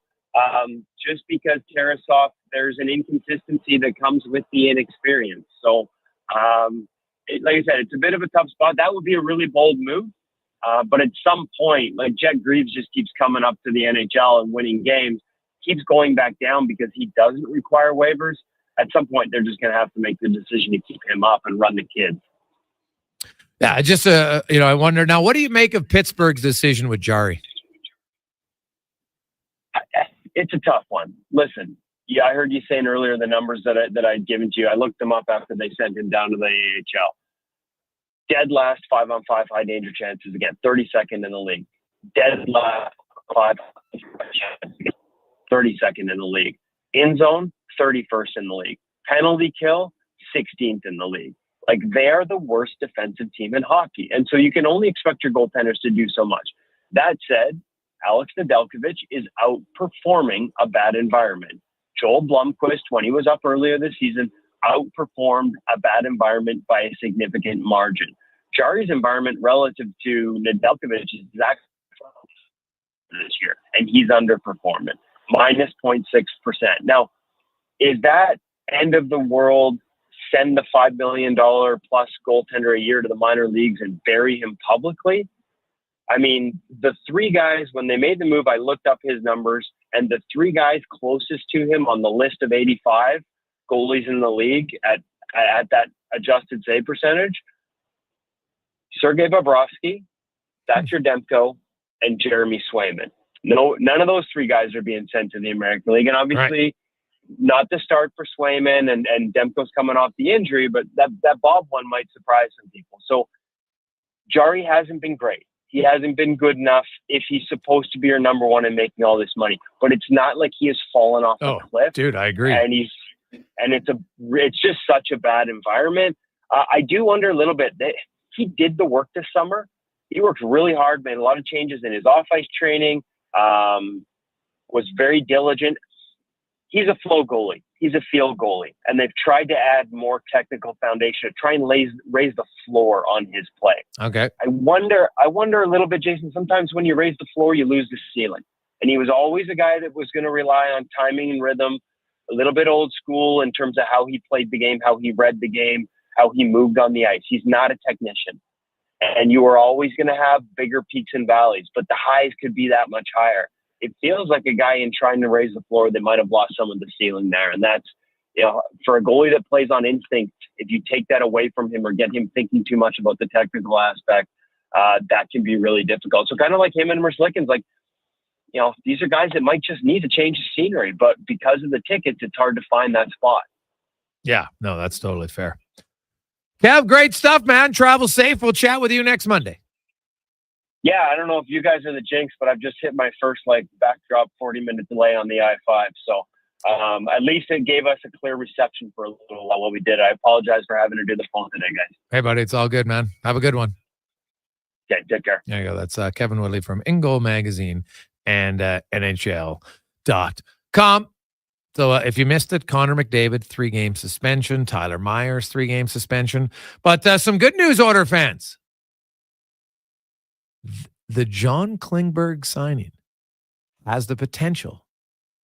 just because Tarasov, there's an inconsistency that comes with the inexperience. So, like I said, it's a bit of a tough spot. That would be a really bold move. But at some point, Jet Greaves just keeps coming up to the NHL and winning games, keeps going back down because he doesn't require waivers. At some point, they're just going to have to make the decision to keep him up and run the kids. Yeah, just I wonder now. What do you make of Pittsburgh's decision with Jari? It's a tough one. Listen, I heard you saying earlier the numbers that I'd given to you. I looked them up after they sent him down to the AHL. Dead last 5-on-5 high danger chances again, 32nd in the league. Dead last 5 32nd in the league. In zone, 31st in the league. Penalty kill, 16th in the league. They are the worst defensive team in hockey. And so you can only expect your goaltenders to do so much. That said, Alex Nedeljkovic is outperforming a bad environment. Joel Blomqvist, when he was up earlier this season, outperformed a bad environment by a significant margin. Jari's environment relative to Nedeljkovic is exactly this year, and he's underperforming, minus 0.6%. Now, is that end of the world, send the $5 million plus goaltender a year to the minor leagues and bury him publicly? The three guys, when they made the move, I looked up his numbers, and the three guys closest to him on the list of 85 goalies in the league at that adjusted save percentage, Sergei Bobrovsky, Thatcher Demko, and Jeremy Swayman. No, none of those three guys are being sent to the American League. And obviously not the start for Swayman, and Demko's coming off the injury, but that Bob one might surprise some people. So Jari hasn't been great. He hasn't been good enough if he's supposed to be your number one and making all this money. But it's not like he has fallen off a cliff. Dude, I agree. And it's just such a bad environment. I do wonder a little bit that he did the work this summer. He worked really hard, made a lot of changes in his off-ice training, was very diligent. He's a flow goalie. He's a field goalie. And they've tried to add more technical foundation to try and raise the floor on his play. Okay. I wonder a little bit, Jason, sometimes when you raise the floor, you lose the ceiling. And he was always a guy that was going to rely on timing and rhythm, a little bit old school in terms of how he played the game, how he read the game, how he moved on the ice. He's not a technician. And you are always going to have bigger peaks and valleys, but the highs could be that much higher. It feels like a guy in trying to raise the floor, they might have lost some of the ceiling there. And that's, for a goalie that plays on instinct, if you take that away from him or get him thinking too much about the technical aspect, that can be really difficult. So kind of like him and Merzlikins, these are guys that might just need to change the scenery, but because of the tickets, it's hard to find that spot. Yeah, no, that's totally fair. Kev, great stuff, man. Travel safe. We'll chat with you next Monday. Yeah, I don't know if you guys are the jinx, but I've just hit my first backdrop 40-minute delay on the I-5. So at least it gave us a clear reception for a little while while we did. I apologize for having to do the phone today, guys. Hey, buddy, it's all good, man. Have a good one. Okay, take care. There you go. That's Kevin Woodley from In Goal Magazine and NHL.com. So if you missed it, Connor McDavid, 3-game suspension. Tyler Myers, 3-game suspension. But some good news, Oilers fans. The John Klingberg signing has the potential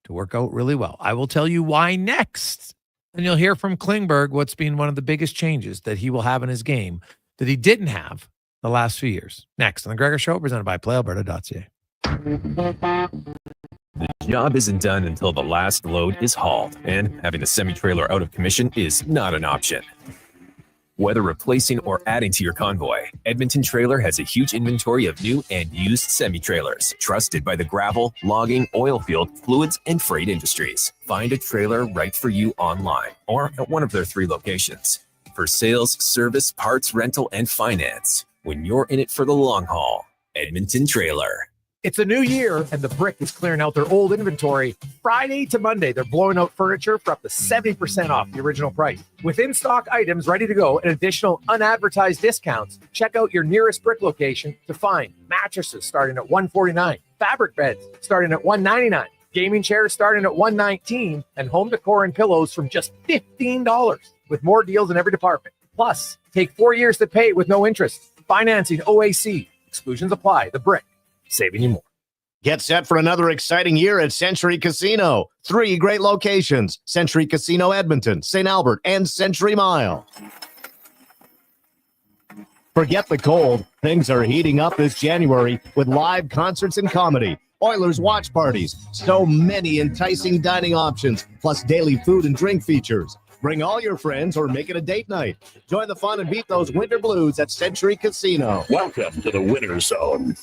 to work out really well. I will tell you why next. And you'll hear from Klingberg what's been one of the biggest changes that he will have in his game that he didn't have the last few years. Next on The Gregor Show, presented by PlayAlberta.ca. The job isn't done until the last load is hauled, and having the semi-trailer out of commission is not an option. Whether replacing or adding to your convoy, Edmonton Trailer has a huge inventory of new and used semi-trailers, trusted by the gravel, logging, oil field, fluids, and freight industries. Find a trailer right for you online or at one of their 3 locations. For sales, service, parts, rental, and finance, when you're in it for the long haul, Edmonton Trailer. It's a new year, and the Brick is clearing out their old inventory. Friday to Monday, they're blowing out furniture for up to 70% off the original price. With in-stock items ready to go and additional unadvertised discounts, check out your nearest Brick location to find mattresses starting at $149, fabric beds starting at $199, gaming chairs starting at $119, and home decor and pillows from just $15, with more deals in every department. Plus, take 4 years to pay with no interest. Financing OAC. Exclusions apply. The Brick. Saving you more. Get set for another exciting year at Century Casino. 3 great locations: Century Casino Edmonton, St. Albert, and Century Mile. Forget the cold. Things are heating up this January with live concerts and comedy, Oilers watch parties, so many enticing dining options, plus daily food and drink features. Bring all your friends or make it a date night. Join the fun and beat those winter blues at Century Casino. Welcome to the Winner's Zone.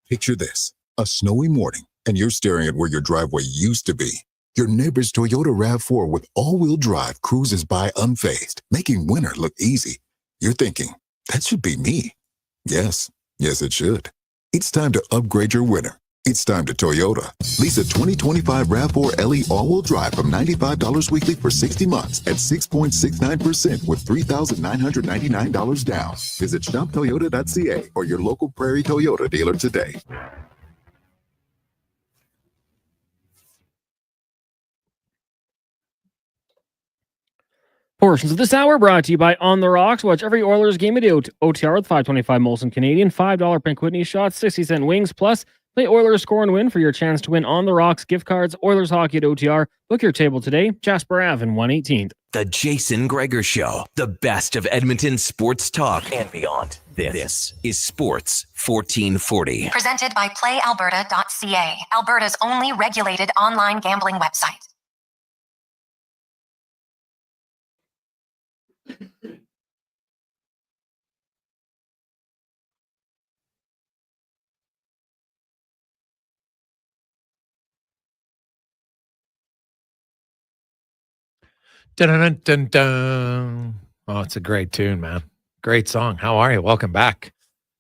Picture this, a snowy morning, and you're staring at where your driveway used to be. Your neighbor's Toyota RAV4 with all-wheel drive cruises by unfazed, making winter look easy. You're thinking, that should be me. Yes, it should. It's time to upgrade your winter. It's time to Toyota. Lease a 2025 RAV4 LE all-wheel drive from $95 weekly for 60 months at 6.69% with $3,999 down. Visit shoptoyota.ca or your local Prairie Toyota dealer today. Portions of this hour brought to you by On the Rocks. Watch every Oilers game at OTR with $5.25 Molson Canadian, $5 Penquitney shots, 60-cent wings, plus play Oilers score and win for your chance to win On the Rocks gift cards. Oilers hockey at OTR. Book your table today. Jasper Ave and 118th. The Jason Gregor Show. The best of Edmonton sports talk and beyond. This is Sports 1440. Presented by PlayAlberta.ca, Alberta's only regulated online gambling website. Dun-dun-dun-dun. Oh, it's a great tune, man. Great song. How are you? Welcome back.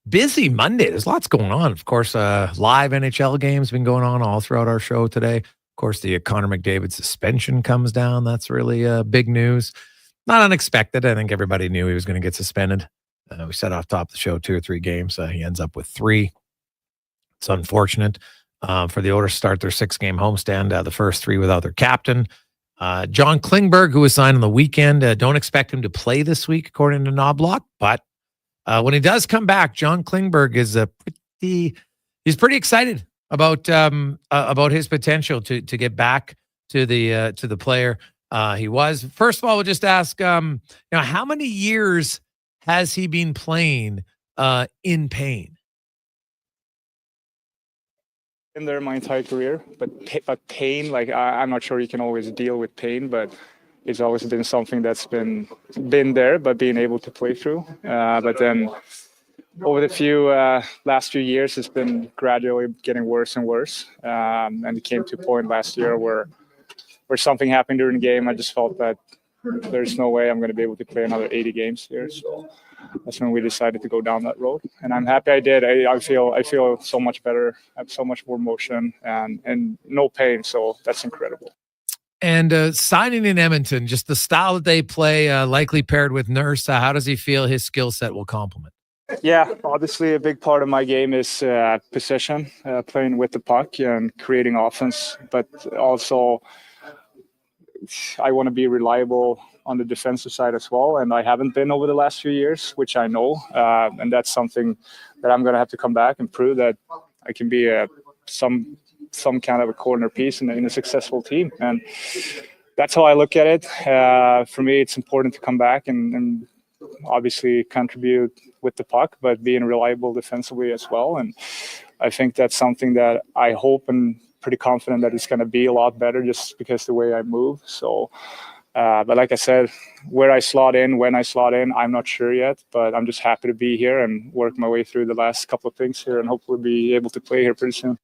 Busy Monday. There's lots going on. Of course, live NHL games been going on all throughout our show today. Of course, the Connor McDavid suspension comes down. That's really big news. Not unexpected. I think everybody knew he was going to get suspended. We said off top of the show 2 or 3 games. He ends up with 3. It's unfortunate for the Oilers to start their 6-game homestand, the first 3 without their captain. John Klingberg, who was signed on the weekend, don't expect him to play this week, according to Knobloch. But when he does come back, John Klingberg is he's pretty excited about his potential to get back to the player he was. First of all, we'll just ask, how many years has he been playing in pain? In there my entire career, but pain, like I'm not sure you can always deal with pain, but it's always been something that's been there, but being able to play through. But then over the last few years, it's been gradually getting worse and worse. And it came to a point last year where something happened during the game. I just felt that there's no way I'm going to be able to play another 80 games here. So that's when we decided to go down that road, and I'm happy I did. I feel so much better. I have so much more motion and no pain, so that's incredible. And signing in Edmonton, just the style that they play, likely paired with Nurse, how does he feel his skill set will complement? Yeah, obviously a big part of my game is possession, playing with the puck and creating offense, but also I want to be reliable on the defensive side as well, and I haven't been over the last few years, which I know, and that's something that I'm going to have to come back and prove that I can be some kind of a corner piece in a successful team, and that's how I look at it. For me, it's important to come back and obviously contribute with the puck, but being reliable defensively as well, and I think that's something that I hope and pretty confident that it's going to be a lot better just because the way I move. So. But like I said, where I slot in, when I slot in, I'm not sure yet, but I'm just happy to be here and work my way through the last couple of things here and hopefully be able to play here pretty soon.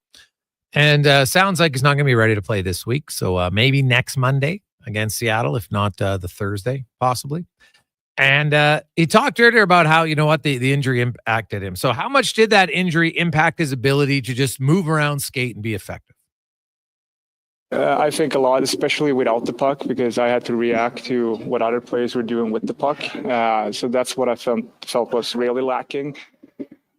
And sounds like he's not going to be ready to play this week. So maybe next Monday against Seattle, if not the Thursday, possibly. And he talked earlier about how, the injury impacted him. So how much did that injury impact his ability to just move around, skate, and be effective? I think a lot, especially without the puck, because I had to react to what other players were doing with the puck. So that's what I felt was really lacking.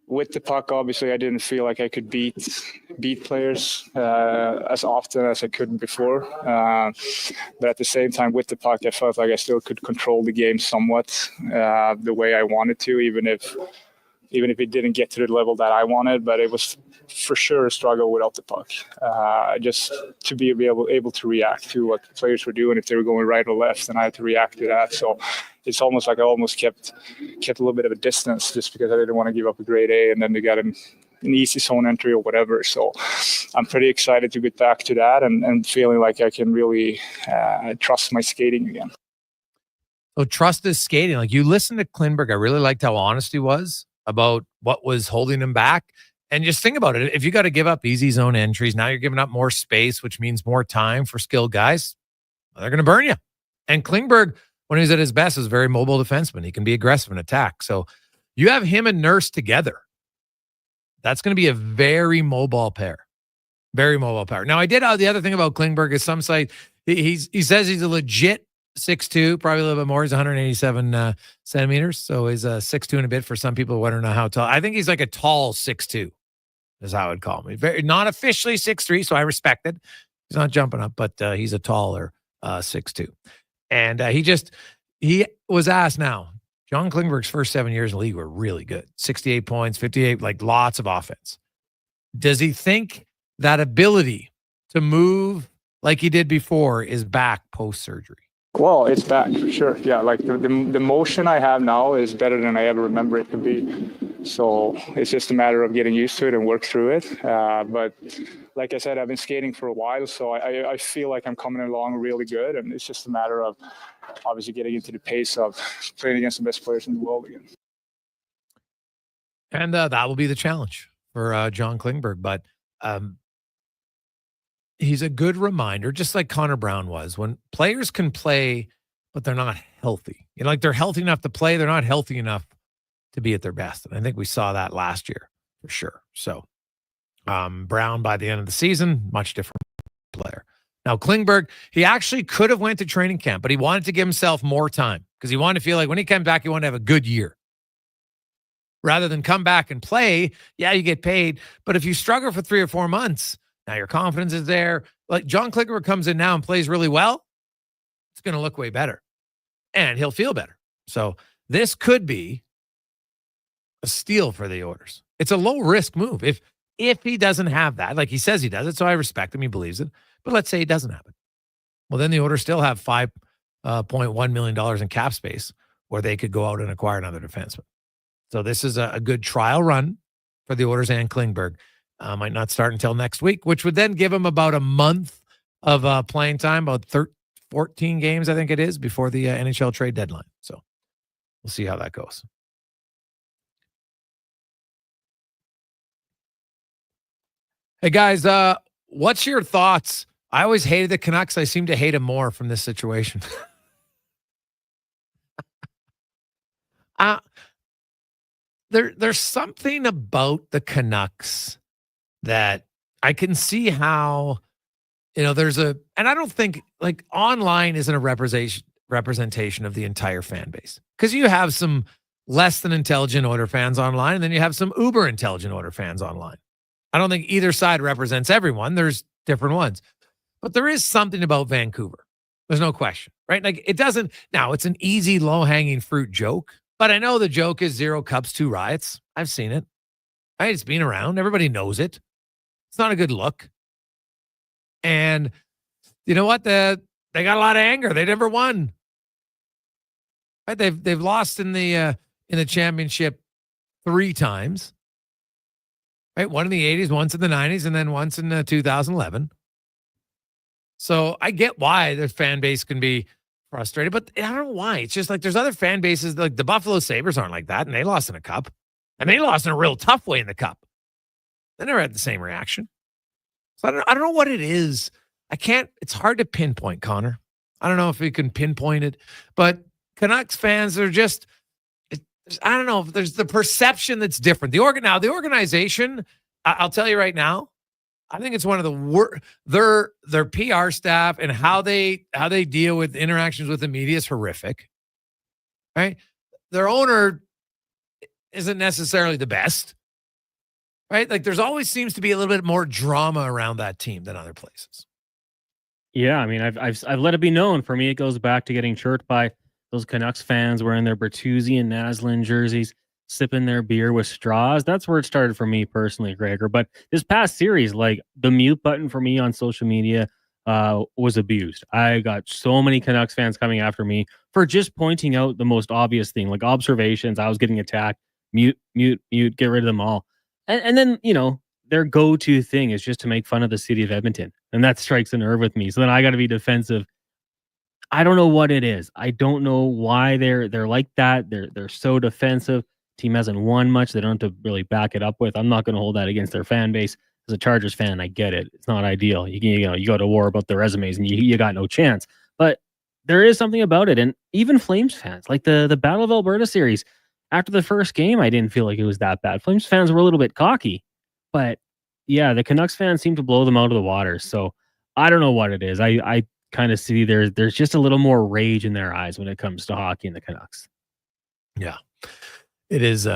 With the puck, obviously, I didn't feel like I could beat players as often as I could before. But at the same time, with the puck, I felt like I still could control the game somewhat the way I wanted to, even if it didn't get to the level that I wanted. But it was for sure a struggle without the puck, just to be able to react to what the players were doing, if they were going right or left, and I had to react to that. So it's almost like I almost kept a little bit of a distance just because I didn't want to give up a grade A and then they got an easy zone entry or whatever. So I'm pretty excited to get back to that and feeling like I can really trust my skating again. So trust his skating. Like, you listen to Klingberg, I really liked how honest he was about what was holding him back. And just think about it. If you got to give up easy zone entries, now you're giving up more space, which means more time for skilled guys. They're going to burn you. And Klingberg, when he's at his best, is a very mobile defenseman. He can be aggressive in attack. So you have him and Nurse together. That's going to be a very mobile pair. Very mobile pair. Now, I did the other thing about Klingberg is some site, he says he's a legit 6'2", probably a little bit more. He's 187 centimeters. So he's a 6'2" and a bit for some people who want to know how tall. I think he's like a tall 6'2", is how I would call him. Very, not officially 6'3", so I respect it. He's not jumping up, but he's a taller 6'2". And he was asked now, John Klingberg's first 7 years in the league were really good. 68 points, 58, like lots of offense. Does he think that ability to move like he did before is back post-surgery? Well, it's back for sure. Yeah, like the motion I have now is better than I ever remember it to be. So it's just a matter of getting used to it and work through it. But like I said, I've been skating for a while, so I feel like I'm coming along really good. And it's just a matter of obviously getting into the pace of playing against the best players in the world again. And that will be the challenge for John Klingberg. But he's a good reminder, just like Connor Brown was. When players can play but they're not healthy. Like they're healthy enough to play. They're not healthy enough to be at their best. And I think we saw that last year for sure. So Brown by the end of the season, much different player. Now Klingberg, he actually could have went to training camp, but he wanted to give himself more time because he wanted to feel like when he came back, he wanted to have a good year. Rather than come back and play, yeah, you get paid. But if you struggle for 3 or 4 months, now your confidence is there. Like John Klingberg comes in now and plays really well, it's going to look way better. And he'll feel better. So this could be a steal for the Oilers. It's a low-risk move. If he doesn't have that, like he says he does it, so I respect him, he believes it. But let's say he doesn't have it. Well, then the Oilers still have $5.1 million in cap space where they could go out and acquire another defenseman. So this is a good trial run for the Oilers and Klingberg. Might not start until next week, which would then give him about a month of playing time, about 14 games, I think it is, before the NHL trade deadline. So we'll see how that goes. Hey, guys, what's your thoughts? I always hated the Canucks. I seem to hate them more from this situation. There's something about the Canucks that I can see how, there's and I don't think like online isn't a representation of the entire fan base, because you have some less than intelligent Oiler fans online, and then you have some uber intelligent Oiler fans online. I don't think either side represents everyone. There's different ones, but there is something about Vancouver. There's no question, right? Like it doesn't, now it's an easy low hanging fruit joke, but I know the joke is 0 cups, 2 riots. I've seen it. Right? It's been around. Everybody knows it. It's not a good look. And you know what? They got a lot of anger. They never won. Right? They've lost in the championship 3 times. Right? One in the 80s, once in the 90s, and then once in 2011. So I get why their fan base can be frustrated, but I don't know why. It's just like there's other fan bases, like the Buffalo Sabres aren't like that, and they lost in a cup. And they lost in a real tough way in the cup. They never had the same reaction. So I don't know what it is. It's hard to pinpoint, Connor. I don't know if we can pinpoint it, but Canucks fans are just, I don't know if there's the perception that's different. The organization, I'll tell you right now, I think it's one of the worst. Their PR staff and how they deal with interactions with the media is horrific. Right? Their owner isn't necessarily the best. Right? Like there's always seems to be a little bit more drama around that team than other places. Yeah, I mean, I've let it be known. For me, it goes back to getting chirped by those Canucks fans wearing their Bertuzzi and Naslin jerseys, sipping their beer with straws. That's where it started for me personally, Gregor. But this past series, like the mute button for me on social media was abused. I got so many Canucks fans coming after me for just pointing out the most obvious thing, like observations. I was getting attacked. Mute, get rid of them all. And then, their go-to thing is just to make fun of the city of Edmonton. And that strikes a nerve with me. So then I got to be defensive. I don't know what it is. I don't know why they're like that. They're so defensive. Team hasn't won much. They don't have to really back it up with. I'm not going to hold that against their fan base. As a Chargers fan, I get it. It's not ideal. You go to war about their resumes and you got no chance. But there is something about it. And even Flames fans, like the Battle of Alberta series, after the first game, I didn't feel like it was that bad. Flames fans were a little bit cocky. But yeah, the Canucks fans seem to blow them out of the water. So I don't know what it is. I kind of see there's just a little more rage in their eyes when it comes to hockey and the Canucks. Yeah. It is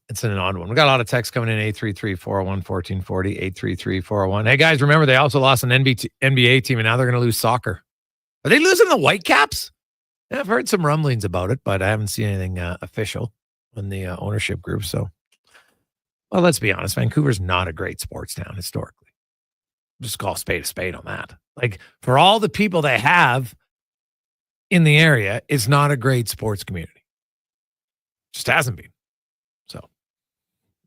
it's an odd one. We got a lot of texts coming in, 833-401-1440, 833-401. Hey guys, remember they also lost an NBA team and now they're going to lose soccer. Are they losing the Whitecaps? Yeah, I've heard some rumblings about it, but I haven't seen anything official in the ownership group. So, well, let's be honest. Vancouver's not a great sports town historically. Just call a spade on that. Like for all the people they have in the area, it's not a great sports community. Just hasn't been. So,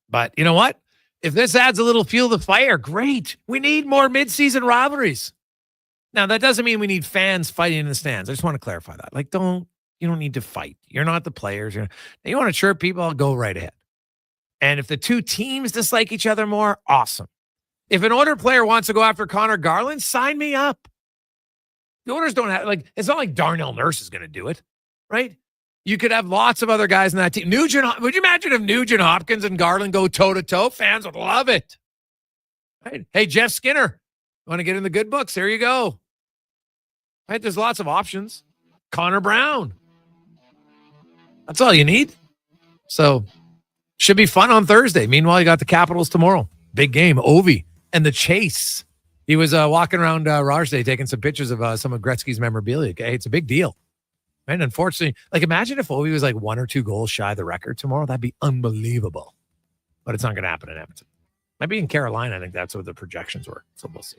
but you know what? If this adds a little fuel to the fire, great. We need more mid-season rivalries. Now, that doesn't mean we need fans fighting in the stands. I just want to clarify that. Like, you don't need to fight. You're not the players. You want to chirp people, I'll go right ahead. And if the two teams dislike each other more, awesome. If an Oiler player wants to go after Connor Garland, sign me up. The Oilers don't have, like, it's not like Darnell Nurse is going to do it, right? You could have lots of other guys in that team. Nugent, would you imagine if Nugent Hopkins and Garland go toe-to-toe? Fans would love it. Right? Hey, Jeff Skinner, want to get in the good books? There you go. Right? There's lots of options. Connor Brown. That's all you need. So, should be fun on Thursday. Meanwhile, you got the Capitals tomorrow. Big game. Ovi and the Chase. He was walking around Raj Day taking some pictures of some of Gretzky's memorabilia. Okay? It's a big deal. And unfortunately, like, imagine if Ovi was like 1 or 2 goals shy of the record tomorrow. That'd be unbelievable. But it's not going to happen in Edmonton. Might be in Carolina. I think that's what the projections were. So we'll see.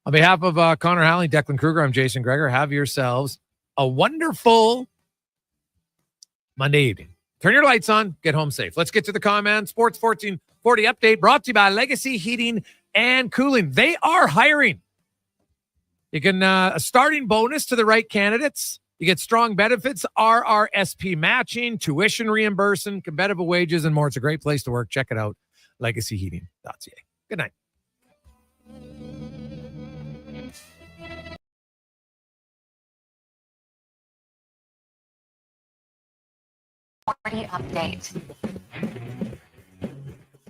On behalf of Connor Halley, Declan Kruger, I'm Jason Gregor. Have yourselves a wonderful Monday evening. Turn your lights on. Get home safe. Let's get to the comments. Sports 1440 update brought to you by Legacy Heating and Cooling. They are hiring. You can a starting bonus to the right candidates. You get strong benefits, RRSP matching, tuition reimbursement, competitive wages, and more. It's a great place to work. Check it out, legacyheating.ca. Good night. Update.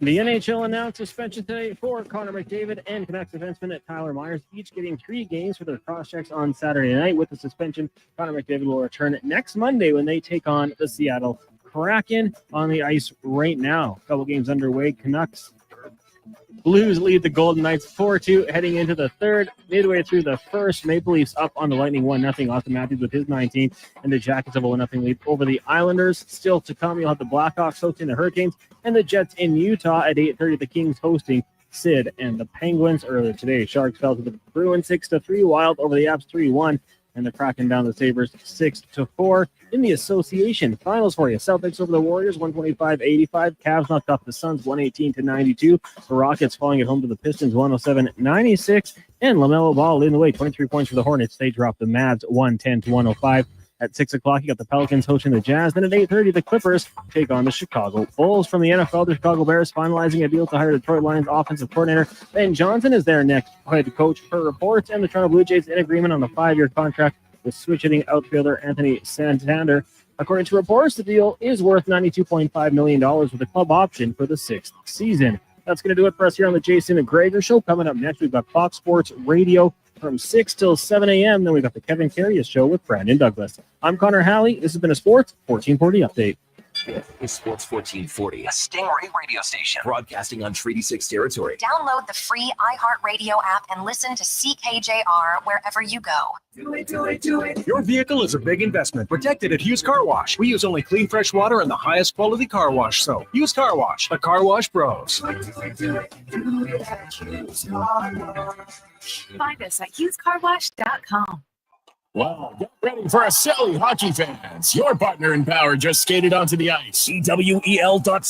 The NHL announced suspension today for Connor McDavid and Canucks defenseman Tyler Myers, each getting 3 games for their cross-checks on Saturday night. With the suspension, Connor McDavid will return next Monday when they take on the Seattle Kraken on the ice right now. A couple games underway. Canucks Blues lead the Golden Knights 4-2 heading into the third. Midway through the first, Maple Leafs up on the Lightning 1-0. Austin Matthews with his 19, and the Jackets have a 1-0 lead over the Islanders. Still to come, you'll have the Blackhawks hosting the Hurricanes and the Jets in Utah at 8:30. The Kings hosting Sid and the Penguins. Earlier today, Sharks fell to the Bruins 6-3, Wild over the Abs 3-1, and the Kraken down the Sabres 6-4. In the association finals for you, Celtics over the Warriors 125-85. Cavs knocked off the Suns 118-92. The Rockets falling at home to the Pistons 107-96. And LaMelo Ball leading the way, 23 points for the Hornets. They dropped the Mavs 110-105. At 6 o'clock, you got the Pelicans hosting the Jazz. Then at 8:30, the Clippers take on the Chicago Bulls. From the NFL, the Chicago Bears finalizing a deal to hire Detroit Lions offensive coordinator Ben Johnson is their next head coach per reports. And the Toronto Blue Jays in agreement on the 5-year contract with switch-hitting outfielder Anthony Santander. According to reports, the deal is worth $92.5 million with a club option for the 6th season. That's going to do it for us here on the Jason Gregor Show. Coming up next, we've got Fox Sports Radio from 6 till 7 a.m. Then we've got the Kevin Carrius Show with Brandon Douglas. I'm Connor Halley. This has been a Sports 1440 update. It's Sports 1440, a Stingray radio station broadcasting on Treaty 6 territory. Download the free iHeartRadio app and listen to CKJR wherever you go. Do it, do it, do it. Your vehicle is a big investment. Protect it at Hughes Car Wash. We use only clean, fresh water and the highest quality car wash soap. Hughes Car Wash, the Car Wash Bros. Do it, do it, do it at Hughes Car Wash. Find us at HughesCarWash.com. Wow, get ready for a silly hockey fans. Your partner in power just skated onto the ice. EWEL.ca